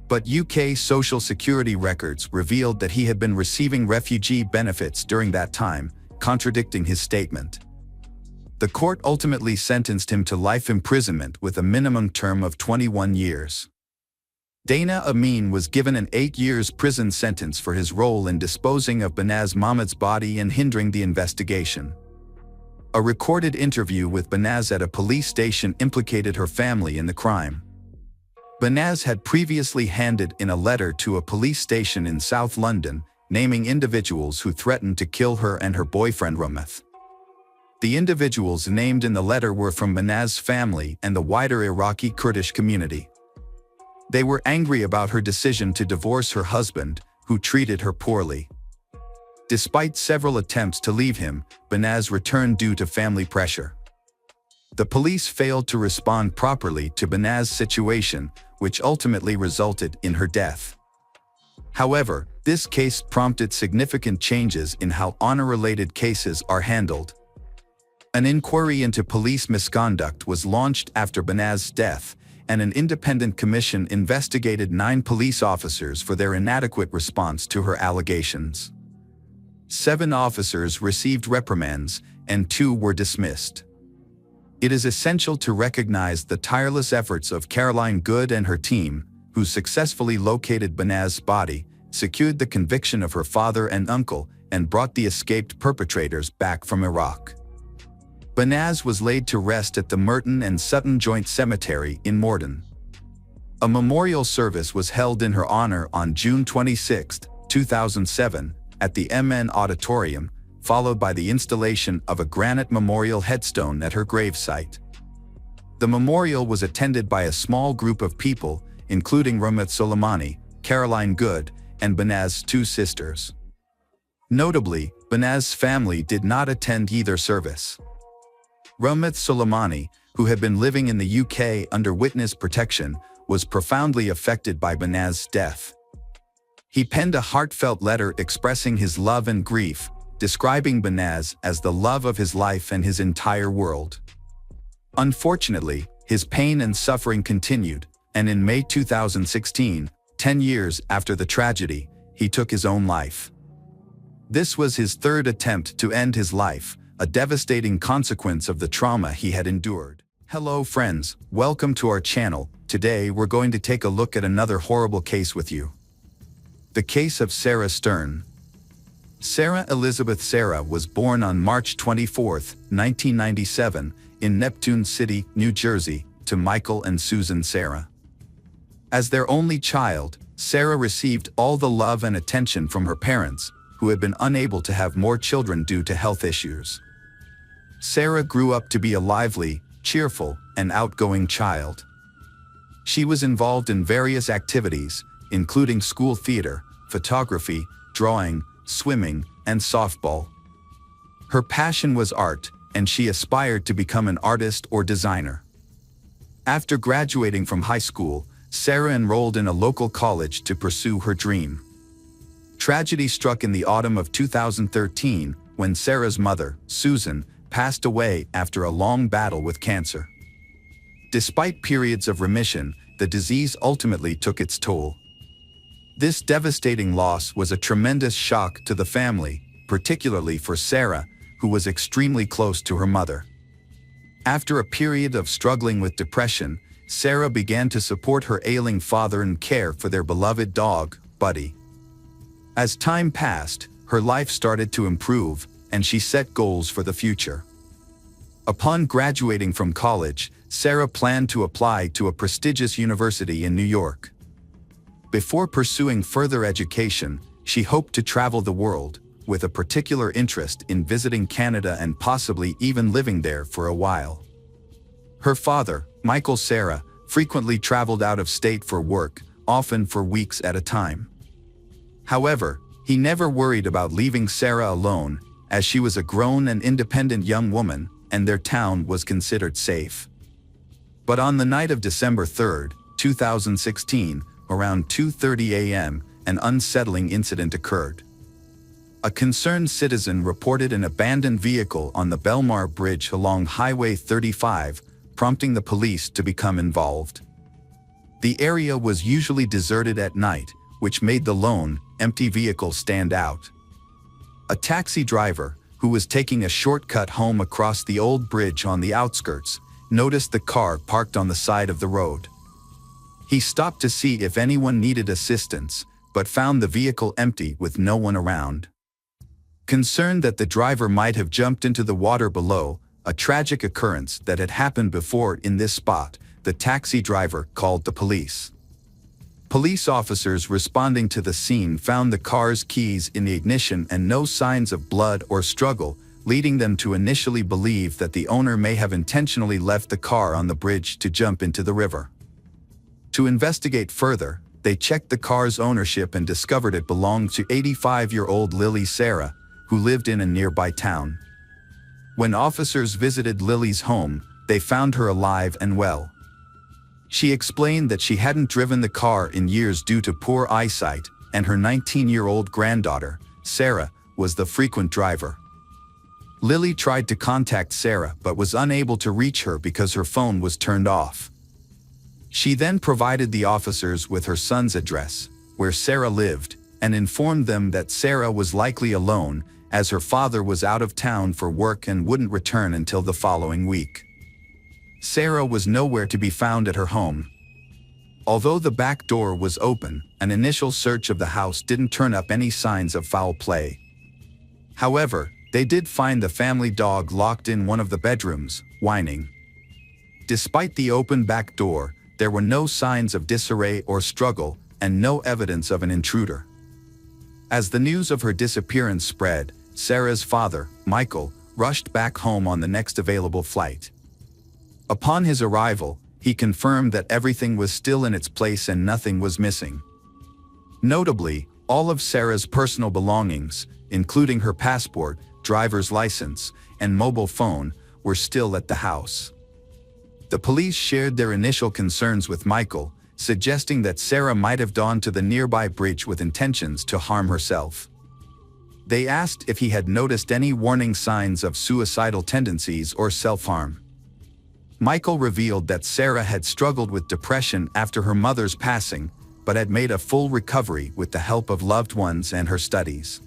B: But UK Social Security records revealed that he had been receiving refugee benefits during that time, contradicting his statement. The court ultimately sentenced him to life imprisonment with a minimum term of 21 years. Dana Amin was given an 8 years prison sentence for his role in disposing of Banaz Mahmud's body and hindering the investigation. A recorded interview with Banaz at a police station implicated her family in the crime. Banaz had previously handed in a letter to a police station in South London, naming individuals who threatened to kill her and her boyfriend Rameth. The individuals named in the letter were from Banaz's family and the wider Iraqi Kurdish community. They were angry about her decision to divorce her husband, who treated her poorly. Despite several attempts to leave him, Banaz returned due to family pressure. The police failed to respond properly to Banaz's situation, which ultimately resulted in her death. However, this case prompted significant changes in how honor-related cases are handled. An inquiry into police misconduct was launched after Banaz's death, and an independent commission investigated 9 police officers for their inadequate response to her allegations. 7 officers received reprimands, and 2 were dismissed. It is essential to recognize the tireless efforts of Caroline Good and her team, who successfully located Banaz's body, secured the conviction of her father and uncle, and brought the escaped perpetrators back from Iraq. Banaz was laid to rest at the Merton and Sutton Joint Cemetery in Morden. A memorial service was held in her honor on June 26, 2007, at the MN Auditorium, followed by the installation of a granite memorial headstone at her gravesite. The memorial was attended by a small group of people, including Rameth Soleimani, Caroline Good, and Banaz's 2 sisters. Notably, Banaz's family did not attend either service. Rameth Soleimani, who had been living in the UK under witness protection, was profoundly affected by Banaz's death. He penned a heartfelt letter expressing his love and grief, describing Banaz as the love of his life and his entire world. Unfortunately, his pain and suffering continued, and in May 2016, 10 years after the tragedy, he took his own life. This was his 3rd attempt to end his life, a devastating consequence of the trauma he had endured. Hello friends, welcome to our channel. Today we're going to take a look at another horrible case with you. The case of Sarah Stern. Sarah Elizabeth Sarah was born on March 24, 1997, in Neptune City, New Jersey, to Michael and Susan Sarah. As their only child, Sarah received all the love and attention from her parents, who had been unable to have more children due to health issues. Sarah grew up to be a lively, cheerful, and outgoing child. She was involved in various activities, including school theater, photography, drawing, swimming, and softball. Her passion was art, and she aspired to become an artist or designer. After graduating from high school, Sarah enrolled in a local college to pursue her dream. Tragedy struck in the autumn of 2013 when Sarah's mother, Susan, passed away after a long battle with cancer. Despite periods of remission, the disease ultimately took its toll. This devastating loss was a tremendous shock to the family, particularly for Sarah, who was extremely close to her mother. After a period of struggling with depression, Sarah began to support her ailing father and care for their beloved dog, Buddy. As time passed, her life started to improve, and she set goals for the future. Upon graduating from college, Sarah planned to apply to a prestigious university in New York. Before pursuing further education, she hoped to travel the world, with a particular interest in visiting Canada and possibly even living there for a while. Her father, Michael Sarah, frequently traveled out of state for work, often for weeks at a time. However, he never worried about leaving Sarah alone, as she was a grown and independent young woman, and their town was considered safe. But on the night of December 3, 2016, around 2:30 a.m., an unsettling incident occurred. A concerned citizen reported an abandoned vehicle on the Belmar Bridge along Highway 35, prompting the police to become involved. The area was usually deserted at night, which made the lone, empty vehicle stand out. A taxi driver, who was taking a shortcut home across the old bridge on the outskirts, noticed the car parked on the side of the road. He stopped to see if anyone needed assistance, but found the vehicle empty with no one around. Concerned that the driver might have jumped into the water below, a tragic occurrence that had happened before in this spot, the taxi driver called the police. Police officers responding to the scene found the car's keys in the ignition and no signs of blood or struggle, leading them to initially believe that the owner may have intentionally left the car on the bridge to jump into the river. To investigate further, they checked the car's ownership and discovered it belonged to 85-year-old Lily Sarah, who lived in a nearby town. When officers visited Lily's home, they found her alive and well. She explained that she hadn't driven the car in years due to poor eyesight, and her 19-year-old granddaughter, Sarah, was the frequent driver. Lily tried to contact Sarah but was unable to reach her because her phone was turned off. She then provided the officers with her son's address, where Sarah lived, and informed them that Sarah was likely alone, as her father was out of town for work and wouldn't return until the following week. Sarah was nowhere to be found at her home. Although the back door was open, an initial search of the house didn't turn up any signs of foul play. However, they did find the family dog locked in one of the bedrooms, whining. Despite the open back door, there were no signs of disarray or struggle, and no evidence of an intruder. As the news of her disappearance spread, Sarah's father, Michael, rushed back home on the next available flight. Upon his arrival, he confirmed that everything was still in its place and nothing was missing. Notably, all of Sarah's personal belongings, including her passport, driver's license, and mobile phone, were still at the house. The police shared their initial concerns with Michael, suggesting that Sarah might have gone to the nearby bridge with intentions to harm herself. They asked if he had noticed any warning signs of suicidal tendencies or self-harm. Michael revealed that Sarah had struggled with depression after her mother's passing, but had made a full recovery with the help of loved ones and her studies.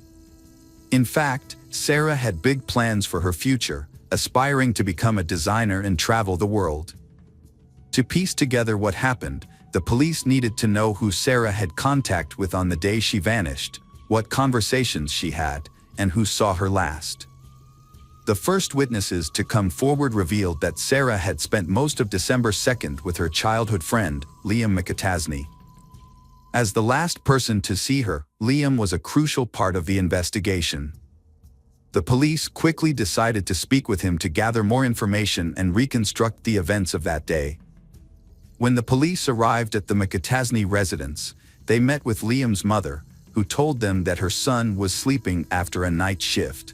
B: In fact, Sarah had big plans for her future, aspiring to become a designer and travel the world. To piece together what happened, the police needed to know who Sarah had contact with on the day she vanished, what conversations she had, and who saw her last. The first witnesses to come forward revealed that Sarah had spent most of December 2nd with her childhood friend, Liam McAtasney. As the last person to see her, Liam was a crucial part of the investigation. The police quickly decided to speak with him to gather more information and reconstruct the events of that day. When the police arrived at the McAtasney residence, they met with Liam's mother, who told them that her son was sleeping after a night shift.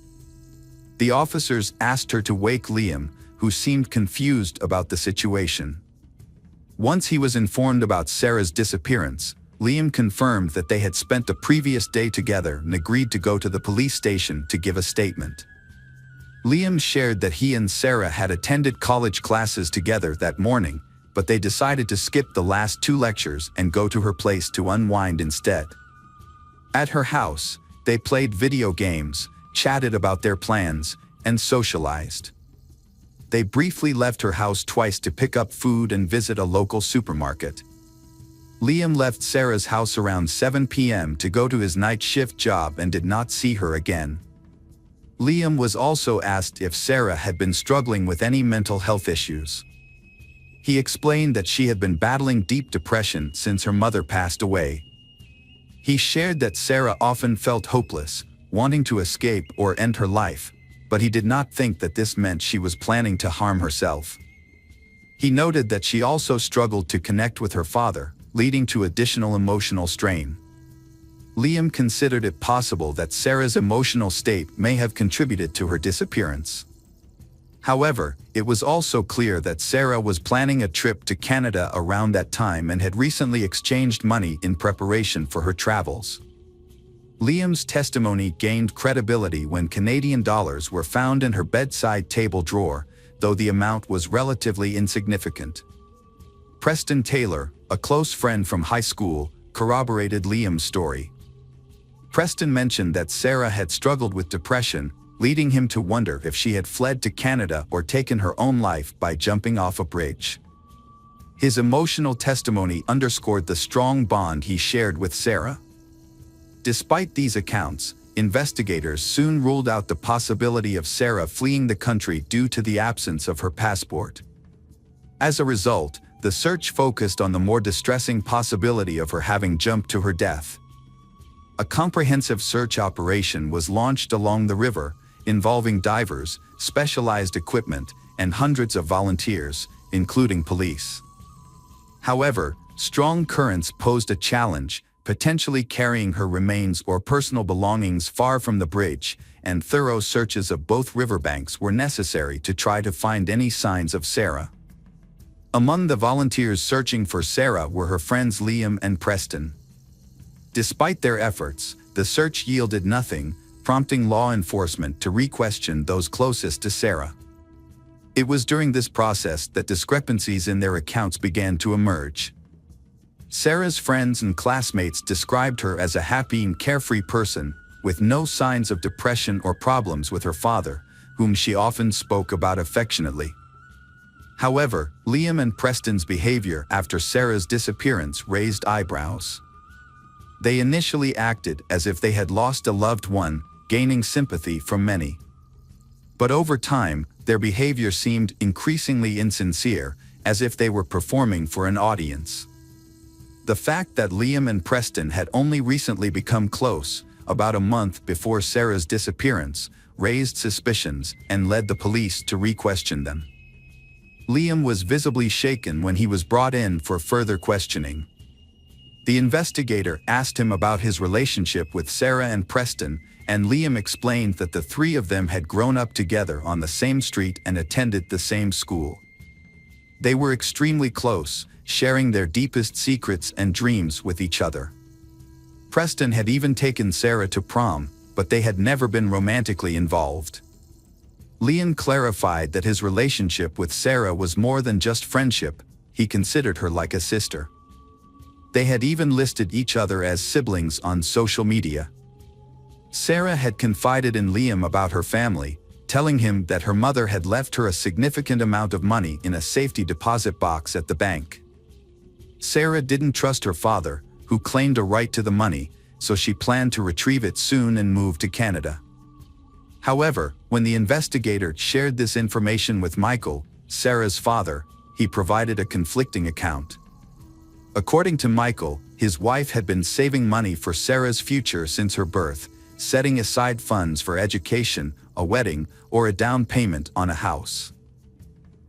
B: The officers asked her to wake Liam, who seemed confused about the situation. Once he was informed about Sarah's disappearance, Liam confirmed that they had spent the previous day together and agreed to go to the police station to give a statement. Liam shared that he and Sarah had attended college classes together that morning, but they decided to skip the last 2 lectures and go to her place to unwind instead. At her house, they played video games, chatted about their plans, and socialized. They briefly left her house twice to pick up food and visit a local supermarket. Liam left Sarah's house around 7 p.m. to go to his night shift job and did not see her again. Liam was also asked if Sarah had been struggling with any mental health issues. He explained that she had been battling deep depression since her mother passed away. He shared that Sarah often felt hopeless, wanting to escape or end her life, but he did not think that this meant she was planning to harm herself. He noted that she also struggled to connect with her father, leading to additional emotional strain. Liam considered it possible that Sarah's emotional state may have contributed to her disappearance. However, it was also clear that Sarah was planning a trip to Canada around that time and had recently exchanged money in preparation for her travels. Liam's testimony gained credibility when Canadian dollars were found in her bedside table drawer, though the amount was relatively insignificant. Preston Taylor, a close friend from high school, corroborated Liam's story. Preston mentioned that Sarah had struggled with depression, leading him to wonder if she had fled to Canada or taken her own life by jumping off a bridge. His emotional testimony underscored the strong bond he shared with Sarah. Despite these accounts, investigators soon ruled out the possibility of Sarah fleeing the country due to the absence of her passport. As a result, the search focused on the more distressing possibility of her having jumped to her death. A comprehensive search operation was launched along the river, involving divers, specialized equipment, and hundreds of volunteers, including police. However, strong currents posed a challenge, potentially carrying her remains or personal belongings far from the bridge, and thorough searches of both riverbanks were necessary to try to find any signs of Sarah. Among the volunteers searching for Sarah were her friends Liam and Preston. Despite their efforts, the search yielded nothing, prompting law enforcement to re-question those closest to Sarah. It was during this process that discrepancies in their accounts began to emerge. Sarah's friends and classmates described her as a happy and carefree person, with no signs of depression or problems with her father, whom she often spoke about affectionately. However, Liam and Preston's behavior after Sarah's disappearance raised eyebrows. They initially acted as if they had lost a loved one, gaining sympathy from many. But over time, their behavior seemed increasingly insincere, as if they were performing for an audience. The fact that Liam and Preston had only recently become close, about a month before Sarah's disappearance, raised suspicions and led the police to re-question them. Liam was visibly shaken when he was brought in for further questioning. The investigator asked him about his relationship with Sarah and Preston, and Liam explained that the three of them had grown up together on the same street and attended the same school. They were extremely close, sharing their deepest secrets and dreams with each other. Preston had even taken Sarah to prom, but they had never been romantically involved. Liam clarified that his relationship with Sarah was more than just friendship; he considered her like a sister. They had even listed each other as siblings on social media. Sarah had confided in Liam about her family, telling him that her mother had left her a significant amount of money in a safety deposit box at the bank. Sarah didn't trust her father, who claimed a right to the money, so she planned to retrieve it soon and move to Canada. However, when the investigator shared this information with Michael, Sarah's father, he provided a conflicting account. According to Michael, his wife had been saving money for Sarah's future since her birth, setting aside funds for education, a wedding, or a down payment on a house.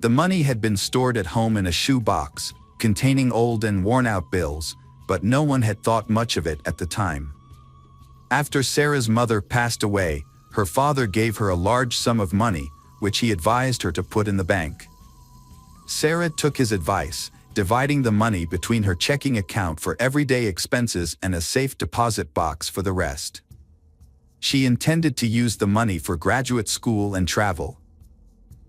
B: The money had been stored at home in a shoe box, containing old and worn-out bills, but no one had thought much of it at the time. After Sarah's mother passed away, her father gave her a large sum of money, which he advised her to put in the bank. Sarah took his advice, dividing the money between her checking account for everyday expenses and a safe deposit box for the rest. She intended to use the money for graduate school and travel.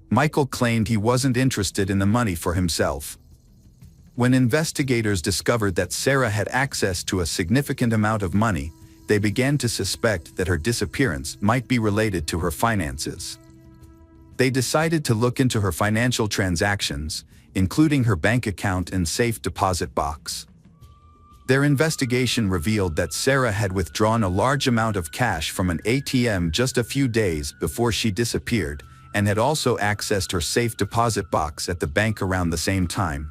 B: Michael claimed he wasn't interested in the money for himself. When investigators discovered that Sarah had access to a significant amount of money, they began to suspect that her disappearance might be related to her finances. They decided to look into her financial transactions, including her bank account and safe deposit box. Their investigation revealed that Sarah had withdrawn a large amount of cash from an ATM just a few days before she disappeared, and had also accessed her safe deposit box at the bank around the same time.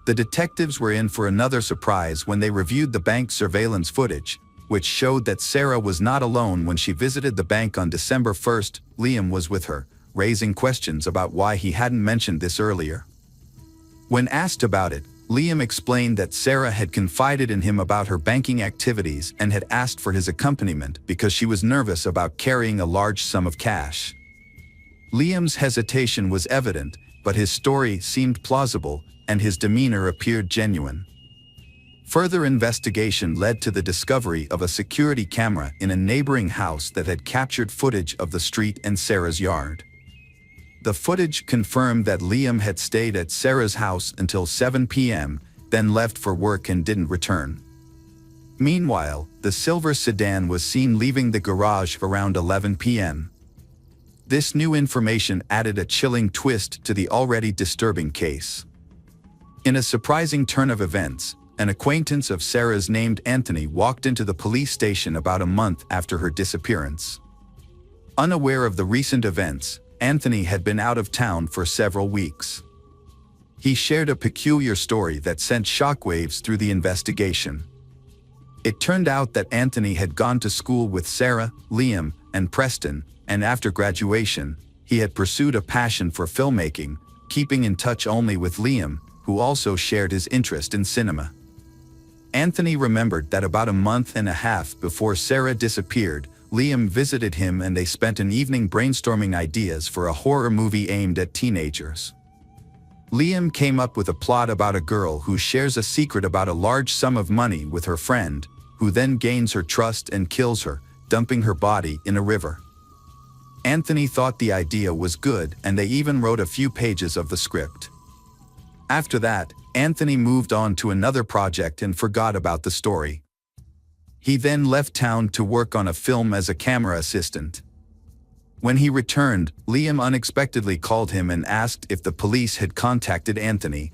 B: The detectives were in for another surprise when they reviewed the bank surveillance footage, which showed that Sarah was not alone when she visited the bank on December 1st. Liam was with her, raising questions about why he hadn't mentioned this earlier. When asked about it, Liam explained that Sarah had confided in him about her banking activities and had asked for his accompaniment because she was nervous about carrying a large sum of cash. Liam's hesitation was evident, but his story seemed plausible, and his demeanor appeared genuine. Further investigation led to the discovery of a security camera in a neighboring house that had captured footage of the street and Sarah's yard. The footage confirmed that Liam had stayed at Sarah's house until 7 p.m., then left for work and didn't return. Meanwhile, the silver sedan was seen leaving the garage around 11 p.m. This new information added a chilling twist to the already disturbing case. In a surprising turn of events, an acquaintance of Sarah's named Anthony walked into the police station about a month after her disappearance. Unaware of the recent events, Anthony had been out of town for several weeks. He shared a peculiar story that sent shockwaves through the investigation. It turned out that Anthony had gone to school with Sarah, Liam, and Preston, and after graduation, he had pursued a passion for filmmaking, keeping in touch only with Liam, who also shared his interest in cinema. Anthony remembered that about a month and a half before Sarah disappeared, Liam visited him and they spent an evening brainstorming ideas for a horror movie aimed at teenagers. Liam came up with a plot about a girl who shares a secret about a large sum of money with her friend, who then gains her trust and kills her, dumping her body in a river. Anthony thought the idea was good and they even wrote a few pages of the script. After that, Anthony moved on to another project and forgot about the story. He then left town to work on a film as a camera assistant. When he returned, Liam unexpectedly called him and asked if the police had contacted Anthony.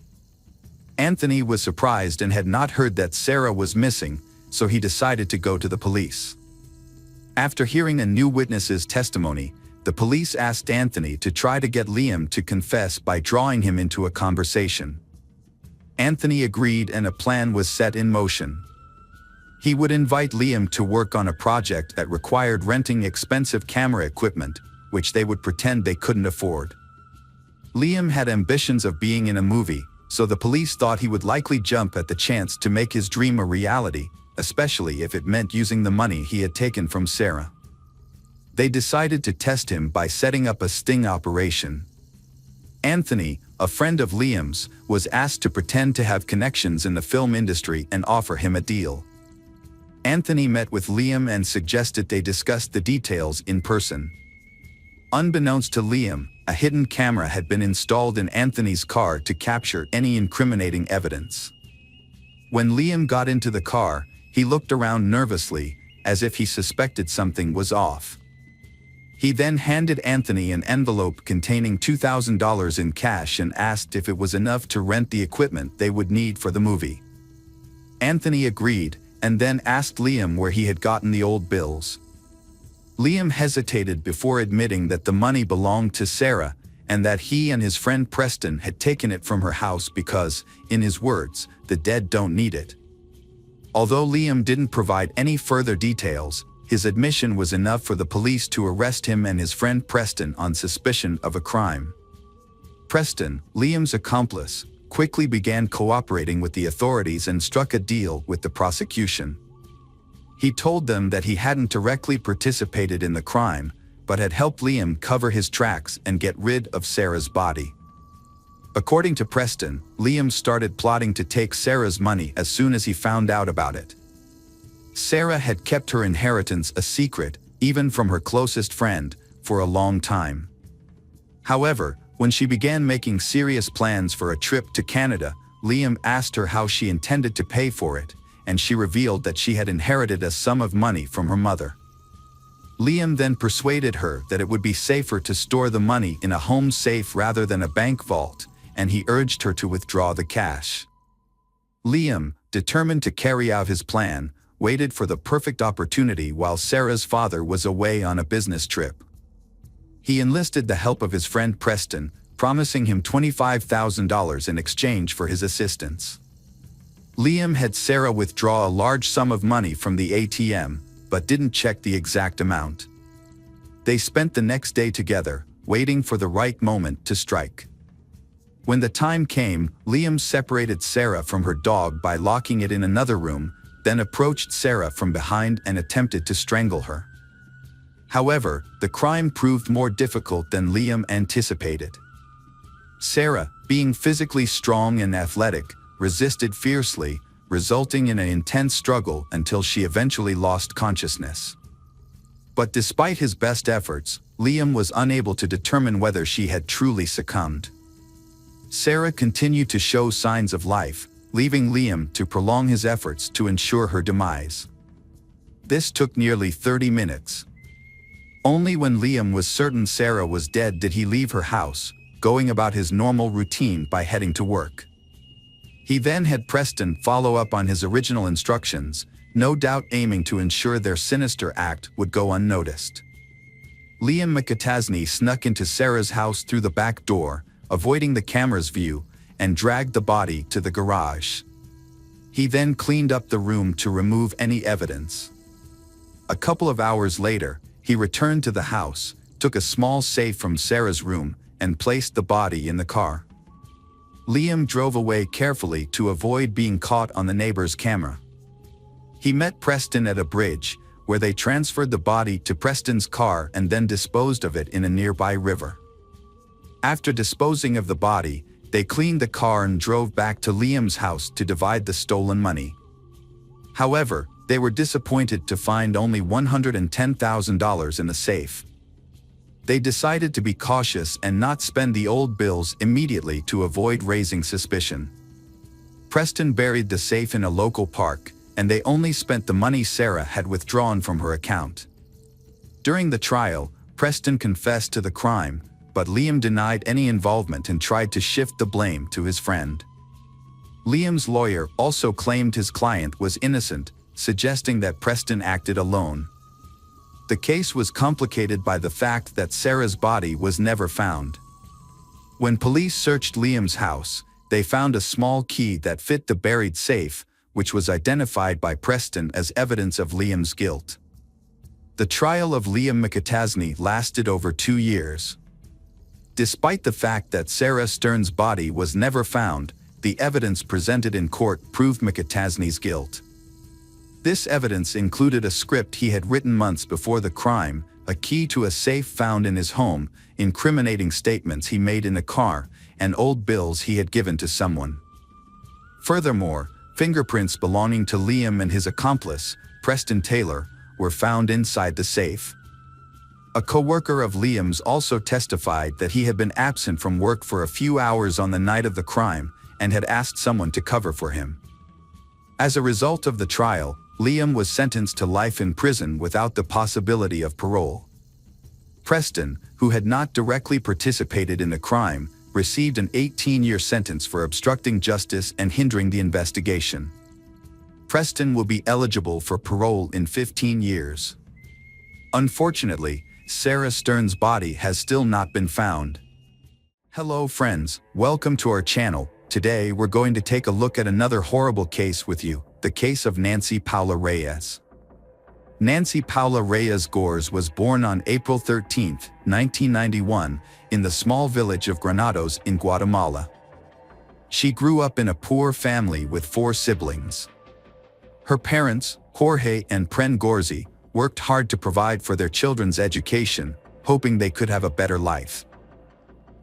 B: Anthony was surprised and had not heard that Sarah was missing, so he decided to go to the police. After hearing a new witness's testimony, the police asked Anthony to try to get Liam to confess by drawing him into a conversation. Anthony agreed and a plan was set in motion. He would invite Liam to work on a project that required renting expensive camera equipment, which they would pretend they couldn't afford. Liam had ambitions of being in a movie, so the police thought he would likely jump at the chance to make his dream a reality, especially if it meant using the money he had taken from Sarah. They decided to test him by setting up a sting operation. Anthony, a friend of Liam's, was asked to pretend to have connections in the film industry and offer him a deal. Anthony met with Liam and suggested they discuss the details in person. Unbeknownst to Liam, a hidden camera had been installed in Anthony's car to capture any incriminating evidence. When Liam got into the car, he looked around nervously, as if he suspected something was off. He then handed Anthony an envelope containing $2,000 in cash and asked if it was enough to rent the equipment they would need for the movie. Anthony agreed, and then asked Liam where he had gotten the old bills. Liam hesitated before admitting that the money belonged to Sarah, and that he and his friend Preston had taken it from her house because, in his words, the dead don't need it. Although Liam didn't provide any further details, his admission was enough for the police to arrest him and his friend Preston on suspicion of a crime. Preston, Liam's accomplice, quickly began cooperating with the authorities and struck a deal with the prosecution. He told them that he hadn't directly participated in the crime, but had helped Liam cover his tracks and get rid of Sarah's body. According to Preston, Liam started plotting to take Sarah's money as soon as he found out about it. Sarah had kept her inheritance a secret, even from her closest friend, for a long time. However, when she began making serious plans for a trip to Canada, Liam asked her how she intended to pay for it, and she revealed that she had inherited a sum of money from her mother. Liam then persuaded her that it would be safer to store the money in a home safe rather than a bank vault, and he urged her to withdraw the cash. Liam, determined to carry out his plan, waited for the perfect opportunity while Sarah's father was away on a business trip. He enlisted the help of his friend Preston, promising him $25,000 in exchange for his assistance. Liam had Sarah withdraw a large sum of money from the ATM, but didn't check the exact amount. They spent the next day together, waiting for the right moment to strike. When the time came, Liam separated Sarah from her dog by locking it in another room, then approached Sarah from behind and attempted to strangle her. However, the crime proved more difficult than Liam anticipated. Sarah, being physically strong and athletic, resisted fiercely, resulting in an intense struggle until she eventually lost consciousness. But despite his best efforts, Liam was unable to determine whether she had truly succumbed. Sarah continued to show signs of life, leaving Liam to prolong his efforts to ensure her demise. This took nearly 30 minutes. Only when Liam was certain Sarah was dead did he leave her house, going about his normal routine by heading to work. He then had Preston follow up on his original instructions, no doubt aiming to ensure their sinister act would go unnoticed. Liam McAtasney snuck into Sarah's house through the back door, avoiding the camera's view, and dragged the body to the garage. He then cleaned up the room to remove any evidence. A couple of hours later, he returned to the house, took a small safe from Sarah's room, and placed the body in the car. Liam drove away carefully to avoid being caught on the neighbor's camera. He met Preston at a bridge, where they transferred the body to Preston's car and then disposed of it in a nearby river. After disposing of the body, they cleaned the car and drove back to Liam's house to divide the stolen money. However, they were disappointed to find only $110,000 in the safe. They decided to be cautious and not spend the old bills immediately to avoid raising suspicion. Preston buried the safe in a local park, and they only spent the money Sarah had withdrawn from her account. During the trial, Preston confessed to the crime, but Liam denied any involvement and tried to shift the blame to his friend. Liam's lawyer also claimed his client was innocent, suggesting that Preston acted alone. The case was complicated by the fact that Sarah's body was never found. When police searched Liam's house, they found a small key that fit the buried safe, which was identified by Preston as evidence of Liam's guilt. The trial of Liam McAtasney lasted over 2 years. Despite the fact that Sarah Stern's body was never found, the evidence presented in court proved McAtasney's guilt. This evidence included a script he had written months before the crime, a key to a safe found in his home, incriminating statements he made in the car, and old bills he had given to someone. Furthermore, fingerprints belonging to Liam and his accomplice, Preston Taylor, were found inside the safe. A co-worker of Liam's also testified that he had been absent from work for a few hours on the night of the crime and had asked someone to cover for him. As a result of the trial, Liam was sentenced to life in prison without the possibility of parole. Preston, who had not directly participated in the crime, received an 18-year sentence for obstructing justice and hindering the investigation. Preston will be eligible for parole in 15 years. Unfortunately, Sarah Stern's body has still not been found. Hello friends, welcome to our channel. Today we're going to take a look at another horrible case with you, the case of Nancy Paula Reyes. Nancy Paula Reyes Gores was born on April 13, 1991, in the small village of Granados in Guatemala. She grew up in a poor family with 4 siblings. Her parents, Jorge and Pren Gorzi, worked hard to provide for their children's education, hoping they could have a better life.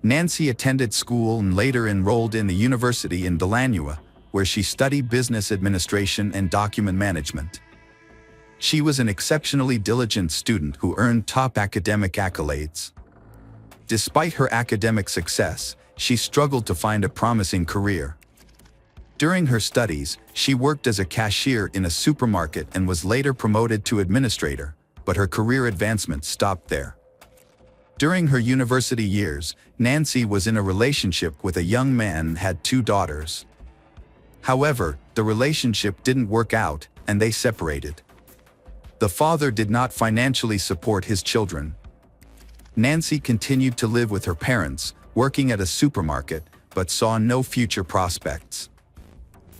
B: Nancy attended school and later enrolled in the university in Delanua, where she studied business administration and document management. She was an exceptionally diligent student who earned top academic accolades. Despite her academic success, she struggled to find a promising career. During her studies, she worked as a cashier in a supermarket and was later promoted to administrator, but her career advancement stopped there. During her university years, Nancy was in a relationship with a young man and had 2 daughters. However, the relationship didn't work out, and they separated. The father did not financially support his children. Nancy continued to live with her parents, working at a supermarket, but saw no future prospects.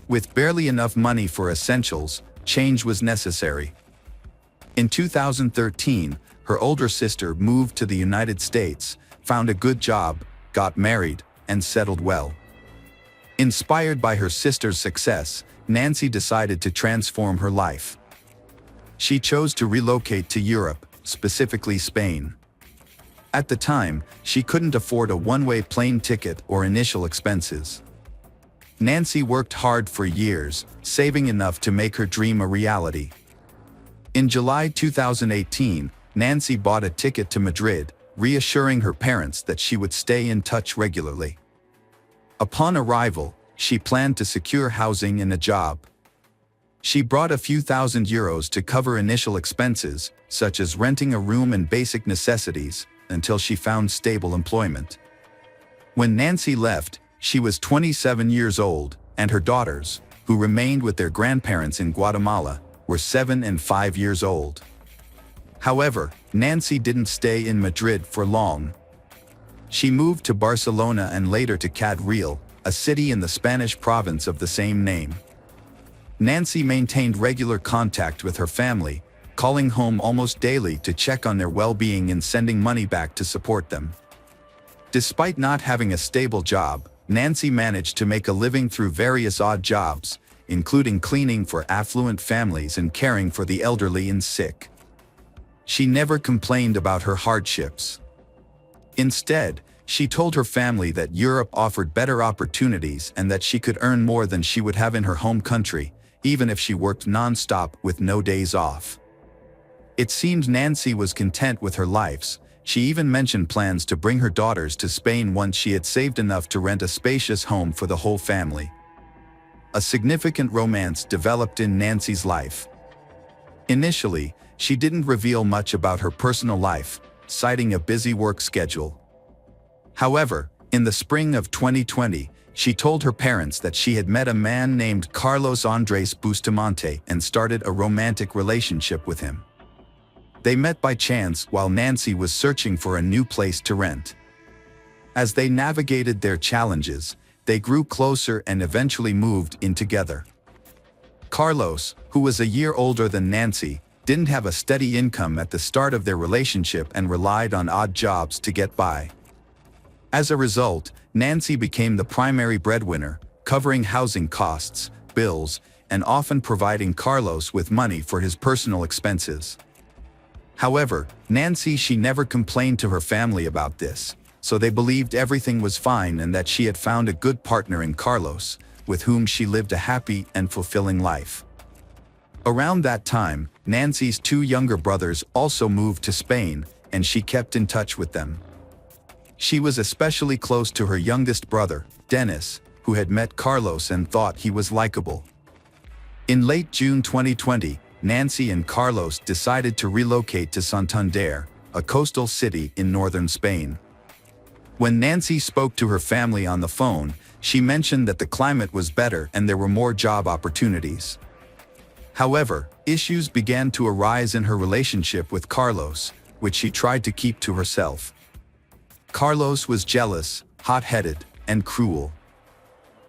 B: With barely enough money for essentials, change was necessary. In 2013, her older sister moved to the United States, found a good job, got married, and settled well. Inspired by her sister's success, Nancy decided to transform her life. She chose to relocate to Europe, specifically Spain. At the time, she couldn't afford a one-way plane ticket or initial expenses. Nancy worked hard for years, saving enough to make her dream a reality. In July 2018, Nancy bought a ticket to Madrid, reassuring her parents that she would stay in touch regularly. Upon arrival, she planned to secure housing and a job. She brought a few thousand euros to cover initial expenses, such as renting a room and basic necessities, until she found stable employment. When Nancy left, she was 27 years old, and her daughters, who remained with their grandparents in Guatemala, were 7 and 5 years old. However, Nancy didn't stay in Madrid for long. She moved to Barcelona and later to Cadril, a city in the Spanish province of the same name. Nancy maintained regular contact with her family, calling home almost daily to check on their well-being and sending money back to support them. Despite not having a stable job, Nancy managed to make a living through various odd jobs, including cleaning for affluent families and caring for the elderly and sick. She never complained about her hardships. Instead, she told her family that Europe offered better opportunities and that she could earn more than she would have in her home country, even if she worked non-stop with no days off. It seemed Nancy was content with her lives. She even mentioned plans to bring her daughters to Spain once she had saved enough to rent a spacious home for the whole family. A significant romance developed in Nancy's life. Initially, she didn't reveal much about her personal life, citing a busy work schedule. However, in the spring of 2020, she told her parents that she had met a man named Carlos Andres Bustamante and started a romantic relationship with him. They met by chance while Nancy was searching for a new place to rent. As they navigated their challenges, they grew closer and eventually moved in together. Carlos, who was a year older than Nancy, didn't have a steady income at the start of their relationship and relied on odd jobs to get by. As a result, Nancy became the primary breadwinner, covering housing costs, bills, and often providing Carlos with money for his personal expenses. However, she never complained to her family about this, so they believed everything was fine and that she had found a good partner in Carlos, with whom she lived a happy and fulfilling life. Around that time, Nancy's 2 younger brothers also moved to Spain, and she kept in touch with them. She was especially close to her youngest brother, Dennis, who had met Carlos and thought he was likable. In late June 2020, Nancy and Carlos decided to relocate to Santander, a coastal city in northern Spain. When Nancy spoke to her family on the phone, she mentioned that the climate was better and there were more job opportunities. However, issues began to arise in her relationship with Carlos, which she tried to keep to herself. Carlos was jealous, hot-headed, and cruel.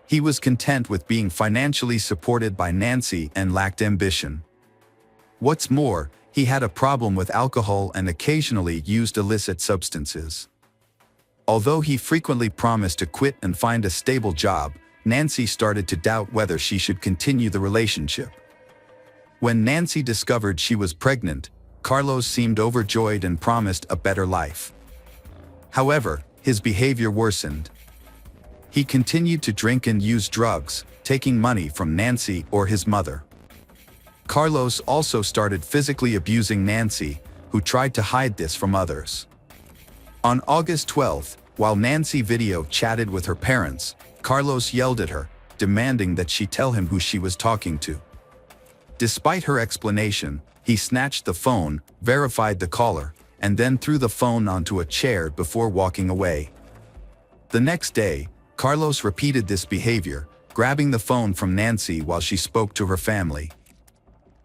B: He was content with being financially supported by Nancy and lacked ambition. What's more, he had a problem with alcohol and occasionally used illicit substances. Although he frequently promised to quit and find a stable job, Nancy started to doubt whether she should continue the relationship. When Nancy discovered she was pregnant, Carlos seemed overjoyed and promised a better life. However, his behavior worsened. He continued to drink and use drugs, taking money from Nancy or his mother. Carlos also started physically abusing Nancy, who tried to hide this from others. On August 12, while Nancy video chatted with her parents, Carlos yelled at her, demanding that she tell him who she was talking to. Despite her explanation, he snatched the phone, verified the caller, and then threw the phone onto a chair before walking away. The next day, Carlos repeated this behavior, grabbing the phone from Nancy while she spoke to her family.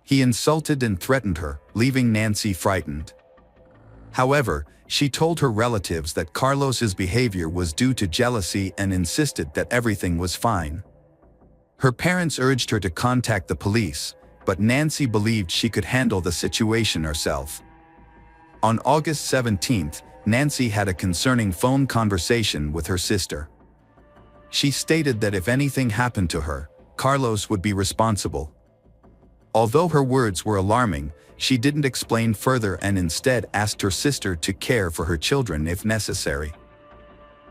B: He insulted and threatened her, leaving Nancy frightened. However, she told her relatives that Carlos's behavior was due to jealousy and insisted that everything was fine. Her parents urged her to contact the police, but Nancy believed she could handle the situation herself. On August 17, Nancy had a concerning phone conversation with her sister. She stated that if anything happened to her, Carlos would be responsible. Although her words were alarming, she didn't explain further and instead asked her sister to care for her children if necessary.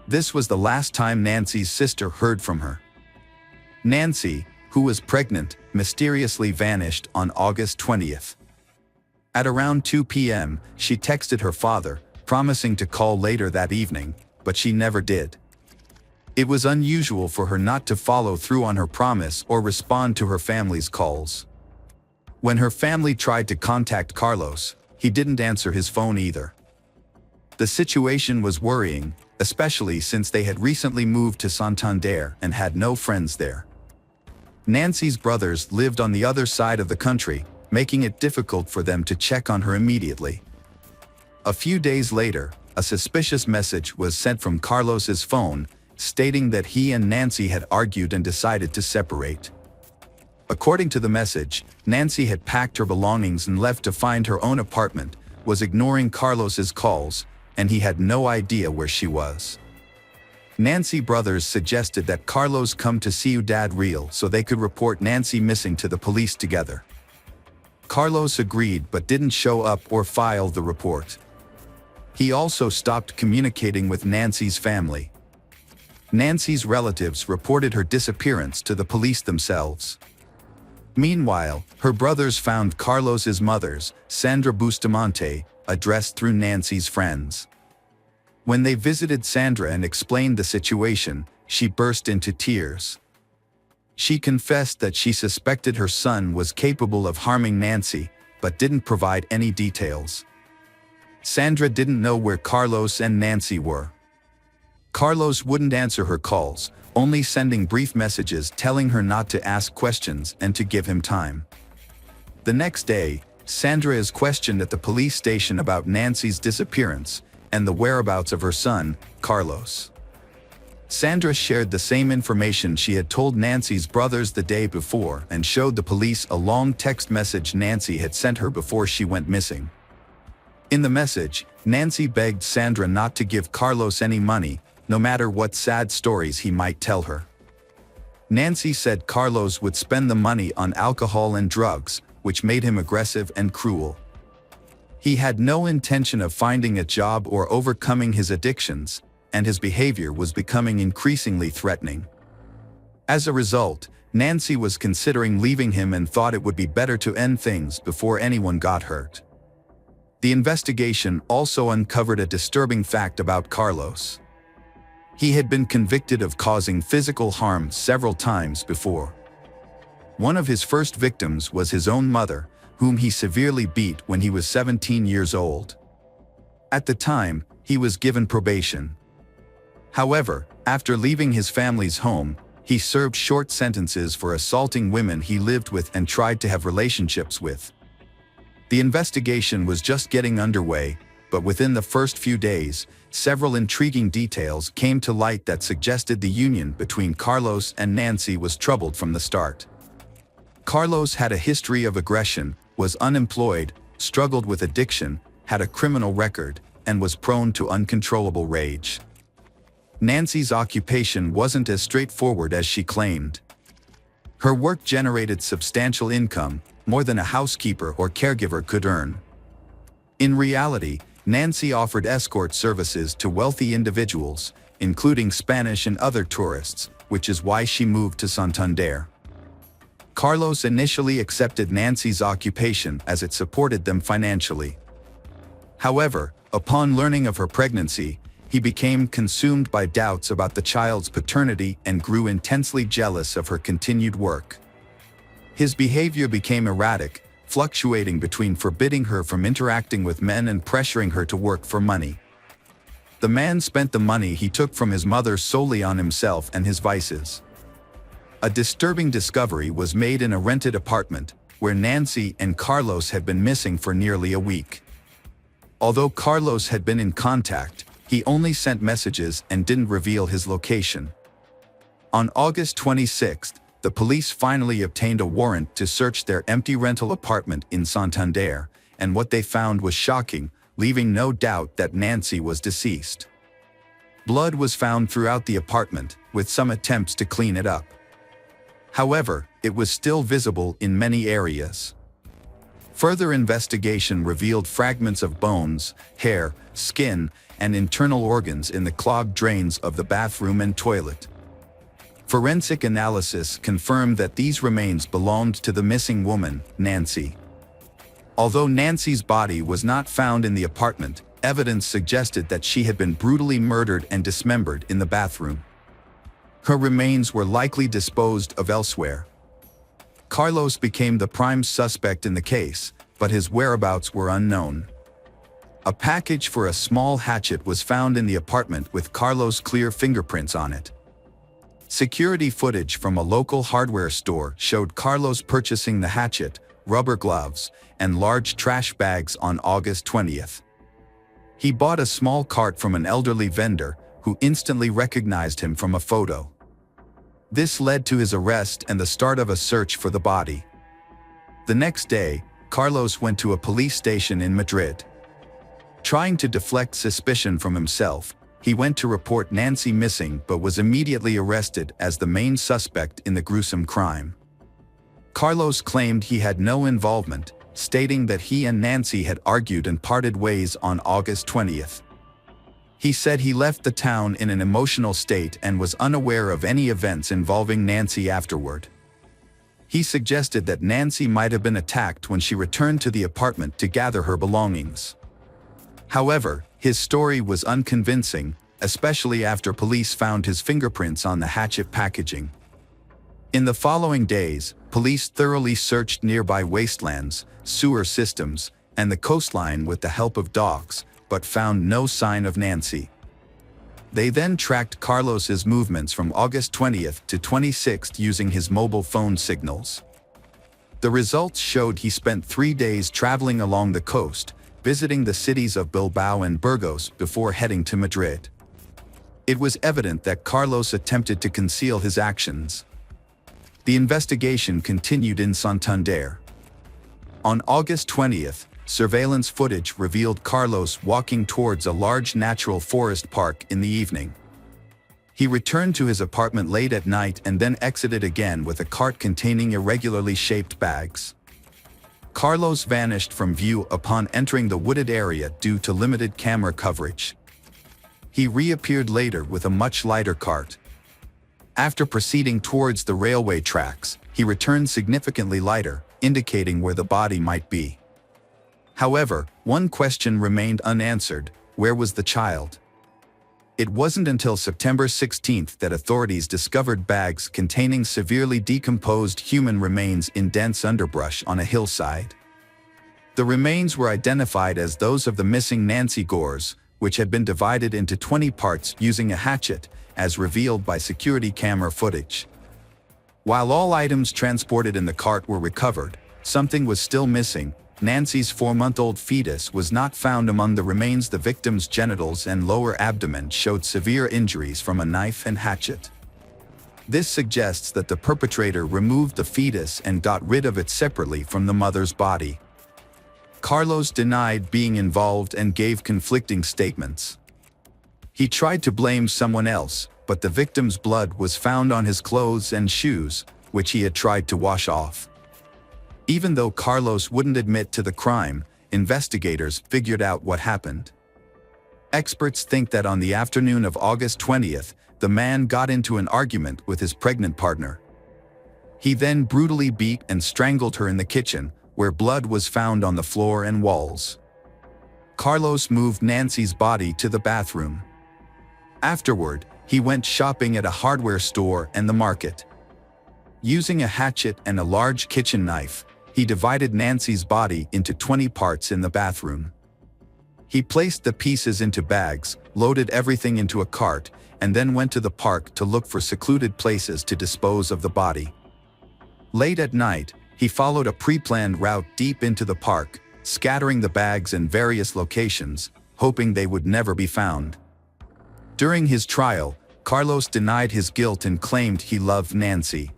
B: This was the last time Nancy's sister heard from her. Nancy, who was pregnant, mysteriously vanished on August 20th. At around 2 p.m., she texted her father, promising to call later that evening, but she never did. It was unusual for her not to follow through on her promise or respond to her family's calls. When her family tried to contact Carlos, he didn't answer his phone either. The situation was worrying, especially since they had recently moved to Santander and had no friends there. Nancy's brothers lived on the other side of the country, making it difficult for them to check on her immediately. A few days later, a suspicious message was sent from Carlos's phone, stating that he and Nancy had argued and decided to separate. According to the message, Nancy had packed her belongings and left to find her own apartment, was ignoring Carlos's calls, and he had no idea where she was. Nancy brothers suggested that Carlos come to Ciudad Real so they could report Nancy missing to the police together. Carlos agreed but didn't show up or file the report. He also stopped communicating with Nancy's family. Nancy's relatives reported her disappearance to the police themselves. Meanwhile, her brothers found Carlos's mother's, Sandra Bustamante, address through Nancy's friends. When they visited Sandra and explained the situation, she burst into tears. She confessed that she suspected her son was capable of harming Nancy, but didn't provide any details. Sandra didn't know where Carlos and Nancy were. Carlos wouldn't answer her calls, only sending brief messages telling her not to ask questions and to give him time. The next day, Sandra is questioned at the police station about Nancy's disappearance and the whereabouts of her son, Carlos. Sandra shared the same information she had told Nancy's brothers the day before and showed the police a long text message Nancy had sent her before she went missing. In the message, Nancy begged Sandra not to give Carlos any money, no matter what sad stories he might tell her. Nancy said Carlos would spend the money on alcohol and drugs, which made him aggressive and cruel. He had no intention of finding a job or overcoming his addictions, and his behavior was becoming increasingly threatening. As a result, Nancy was considering leaving him and thought it would be better to end things before anyone got hurt. The investigation also uncovered a disturbing fact about Carlos. He had been convicted of causing physical harm several times before. One of his first victims was his own mother, whom he severely beat when he was 17 years old. At the time, he was given probation. However, after leaving his family's home, he served short sentences for assaulting women he lived with and tried to have relationships with. The investigation was just getting underway, but within the first few days, several intriguing details came to light that suggested the union between Carlos and Nancy was troubled from the start. Carlos had a history of aggression, was unemployed, struggled with addiction, had a criminal record, and was prone to uncontrollable rage. Nancy's occupation wasn't as straightforward as she claimed. Her work generated substantial income, more than a housekeeper or caregiver could earn. In reality, Nancy offered escort services to wealthy individuals, including Spanish and other tourists, which is why she moved to Santander. Carlos initially accepted Nancy's occupation as it supported them financially. However, upon learning of her pregnancy, he became consumed by doubts about the child's paternity and grew intensely jealous of her continued work. His behavior became erratic, fluctuating between forbidding her from interacting with men and pressuring her to work for money. The man spent the money he took from his mother solely on himself and his vices. A disturbing discovery was made in a rented apartment, where Nancy and Carlos had been missing for nearly a week. Although Carlos had been in contact, he only sent messages and didn't reveal his location. On August 26, the police finally obtained a warrant to search their empty rental apartment in Santander, and what they found was shocking, leaving no doubt that Nancy was deceased. Blood was found throughout the apartment, with some attempts to clean it up. However, it was still visible in many areas. Further investigation revealed fragments of bones, hair, skin, and internal organs in the clogged drains of the bathroom and toilet. Forensic analysis confirmed that these remains belonged to the missing woman, Nancy. Although Nancy's body was not found in the apartment, evidence suggested that she had been brutally murdered and dismembered in the bathroom. Her remains were likely disposed of elsewhere. Carlos became the prime suspect in the case, but his whereabouts were unknown. A package for a small hatchet was found in the apartment with Carlos' clear fingerprints on it. Security footage from a local hardware store showed Carlos purchasing the hatchet, rubber gloves, and large trash bags on August 20th. He bought a small cart from an elderly vendor who instantly recognized him from a photo. This led to his arrest and the start of a search for the body. The next day, Carlos went to a police station in Madrid. Trying to deflect suspicion from himself, he went to report Nancy missing but was immediately arrested as the main suspect in the gruesome crime. Carlos claimed he had no involvement, stating that he and Nancy had argued and parted ways on August 20th. He said he left the town in an emotional state and was unaware of any events involving Nancy afterward. He suggested that Nancy might have been attacked when she returned to the apartment to gather her belongings. However, his story was unconvincing, especially after police found his fingerprints on the hatchet packaging. In the following days, police thoroughly searched nearby wastelands, sewer systems, and the coastline with the help of dogs, but found no sign of Nancy. They then tracked Carlos's movements from August 20th to 26th using his mobile phone signals. The results showed he spent 3 days traveling along the coast, visiting the cities of Bilbao and Burgos before heading to Madrid. It was evident that Carlos attempted to conceal his actions. The investigation continued in Santander. On August 20th, surveillance footage revealed Carlos walking towards a large natural forest park in the evening. He returned to his apartment late at night and then exited again with a cart containing irregularly shaped bags. Carlos vanished from view upon entering the wooded area due to limited camera coverage. He reappeared later with a much lighter cart. After proceeding towards the railway tracks, he returned significantly lighter, indicating where the body might be. However, one question remained unanswered: where was the child? It wasn't until September 16th that authorities discovered bags containing severely decomposed human remains in dense underbrush on a hillside. The remains were identified as those of the missing Nancy Gores, which had been divided into 20 parts using a hatchet, as revealed by security camera footage. While all items transported in the cart were recovered, something was still missing. Nancy's 4-month-old fetus was not found among the remains. The victim's genitals and lower abdomen showed severe injuries from a knife and hatchet. This suggests that the perpetrator removed the fetus and got rid of it separately from the mother's body. Carlos denied being involved and gave conflicting statements. He tried to blame someone else, but the victim's blood was found on his clothes and shoes, which he had tried to wash off. Even though Carlos wouldn't admit to the crime, investigators figured out what happened. Experts think that on the afternoon of August 20th, the man got into an argument with his pregnant partner. He then brutally beat and strangled her in the kitchen, where blood was found on the floor and walls. Carlos moved Nancy's body to the bathroom. Afterward, he went shopping at a hardware store and the market. Using a hatchet and a large kitchen knife, he divided Nancy's body into 20 parts in the bathroom. He placed the pieces into bags, loaded everything into a cart, and then went to the park to look for secluded places to dispose of the body. Late at night, he followed a pre-planned route deep into the park, scattering the bags in various locations, hoping they would never be found. During his trial, Carlos denied his guilt and claimed he loved Nancy.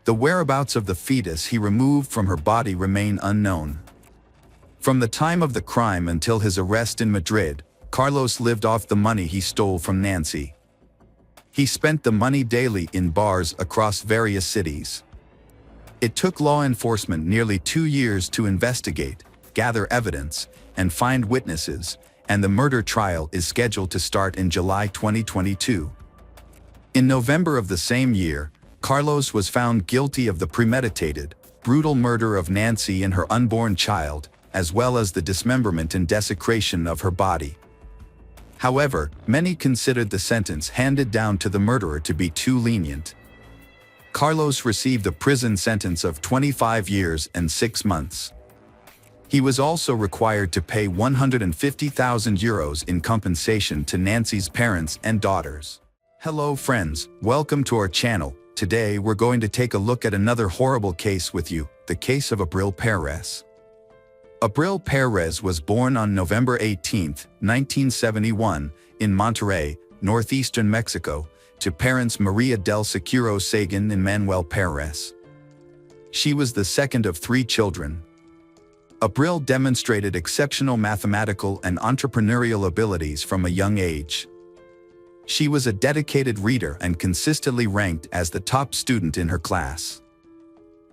B: The whereabouts of the fetus he removed from her body remain unknown. From the time of the crime until his arrest in Madrid, Carlos lived off the money he stole from Nancy. He spent the money daily in bars across various cities. It took law enforcement nearly 2 years to investigate, gather evidence, and find witnesses, and the murder trial is scheduled to start in July 2022. In November of the same year, Carlos was found guilty of the premeditated, brutal murder of Nancy and her unborn child, as well as the dismemberment and desecration of her body. However, many considered the sentence handed down to the murderer to be too lenient. Carlos received a prison sentence of 25 years and 6 months. He was also required to pay 150,000 euros in compensation to Nancy's parents and daughters. Hello friends, welcome to our channel. Today we're going to take a look at another horrible case with you, the case of Abril Perez. Abril Perez was born on November 18, 1971, in Monterrey, northeastern Mexico, to parents Maria del Seguro Sagan and Manuel Perez. She was the second of 3 children. Abril demonstrated exceptional mathematical and entrepreneurial abilities from a young age. She was a dedicated reader and consistently ranked as the top student in her class.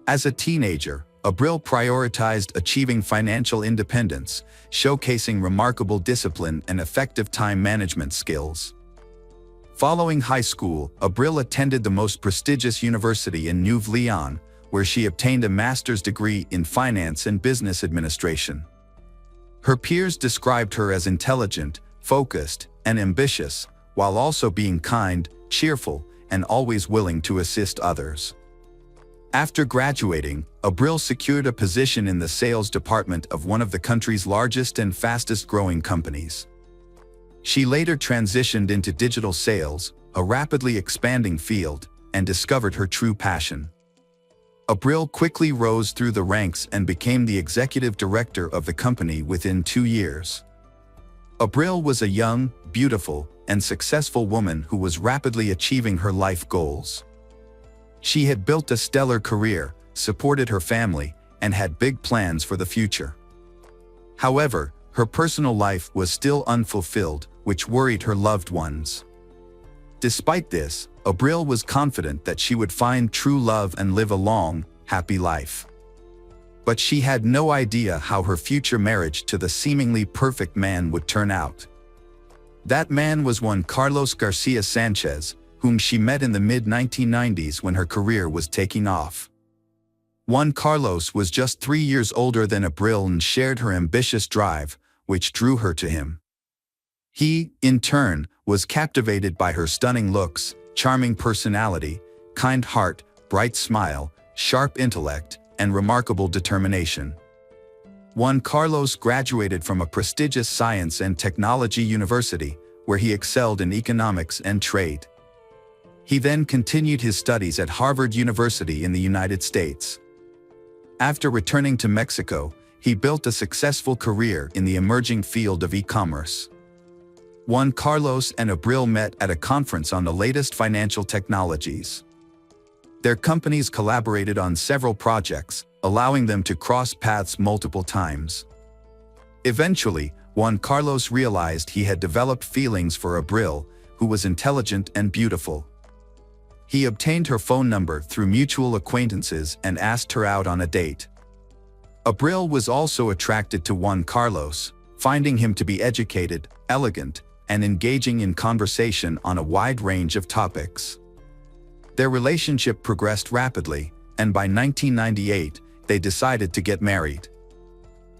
B: As a teenager, Abril prioritized achieving financial independence, showcasing remarkable discipline and effective time management skills. Following high school, Abril attended the most prestigious university in New Leon, where she obtained a master's degree in finance and business administration. Her peers described her as intelligent, focused, and ambitious, while also being kind, cheerful, and always willing to assist others. After graduating, Abril secured a position in the sales department of one of the country's largest and fastest-growing companies. She later transitioned into digital sales, a rapidly expanding field, and discovered her true passion. Abril quickly rose through the ranks and became the executive director of the company within 2 years. Abril was a young, beautiful, and successful woman who was rapidly achieving her life goals. She had built a stellar career, supported her family, and had big plans for the future. However, her personal life was still unfulfilled, which worried her loved ones. Despite this, Abril was confident that she would find true love and live a long, happy life. But she had no idea how her future marriage to the seemingly perfect man would turn out. That man was one Carlos Garcia Sanchez, whom she met in the mid-1990s when her career was taking off. Juan Carlos was just 3 years older than Abril and shared her ambitious drive, which drew her to him. He, in turn, was captivated by her stunning looks, charming personality, kind heart, bright smile, sharp intellect, and remarkable determination. Juan Carlos graduated from a prestigious science and technology university, where he excelled in economics and trade. He then continued his studies at Harvard University in the United States. After returning to Mexico, he built a successful career in the emerging field of e-commerce. Juan Carlos and Abril met at a conference on the latest financial technologies. Their companies collaborated on several projects, allowing them to cross paths multiple times. Eventually, Juan Carlos realized he had developed feelings for Abril, who was intelligent and beautiful. He obtained her phone number through mutual acquaintances and asked her out on a date. Abril was also attracted to Juan Carlos, finding him to be educated, elegant, and engaging in conversation on a wide range of topics. Their relationship progressed rapidly, and by 1998, they decided to get married.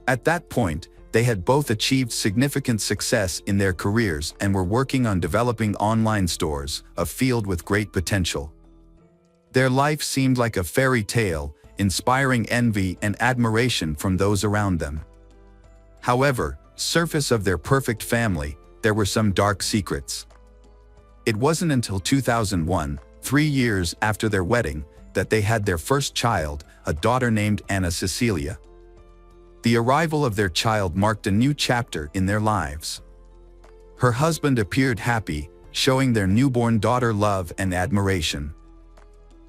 B: At that point, they had both achieved significant success in their careers and were working on developing online stores, a field with great potential. Their life seemed like a fairy tale, inspiring envy and admiration from those around them. However, surface of their perfect family, there were some dark secrets. It wasn't until 2001, 3 years after their wedding, that they had their first child, a daughter named Ana Cecilia. The arrival of their child marked a new chapter in their lives. Her husband appeared happy, showing their newborn daughter love and admiration.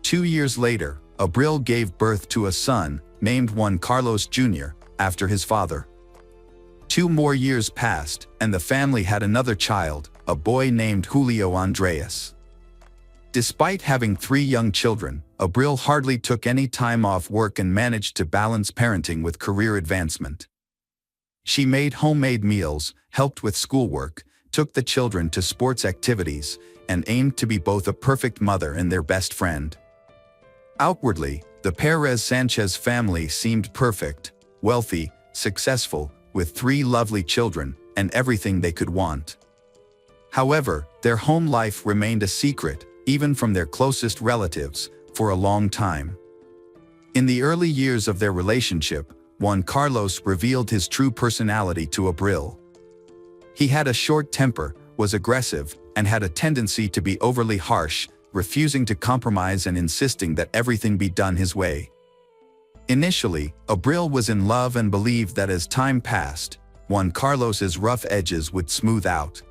B: 2 years later, Abril gave birth to a son, named Juan Carlos Jr., after his father. 2 more years passed, and the family had another child, a boy named Julio Andres. Despite having 3 young children, Abril hardly took any time off work and managed to balance parenting with career advancement. She made homemade meals, helped with schoolwork, took the children to sports activities, and aimed to be both a perfect mother and their best friend. Outwardly, the Perez Sanchez family seemed perfect, wealthy, successful, with 3 lovely children, and everything they could want. However, their home life remained a secret, even from their closest relatives, for a long time. In the early years of their relationship, Juan Carlos revealed his true personality to Abril. He had a short temper, was aggressive, and had a tendency to be overly harsh, refusing to compromise and insisting that everything be done his way. Initially, Abril was in love and believed that as time passed, Juan Carlos's rough edges would smooth out.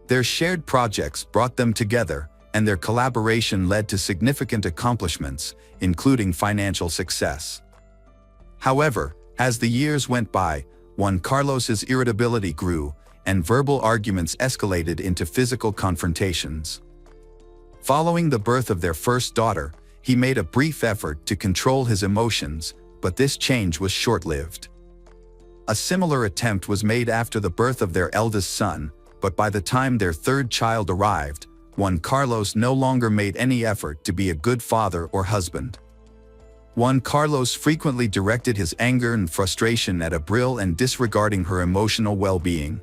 B: Their shared projects brought them together, and their collaboration led to significant accomplishments, including financial success. However, as the years went by, Juan Carlos's irritability grew, and verbal arguments escalated into physical confrontations. Following the birth of their first daughter, he made a brief effort to control his emotions, but this change was short-lived. A similar attempt was made after the birth of their eldest son, but by the time their third child arrived, Juan Carlos no longer made any effort to be a good father or husband. Juan Carlos frequently directed his anger and frustration at Abril and disregarding her emotional well-being.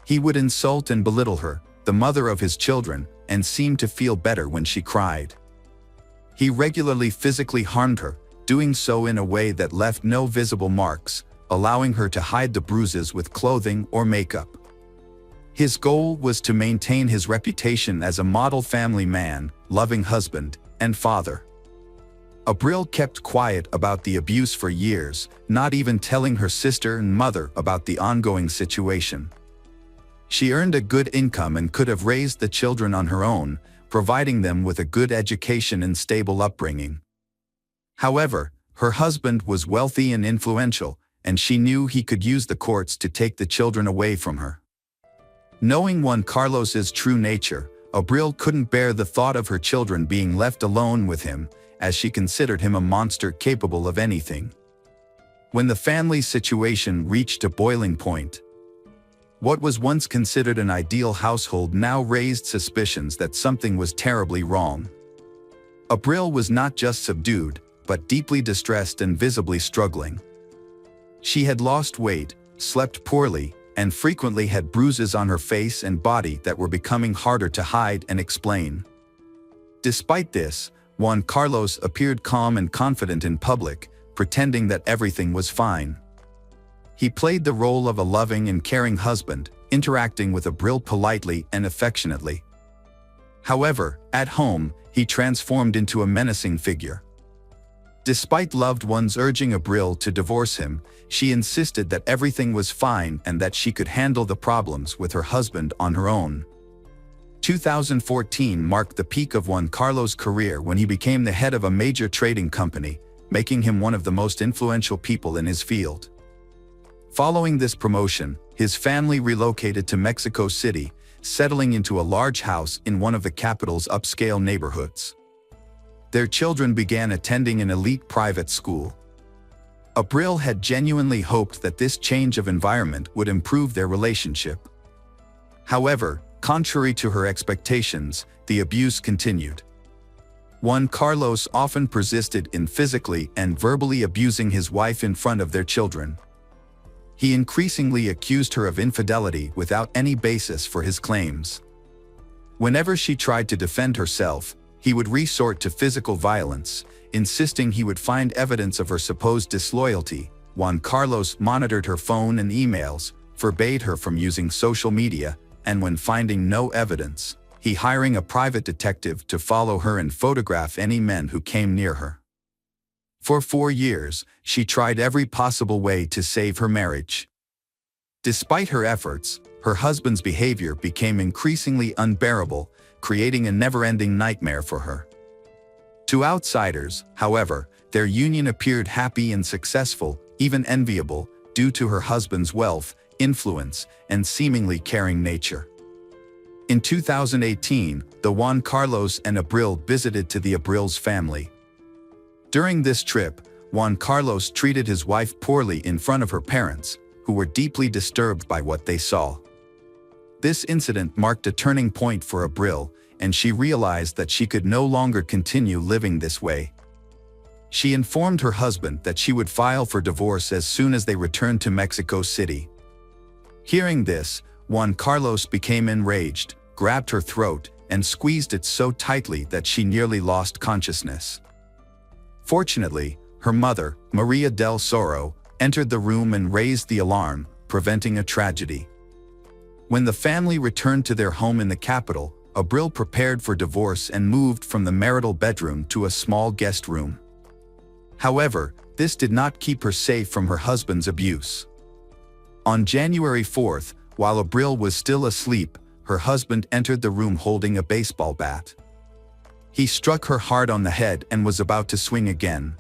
B: He would insult and belittle her, the mother of his children, and seemed to feel better when she cried. He regularly physically harmed her, doing so in a way that left no visible marks, allowing her to hide the bruises with clothing or makeup. His goal was to maintain his reputation as a model family man, loving husband, and father. Abril kept quiet about the abuse for years, not even telling her sister and mother about the ongoing situation. She earned a good income and could have raised the children on her own, providing them with a good education and stable upbringing. However, her husband was wealthy and influential, and she knew he could use the courts to take the children away from her. Knowing Juan Carlos's true nature, Abril couldn't bear the thought of her children being left alone with him, as she considered him a monster capable of anything. When the family situation reached a boiling point, what was once considered an ideal household now raised suspicions that something was terribly wrong. Abril was not just subdued, but deeply distressed and visibly struggling. She had lost weight, slept poorly, and frequently had bruises on her face and body that were becoming harder to hide and explain. Despite this, Juan Carlos appeared calm and confident in public, pretending that everything was fine. He played the role of a loving and caring husband, interacting with Abril politely and affectionately. However, at home, he transformed into a menacing figure. Despite loved ones urging Abril to divorce him, she insisted that everything was fine and that she could handle the problems with her husband on her own. 2014 marked the peak of Juan Carlos' career when he became the head of a major trading company, making him one of the most influential people in his field. Following this promotion, his family relocated to Mexico City, settling into a large house in one of the capital's upscale neighborhoods. Their children began attending an elite private school. Abril had genuinely hoped that this change of environment would improve their relationship. However, contrary to her expectations, the abuse continued. Juan Carlos often persisted in physically and verbally abusing his wife in front of their children. He increasingly accused her of infidelity without any basis for his claims. Whenever she tried to defend herself, he would resort to physical violence, insisting he would find evidence of her supposed disloyalty. Juan Carlos monitored her phone and emails, forbade her from using social media, and when finding no evidence, he hired a private detective to follow her and photograph any men who came near her. For 4 years, she tried every possible way to save her marriage. Despite her efforts, her husband's behavior became increasingly unbearable, creating a never-ending nightmare for her. To outsiders, however, their union appeared happy and successful, even enviable, due to her husband's wealth, influence, and seemingly caring nature. In 2018, the Juan Carlos and Abril visited to the Abril's family. During this trip, Juan Carlos treated his wife poorly in front of her parents, who were deeply disturbed by what they saw. This incident marked a turning point for Abril, and she realized that she could no longer continue living this way. She informed her husband that she would file for divorce as soon as they returned to Mexico City. Hearing this, Juan Carlos became enraged, grabbed her throat, and squeezed it so tightly that she nearly lost consciousness. Fortunately, her mother, Maria del Soro, entered the room and raised the alarm, preventing a tragedy. When the family returned to their home in the capital, Abril prepared for divorce and moved from the marital bedroom to a small guest room. However, this did not keep her safe from her husband's abuse. On January 4th, while Abril was still asleep, her husband entered the room holding a baseball bat. He struck her hard on the head and was about to swing again.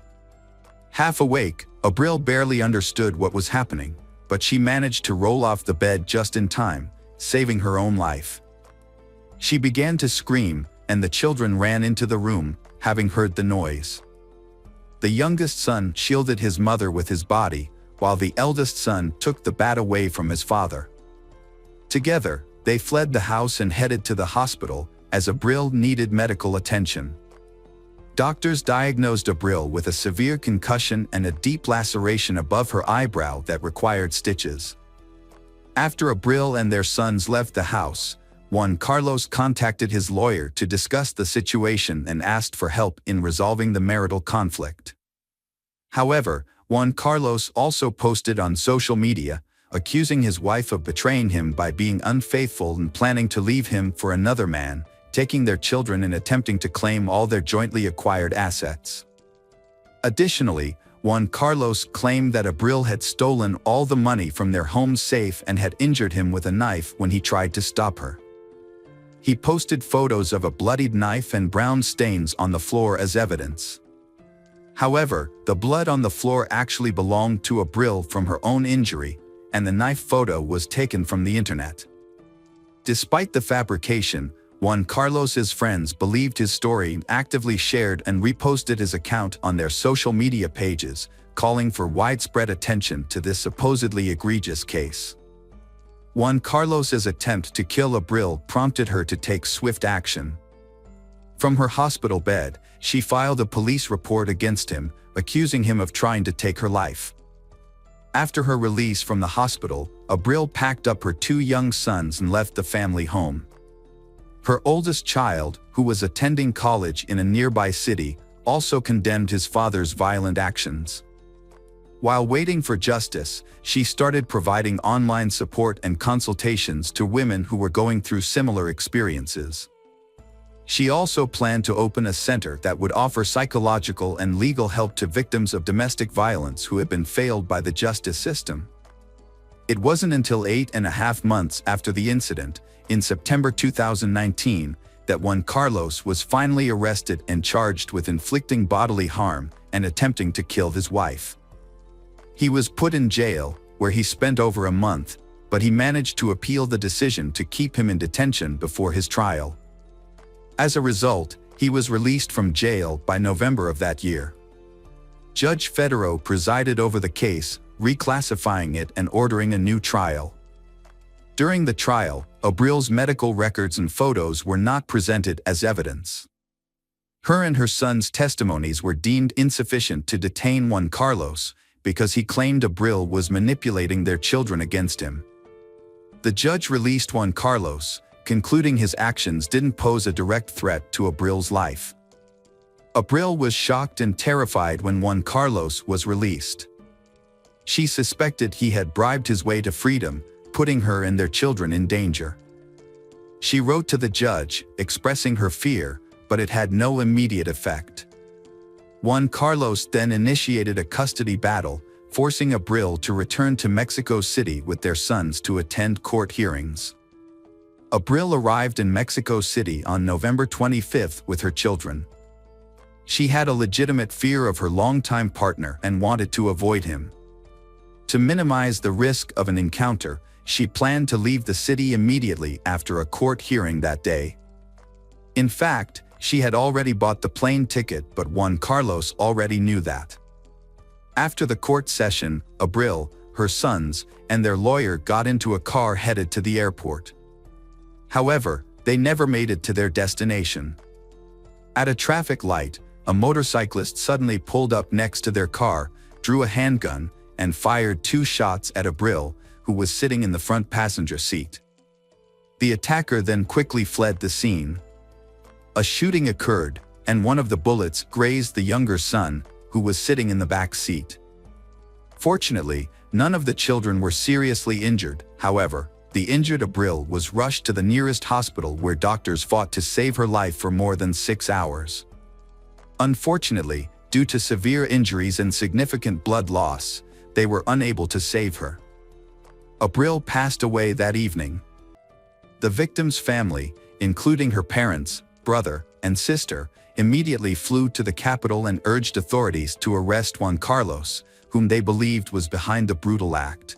B: Half awake, Abril barely understood what was happening, but she managed to roll off the bed just in time, saving her own life. She began to scream, and the children ran into the room, having heard the noise. The youngest son shielded his mother with his body, while the eldest son took the bat away from his father. Together, they fled the house and headed to the hospital, as Abril needed medical attention. Doctors diagnosed Abril with a severe concussion and a deep laceration above her eyebrow that required stitches. After Abril and their sons left the house, Juan Carlos contacted his lawyer to discuss the situation and asked for help in resolving the marital conflict. However, Juan Carlos also posted on social media, accusing his wife of betraying him by being unfaithful and planning to leave him for another man, taking their children and attempting to claim all their jointly acquired assets. Additionally, Juan Carlos claimed that Abril had stolen all the money from their home safe and had injured him with a knife when he tried to stop her. He posted photos of a bloodied knife and brown stains on the floor as evidence. However, the blood on the floor actually belonged to Abril from her own injury, and the knife photo was taken from the internet. Despite the fabrication, Juan Carlos's friends believed his story and actively shared and reposted his account on their social media pages, calling for widespread attention to this supposedly egregious case. Juan Carlos's attempt to kill Abril prompted her to take swift action. From her hospital bed, she filed a police report against him, accusing him of trying to take her life. After her release from the hospital, Abril packed up her two young sons and left the family home. Her oldest child, who was attending college in a nearby city, also condemned his father's violent actions. While waiting for justice, she started providing online support and consultations to women who were going through similar experiences. She also planned to open a center that would offer psychological and legal help to victims of domestic violence who had been failed by the justice system. It wasn't until 8.5 months after the incident, in September 2019, that Juan Carlos was finally arrested and charged with inflicting bodily harm and attempting to kill his wife. He was put in jail, where he spent over a month, but he managed to appeal the decision to keep him in detention before his trial. As a result, he was released from jail by November of that year. Judge Federo presided over the case, reclassifying it and ordering a new trial. During the trial, Abril's medical records and photos were not presented as evidence. Her and her son's testimonies were deemed insufficient to detain Juan Carlos because he claimed Abril was manipulating their children against him. The judge released Juan Carlos, concluding his actions didn't pose a direct threat to Abril's life. Abril was shocked and terrified when Juan Carlos was released. She suspected he had bribed his way to freedom, putting her and their children in danger. She wrote to the judge, expressing her fear, but it had no immediate effect. Juan Carlos then initiated a custody battle, forcing Abril to return to Mexico City with their sons to attend court hearings. Abril arrived in Mexico City on November 25th with her children. She had a legitimate fear of her longtime partner and wanted to avoid him. To minimize the risk of an encounter, she planned to leave the city immediately after a court hearing that day. In fact, she had already bought the plane ticket, but Juan Carlos already knew that. After the court session, Abril, her sons, and their lawyer got into a car headed to the airport. However, they never made it to their destination. At a traffic light, a motorcyclist suddenly pulled up next to their car, drew a handgun, and fired 2 shots at Abril, who was sitting in the front passenger seat. The attacker then quickly fled the scene. A shooting occurred, and one of the bullets grazed the younger son, who was sitting in the back seat. Fortunately, none of the children were seriously injured. However, the injured Abril was rushed to the nearest hospital where doctors fought to save her life for more than 6 hours. Unfortunately, due to severe injuries and significant blood loss, they were unable to save her. Abril passed away that evening. The victim's family, including her parents, brother, and sister, immediately flew to the capital and urged authorities to arrest Juan Carlos, whom they believed was behind the brutal act.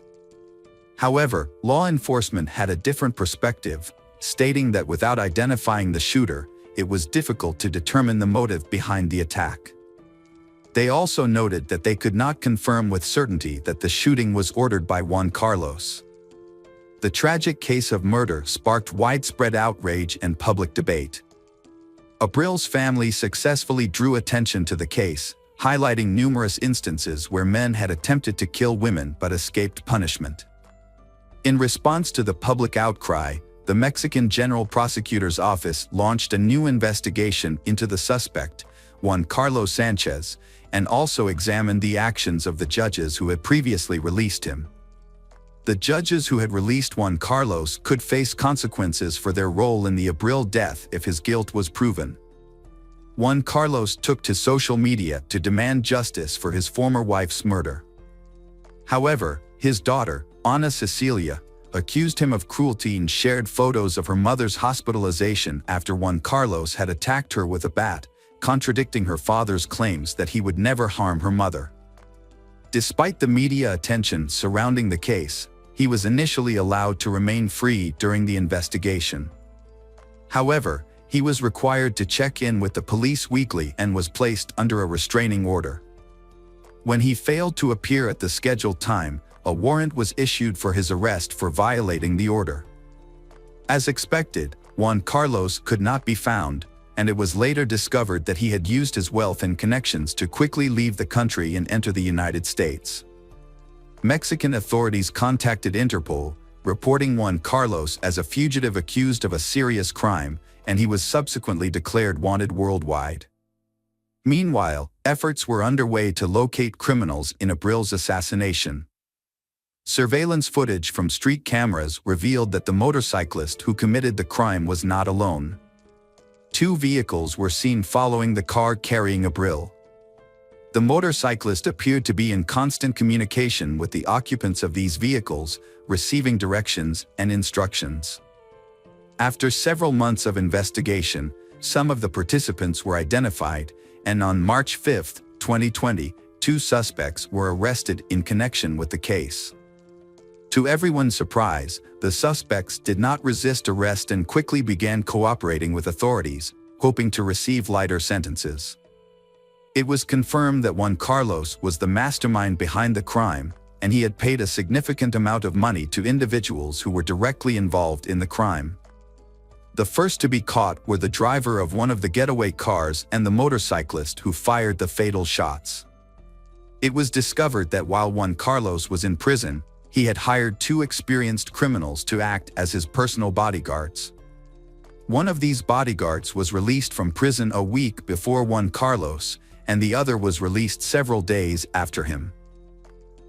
B: However, law enforcement had a different perspective, stating that without identifying the shooter, it was difficult to determine the motive behind the attack. They also noted that they could not confirm with certainty that the shooting was ordered by Juan Carlos. The tragic case of murder sparked widespread outrage and public debate. Abril's family successfully drew attention to the case, highlighting numerous instances where men had attempted to kill women but escaped punishment. In response to the public outcry, the Mexican General Prosecutor's Office launched a new investigation into the suspect, Juan Carlos Sanchez, and also examined the actions of the judges who had previously released him. The judges who had released Juan Carlos could face consequences for their role in the Abril death if his guilt was proven. Juan Carlos took to social media to demand justice for his former wife's murder. However, his daughter, Ana Cecilia, accused him of cruelty and shared photos of her mother's hospitalization after Juan Carlos had attacked her with a bat, contradicting her father's claims that he would never harm her mother. Despite the media attention surrounding the case, he was initially allowed to remain free during the investigation. However, he was required to check in with the police weekly and was placed under a restraining order. When he failed to appear at the scheduled time, a warrant was issued for his arrest for violating the order. As expected, Juan Carlos could not be found, and it was later discovered that he had used his wealth and connections to quickly leave the country and enter the United States. Mexican authorities contacted Interpol, reporting Juan Carlos as a fugitive accused of a serious crime, and he was subsequently declared wanted worldwide. Meanwhile, efforts were underway to locate criminals in Abril's assassination. Surveillance footage from street cameras revealed that the motorcyclist who committed the crime was not alone. 2 vehicles were seen following the car carrying Abril. The motorcyclist appeared to be in constant communication with the occupants of these vehicles, receiving directions and instructions. After several months of investigation, some of the participants were identified, and on March 5, 2020, 2 suspects were arrested in connection with the case. To everyone's surprise, the suspects did not resist arrest and quickly began cooperating with authorities, hoping to receive lighter sentences. It was confirmed that Juan Carlos was the mastermind behind the crime, and he had paid a significant amount of money to individuals who were directly involved in the crime. The first to be caught were the driver of one of the getaway cars and the motorcyclist who fired the fatal shots. It was discovered that while Juan Carlos was in prison, he had hired 2 experienced criminals to act as his personal bodyguards. One of these bodyguards was released from prison a week before Juan Carlos, and the other was released several days after him.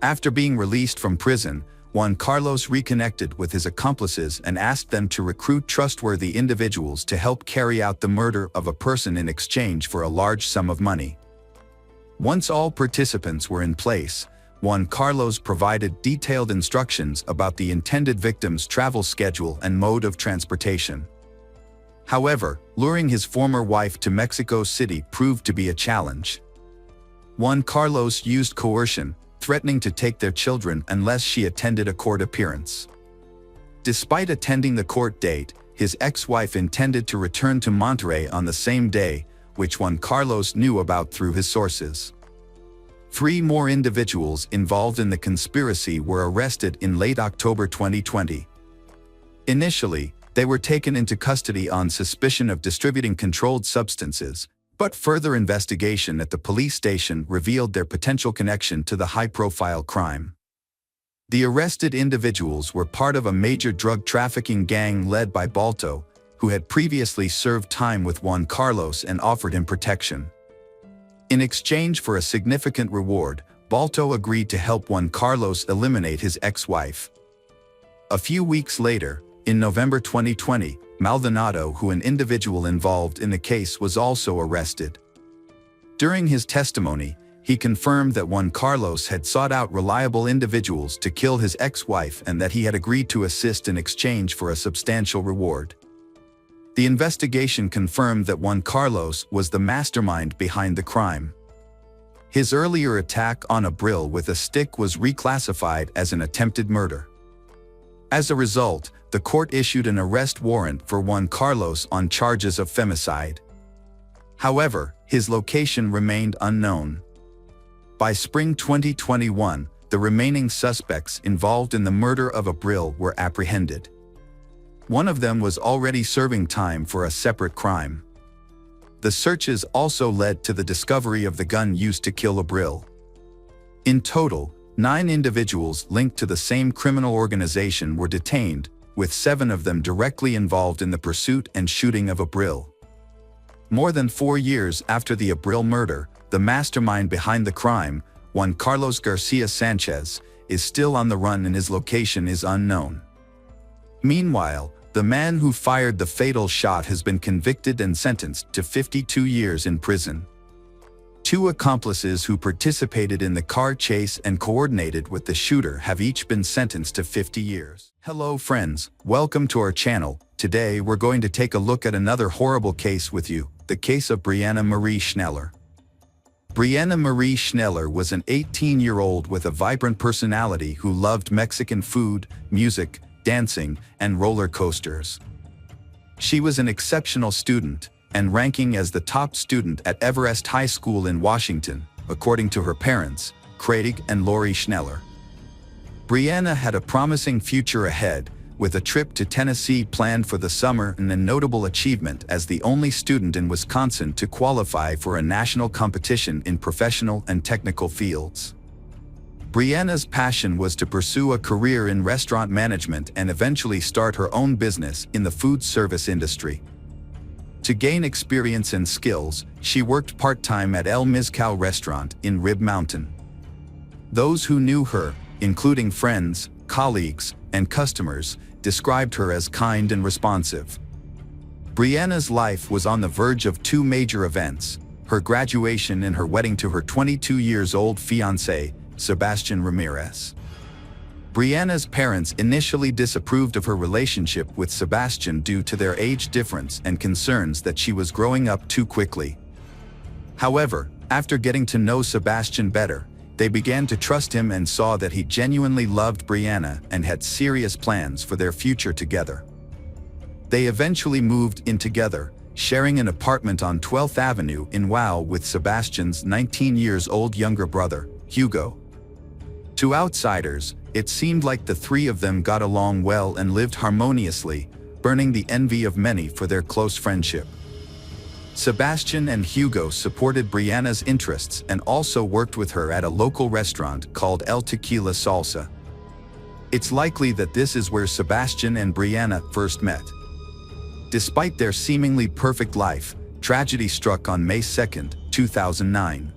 B: After being released from prison, Juan Carlos reconnected with his accomplices and asked them to recruit trustworthy individuals to help carry out the murder of a person in exchange for a large sum of money. Once all participants were in place, Juan Carlos provided detailed instructions about the intended victim's travel schedule and mode of transportation. However, luring his former wife to Mexico City proved to be a challenge. Juan Carlos used coercion, threatening to take their children unless she attended a court appearance. Despite attending the court date, his ex-wife intended to return to Monterrey on the same day, which Juan Carlos knew about through his sources. 3 more individuals involved in the conspiracy were arrested in late October 2020. Initially, they were taken into custody on suspicion of distributing controlled substances, but further investigation at the police station revealed their potential connection to the high-profile crime. The arrested individuals were part of a major drug trafficking gang led by Balto, who had previously served time with Juan Carlos and offered him protection. In exchange for a significant reward, Balto agreed to help Juan Carlos eliminate his ex-wife. A few weeks later, in November 2020, Maldonado, an individual involved in the case, was also arrested. During his testimony, he confirmed that Juan Carlos had sought out reliable individuals to kill his ex-wife and that he had agreed to assist in exchange for a substantial reward. The investigation confirmed that Juan Carlos was the mastermind behind the crime. His earlier attack on Abril with a stick was reclassified as an attempted murder. As a result, the court issued an arrest warrant for Juan Carlos on charges of femicide. However, his location remained unknown. By spring 2021, the remaining suspects involved in the murder of Abril were apprehended. One of them was already serving time for a separate crime. The searches also led to the discovery of the gun used to kill Abril. In total, 9 individuals linked to the same criminal organization were detained, with 7 of them directly involved in the pursuit and shooting of Abril. More than 4 years after the Abril murder, the mastermind behind the crime, Juan Carlos Garcia Sanchez, is still on the run and his location is unknown. Meanwhile, the man who fired the fatal shot has been convicted and sentenced to 52 years in prison. 2 accomplices who participated in the car chase and coordinated with the shooter have each been sentenced to 50 years. Hello friends, welcome to our channel. Today we're going to take a look at another horrible case with you, the case of Brianna Marie Schneller. Brianna Marie Schneller was an 18-year-old with a vibrant personality who loved Mexican food, music, dancing, and roller coasters. She was an exceptional student, and ranking as the top student at Everest High School in Washington, according to her parents, Craig and Lori Schneller. Brianna had a promising future ahead, with a trip to Tennessee planned for the summer and a notable achievement as the only student in Wisconsin to qualify for a national competition in professional and technical fields. Brianna's passion was to pursue a career in restaurant management and eventually start her own business in the food service industry. To gain experience and skills, she worked part-time at El Mezcal restaurant in Rib Mountain. Those who knew her, including friends, colleagues, and customers, described her as kind and responsive. Brianna's life was on the verge of 2 major events: her graduation and her wedding to her 22-year-old fiancé, Sebastian Ramirez. Brianna's parents initially disapproved of her relationship with Sebastian due to their age difference and concerns that she was growing up too quickly. However, after getting to know Sebastian better, they began to trust him and saw that he genuinely loved Brianna and had serious plans for their future together. They eventually moved in together, sharing an apartment on 12th Avenue in Wow with Sebastian's 19-year-old younger brother, Hugo. To outsiders, it seemed like the 3 of them got along well and lived harmoniously, burning the envy of many for their close friendship. Sebastian and Hugo supported Brianna's interests and also worked with her at a local restaurant called El Tequila Salsa. It's likely that this is where Sebastian and Brianna first met. Despite their seemingly perfect life, tragedy struck on May 2, 2009.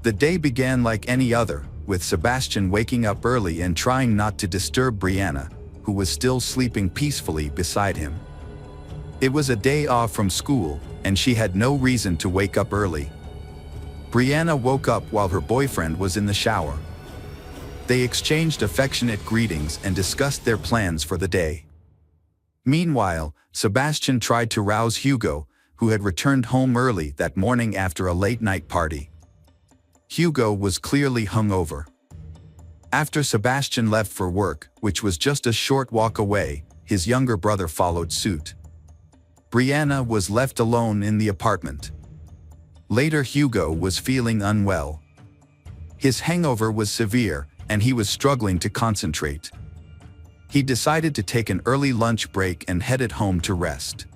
B: The day began like any other, with Sebastian waking up early and trying not to disturb Brianna, who was still sleeping peacefully beside him. It was a day off from school, and she had no reason to wake up early. Brianna woke up while her boyfriend was in the shower. They exchanged affectionate greetings and discussed their plans for the day. Meanwhile, Sebastian tried to rouse Hugo, who had returned home early that morning after a late-night party. Hugo was clearly hungover. After Sebastian left for work, which was just a short walk away, his younger brother followed suit. Brianna was left alone in the apartment. Later, Hugo was feeling unwell. His hangover was severe, and he was struggling to concentrate. He decided to take an early lunch break and headed home to rest.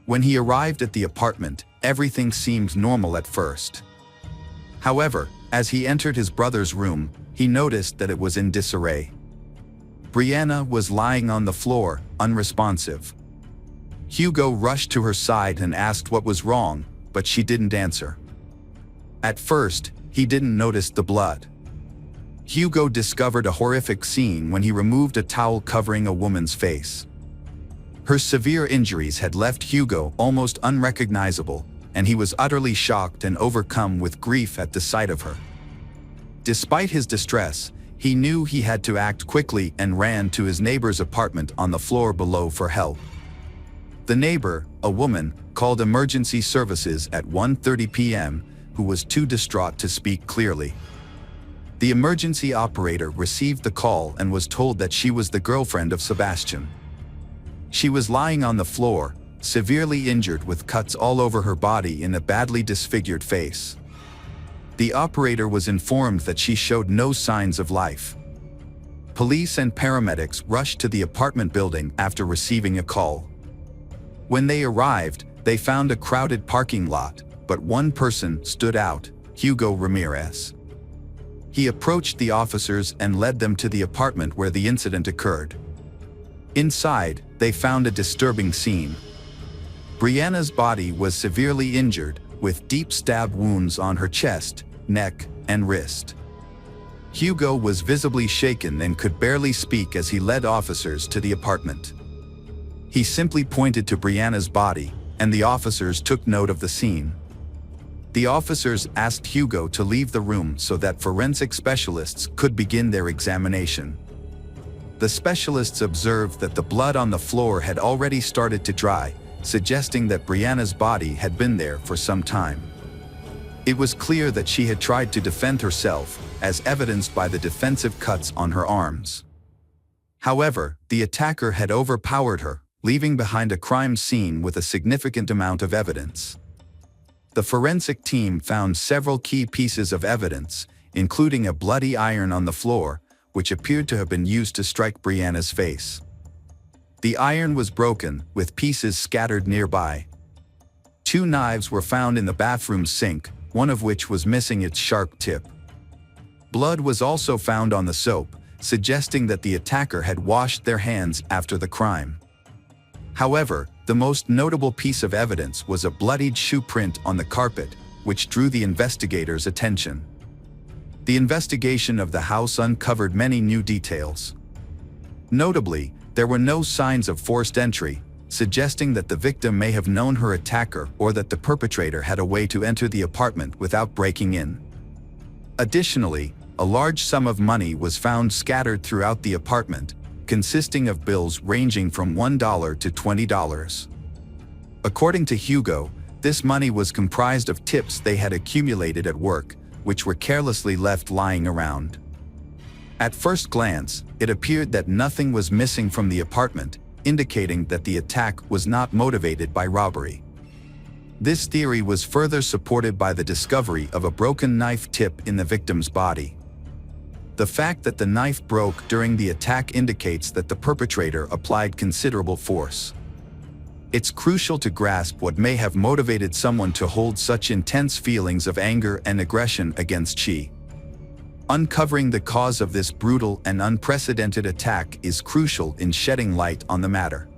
B: When he arrived at the apartment, everything seemed normal at first. However, as he entered his brother's room, he noticed that it was in disarray. Brianna was lying on the floor, unresponsive. Hugo rushed to her side and asked what was wrong, but she didn't answer. At first, he didn't notice the blood. Hugo discovered a horrific scene when he removed a towel covering a woman's face. Her severe injuries had left Hugo almost unrecognizable, and he was utterly shocked and overcome with grief at the sight of her. Despite his distress, he knew he had to act quickly and ran to his neighbor's apartment on the floor below for help. The neighbor, a woman, called emergency services at 1:30 p.m., who was too distraught to speak clearly. The emergency operator received the call and was told that she was the girlfriend of Sebastian. She was lying on the floor, severely injured with cuts all over her body and a badly disfigured face. The operator was informed that she showed no signs of life. Police and paramedics rushed to the apartment building after receiving a call. When they arrived, they found a crowded parking lot, but one person stood out, Hugo Ramirez. He approached the officers and led them to the apartment where the incident occurred. Inside, they found a disturbing scene. Brianna's body was severely injured, with deep stab wounds on her chest, neck, and wrist. Hugo was visibly shaken and could barely speak as he led officers to the apartment. He simply pointed to Brianna's body, and the officers took note of the scene. The officers asked Hugo to leave the room so that forensic specialists could begin their examination. The specialists observed that the blood on the floor had already started to dry, suggesting that Brianna's body had been there for some time. It was clear that she had tried to defend herself, as evidenced by the defensive cuts on her arms. However, the attacker had overpowered her, leaving behind a crime scene with a significant amount of evidence. The forensic team found several key pieces of evidence, including a bloody iron on the floor, which appeared to have been used to strike Brianna's face. The iron was broken, with pieces scattered nearby. 2 knives were found in the bathroom sink, one of which was missing its sharp tip. Blood was also found on the soap, suggesting that the attacker had washed their hands after the crime. However, the most notable piece of evidence was a bloodied shoe print on the carpet, which drew the investigators' attention. The investigation of the house uncovered many new details. Notably, there were no signs of forced entry, suggesting that the victim may have known her attacker or that the perpetrator had a way to enter the apartment without breaking in. Additionally, a large sum of money was found scattered throughout the apartment, consisting of bills ranging from $1 to $20. According to Hugo, this money was comprised of tips they had accumulated at work, which were carelessly left lying around. At first glance, it appeared that nothing was missing from the apartment, indicating that the attack was not motivated by robbery. This theory was further supported by the discovery of a broken knife tip in the victim's body. The fact that the knife broke during the attack indicates that the perpetrator applied considerable force. It's crucial to grasp what may have motivated someone to hold such intense feelings of anger and aggression against she. Uncovering the cause of this brutal and unprecedented attack is crucial in shedding light on the matter.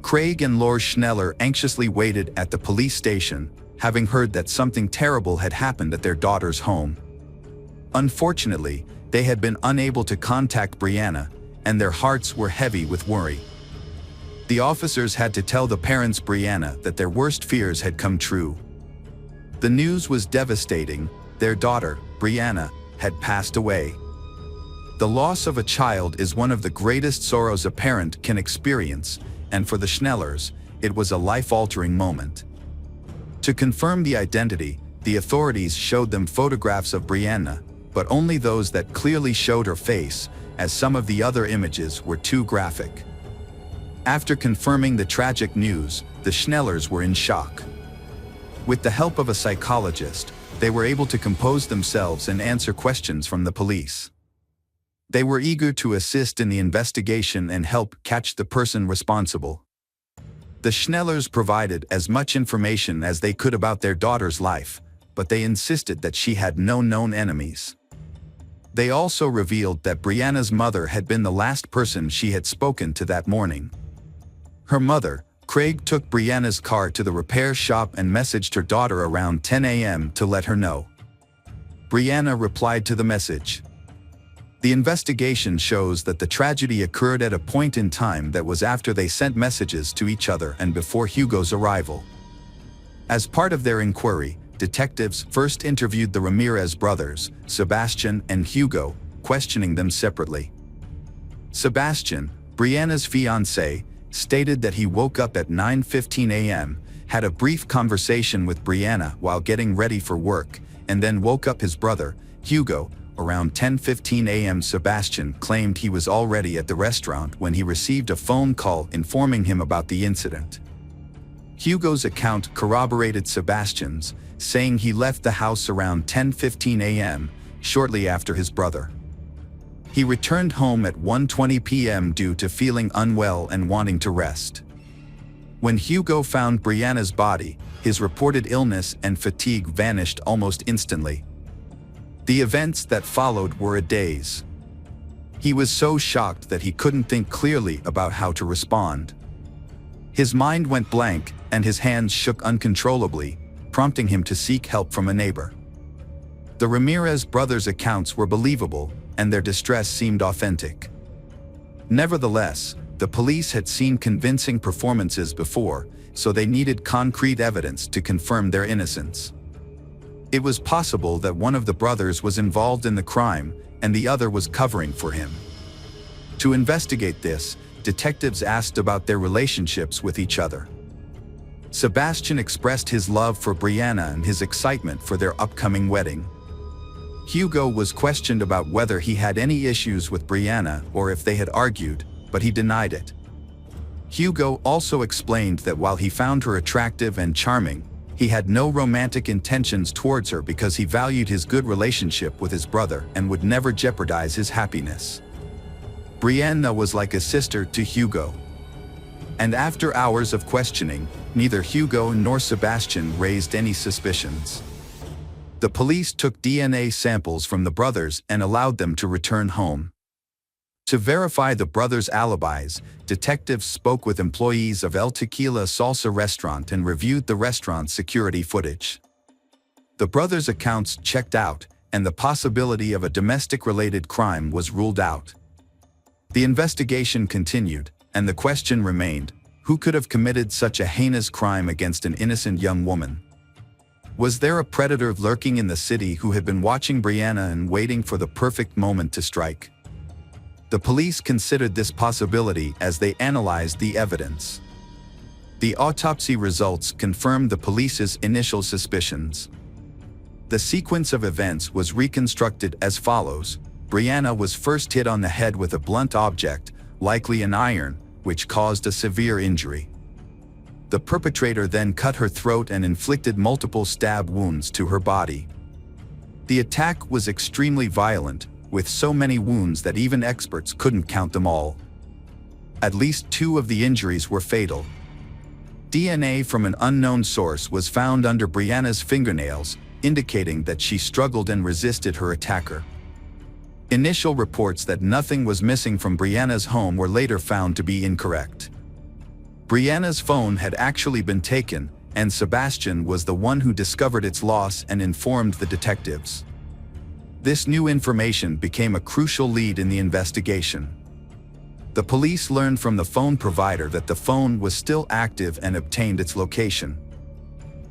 B: Craig and Laura Schneller anxiously waited at the police station, having heard that something terrible had happened at their daughter's home. Unfortunately, they had been unable to contact Brianna, and their hearts were heavy with worry. The officers had to tell the parents Brianna that their worst fears had come true. The news was devastating. Their daughter, Brianna, had passed away. The loss of a child is one of the greatest sorrows a parent can experience, and for the Schnellers, it was a life-altering moment. To confirm the identity, the authorities showed them photographs of Brianna, but only those that clearly showed her face, as some of the other images were too graphic. After confirming the tragic news, the Schnellers were in shock. With the help of a psychologist, they were able to compose themselves and answer questions from the police. They were eager to assist in the investigation and help catch the person responsible. The Schnellers provided as much information as they could about their daughter's life, but they insisted that she had no known enemies. They also revealed that Brianna's mother had been the last person she had spoken to that morning. Her mother, Craig took Brianna's car to the repair shop and messaged her daughter around 10 a.m. to let her know. Brianna replied to the message. The investigation shows that the tragedy occurred at a point in time that was after they sent messages to each other and before Hugo's arrival. As part of their inquiry, detectives first interviewed the Ramirez brothers, Sebastian and Hugo, questioning them separately. Sebastian, Brianna's fiancé, stated that he woke up at 9:15 a.m., had a brief conversation with Brianna while getting ready for work, and then woke up his brother, Hugo. Around 10:15 a.m. Sebastian claimed he was already at the restaurant when he received a phone call informing him about the incident. Hugo's account corroborated Sebastian's, saying he left the house around 10:15 a.m., shortly after his brother. He returned home at 1:20 p.m. due to feeling unwell and wanting to rest. When Hugo found Brianna's body, his reported illness and fatigue vanished almost instantly. The events that followed were a daze. He was so shocked that he couldn't think clearly about how to respond. His mind went blank and his hands shook uncontrollably, prompting him to seek help from a neighbor. The Ramirez brothers' accounts were believable, and their distress seemed authentic. Nevertheless, the police had seen convincing performances before, so they needed concrete evidence to confirm their innocence. It was possible that one of the brothers was involved in the crime, and the other was covering for him. To investigate this, detectives asked about their relationships with each other. Sebastian expressed his love for Brianna and his excitement for their upcoming wedding. Hugo was questioned about whether he had any issues with Brianna or if they had argued, but he denied it. Hugo also explained that while he found her attractive and charming, he had no romantic intentions towards her because he valued his good relationship with his brother and would never jeopardize his happiness. Brianna was like a sister to Hugo. And after hours of questioning, neither Hugo nor Sebastian raised any suspicions. The police took DNA samples from the brothers and allowed them to return home. To verify the brothers' alibis, detectives spoke with employees of El Tequila Salsa restaurant and reviewed the restaurant's security footage. The brothers' accounts checked out, and the possibility of a domestic-related crime was ruled out. The investigation continued, and the question remained, who could have committed such a heinous crime against an innocent young woman? Was there a predator lurking in the city who had been watching Brianna and waiting for the perfect moment to strike? The police considered this possibility as they analyzed the evidence. The autopsy results confirmed the police's initial suspicions. The sequence of events was reconstructed as follows. Brianna was first hit on the head with a blunt object, likely an iron, which caused a severe injury. The perpetrator then cut her throat and inflicted multiple stab wounds to her body. The attack was extremely violent, with so many wounds that even experts couldn't count them all. At least 2 of the injuries were fatal. DNA from an unknown source was found under Brianna's fingernails, indicating that she struggled and resisted her attacker. Initial reports that nothing was missing from Brianna's home were later found to be incorrect. Brianna's phone had actually been taken, and Sebastian was the one who discovered its loss and informed the detectives. This new information became a crucial lead in the investigation. The police learned from the phone provider that the phone was still active and obtained its location.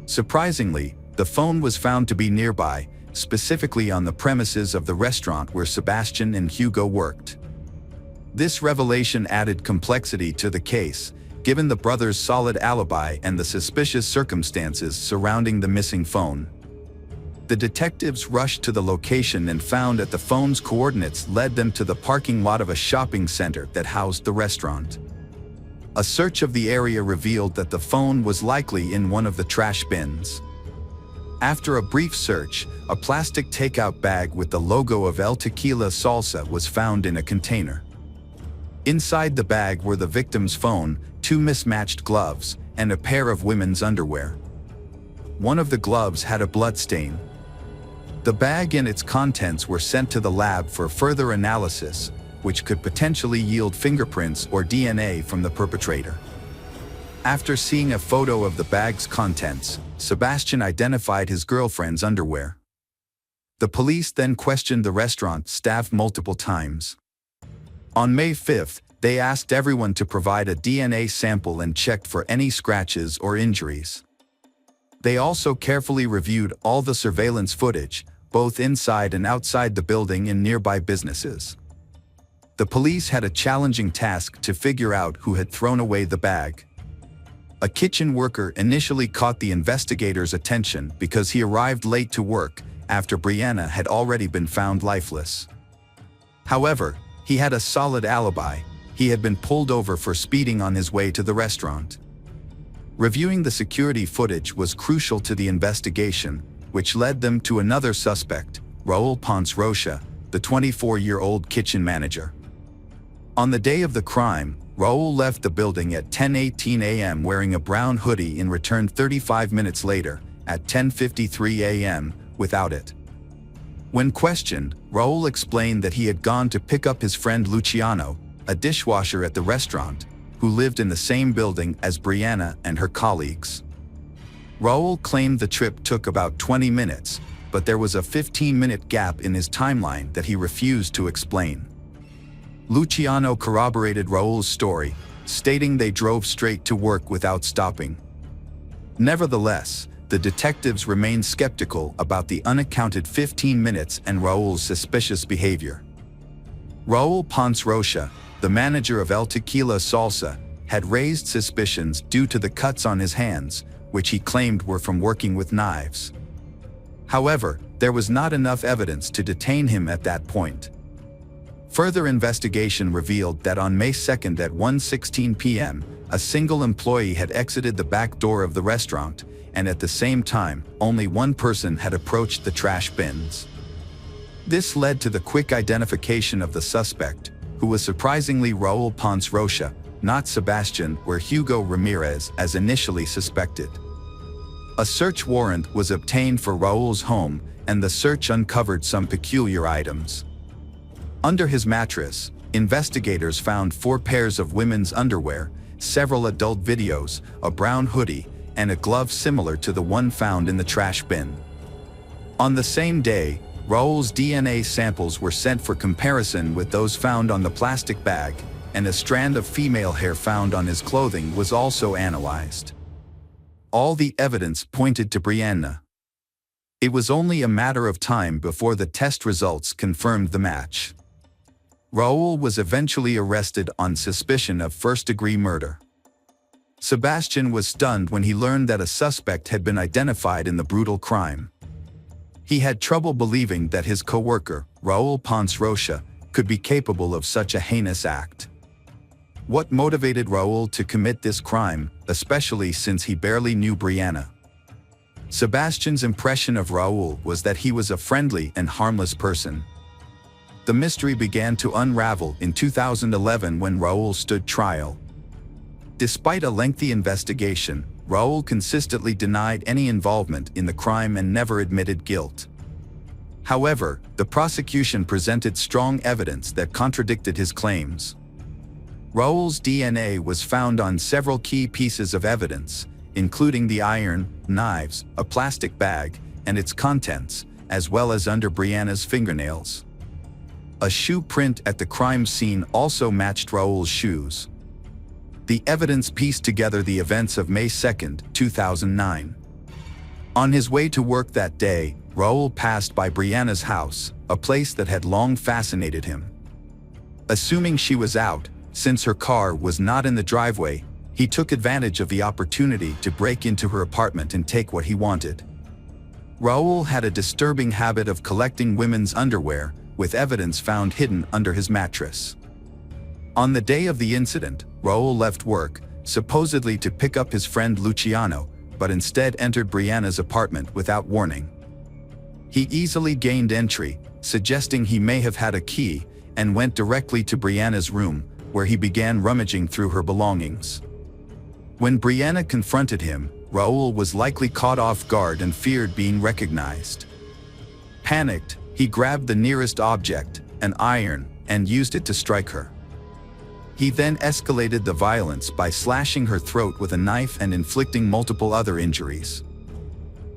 B: Surprisingly, the phone was found to be nearby, specifically on the premises of the restaurant where Sebastian and Hugo worked. This revelation added complexity to the case, given the brothers' solid alibi and the suspicious circumstances surrounding the missing phone. The detectives rushed to the location and found that the phone's coordinates led them to the parking lot of a shopping center that housed the restaurant. A search of the area revealed that the phone was likely in one of the trash bins. After a brief search, a plastic takeout bag with the logo of El Tequila Salsa was found in a container. Inside the bag were the victim's phone, 2 mismatched gloves, and a pair of women's underwear. One of the gloves had a blood stain. The bag and its contents were sent to the lab for further analysis, which could potentially yield fingerprints or DNA from the perpetrator. After seeing a photo of the bag's contents, Sebastian identified his girlfriend's underwear. The police then questioned the restaurant staff multiple times. On May 5th, they asked everyone to provide a DNA sample and checked for any scratches or injuries. They also carefully reviewed all the surveillance footage, both inside and outside the building and nearby businesses. The police had a challenging task to figure out who had thrown away the bag. A kitchen worker initially caught the investigators' attention because he arrived late to work after Brianna had already been found lifeless. However, he had a solid alibi. He had been pulled over for speeding on his way to the restaurant. Reviewing the security footage was crucial to the investigation, which led them to another suspect, Raul Ponce Rocha, the 24-year-old kitchen manager. On the day of the crime, Raul left the building at 10:18 a.m. wearing a brown hoodie and returned 35 minutes later, at 10:53 a.m., without it. When questioned, Raul explained that he had gone to pick up his friend Luciano, a dishwasher at the restaurant, who lived in the same building as Brianna and her colleagues. Raul claimed the trip took about 20 minutes, but there was a 15-minute gap in his timeline that he refused to explain. Luciano corroborated Raul's story, stating they drove straight to work without stopping. Nevertheless, the detectives remained skeptical about the unaccounted 15 minutes and Raul's suspicious behavior. Raul Ponce Rocha, the manager of El Tequila Salsa, had raised suspicions due to the cuts on his hands, which he claimed were from working with knives. However, there was not enough evidence to detain him at that point. Further investigation revealed that on May 2nd at 1:16 p.m., a single employee had exited the back door of the restaurant, and at the same time, only one person had approached the trash bins. This led to the quick identification of the suspect, who was surprisingly Raul Ponce Rocha, not Sebastian or Hugo Ramirez as initially suspected. A search warrant was obtained for Raul's home, and the search uncovered some peculiar items. Under his mattress, investigators found 4 pairs of women's underwear, several adult videos, a brown hoodie, and a glove similar to the one found in the trash bin. On the same day, Raul's DNA samples were sent for comparison with those found on the plastic bag, and a strand of female hair found on his clothing was also analyzed. All the evidence pointed to Brianna. It was only a matter of time before the test results confirmed the match. Raul was eventually arrested on suspicion of first-degree murder. Sebastian was stunned when he learned that a suspect had been identified in the brutal crime. He had trouble believing that his co-worker, Raul Ponce Rocha, could be capable of such a heinous act. What motivated Raul to commit this crime, especially since he barely knew Brianna? Sebastian's impression of Raul was that he was a friendly and harmless person. The mystery began to unravel in 2011 when Raul stood trial. Despite a lengthy investigation, Raul consistently denied any involvement in the crime and never admitted guilt. However, the prosecution presented strong evidence that contradicted his claims. Raul's DNA was found on several key pieces of evidence, including the iron, knives, a plastic bag, and its contents, as well as under Brianna's fingernails. A shoe print at the crime scene also matched Raul's shoes. The evidence pieced together the events of May 2, 2009. On his way to work that day, Raul passed by Brianna's house, a place that had long fascinated him. Assuming she was out, since her car was not in the driveway, he took advantage of the opportunity to break into her apartment and take what he wanted. Raul had a disturbing habit of collecting women's underwear, with evidence found hidden under his mattress. On the day of the incident, Raul left work, supposedly to pick up his friend Luciano, but instead entered Brianna's apartment without warning. He easily gained entry, suggesting he may have had a key, and went directly to Brianna's room, where he began rummaging through her belongings. When Brianna confronted him, Raul was likely caught off guard and feared being recognized. Panicked, he grabbed the nearest object, an iron, and used it to strike her. He then escalated the violence by slashing her throat with a knife and inflicting multiple other injuries.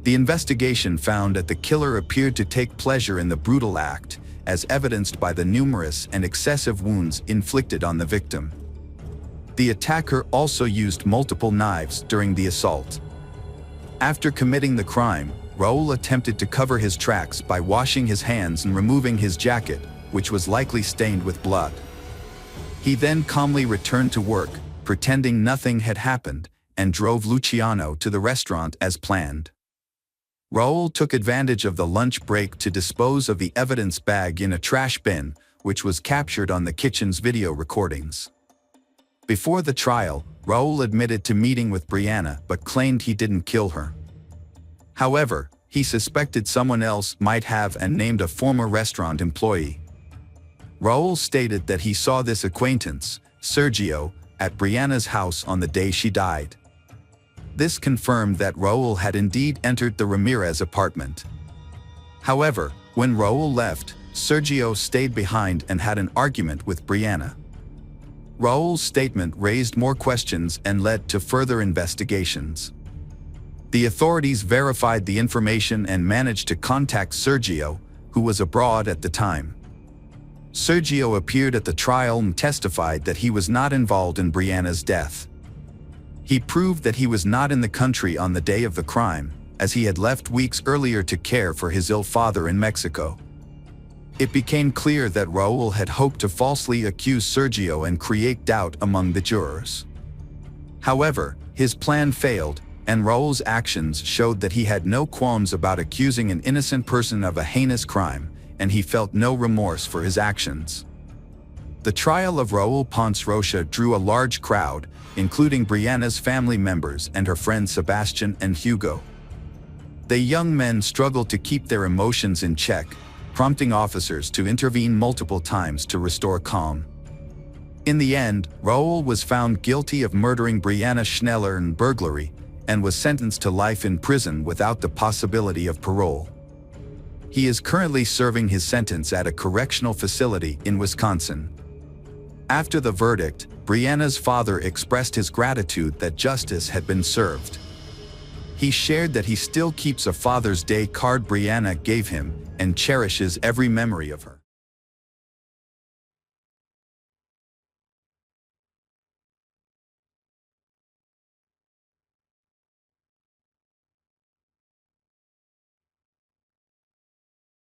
B: The investigation found that the killer appeared to take pleasure in the brutal act, as evidenced by the numerous and excessive wounds inflicted on the victim. The attacker also used multiple knives during the assault. After committing the crime, Raul attempted to cover his tracks by washing his hands and removing his jacket, which was likely stained with blood. He then calmly returned to work, pretending nothing had happened, and drove Luciano to the restaurant as planned. Raul took advantage of the lunch break to dispose of the evidence bag in a trash bin, which was captured on the kitchen's video recordings. Before the trial, Raul admitted to meeting with Brianna but claimed he didn't kill her. However, he suspected someone else might have and named a former restaurant employee. Raul stated that he saw this acquaintance, Sergio, at Brianna's house on the day she died. This confirmed that Raul had indeed entered the Ramirez apartment. However, when Raul left, Sergio stayed behind and had an argument with Brianna. Raul's statement raised more questions and led to further investigations. The authorities verified the information and managed to contact Sergio, who was abroad at the time. Sergio appeared at the trial and testified that he was not involved in Brianna's death. He proved that he was not in the country on the day of the crime, as he had left weeks earlier to care for his ill father in Mexico. It became clear that Raul had hoped to falsely accuse Sergio and create doubt among the jurors. However, his plan failed, and Raul's actions showed that he had no qualms about accusing an innocent person of a heinous crime, and he felt no remorse for his actions. The trial of Raul Ponce Rocha drew a large crowd, including Brianna's family members and her friends Sebastian and Hugo. The young men struggled to keep their emotions in check, prompting officers to intervene multiple times to restore calm. In the end, Raul was found guilty of murdering Brianna Schneller and burglary, and was sentenced to life in prison without the possibility of parole. He is currently serving his sentence at a correctional facility in Wisconsin. After the verdict, Brianna's father expressed his gratitude that justice had been served. He shared that he still keeps a Father's Day card Brianna gave him and cherishes every memory of her.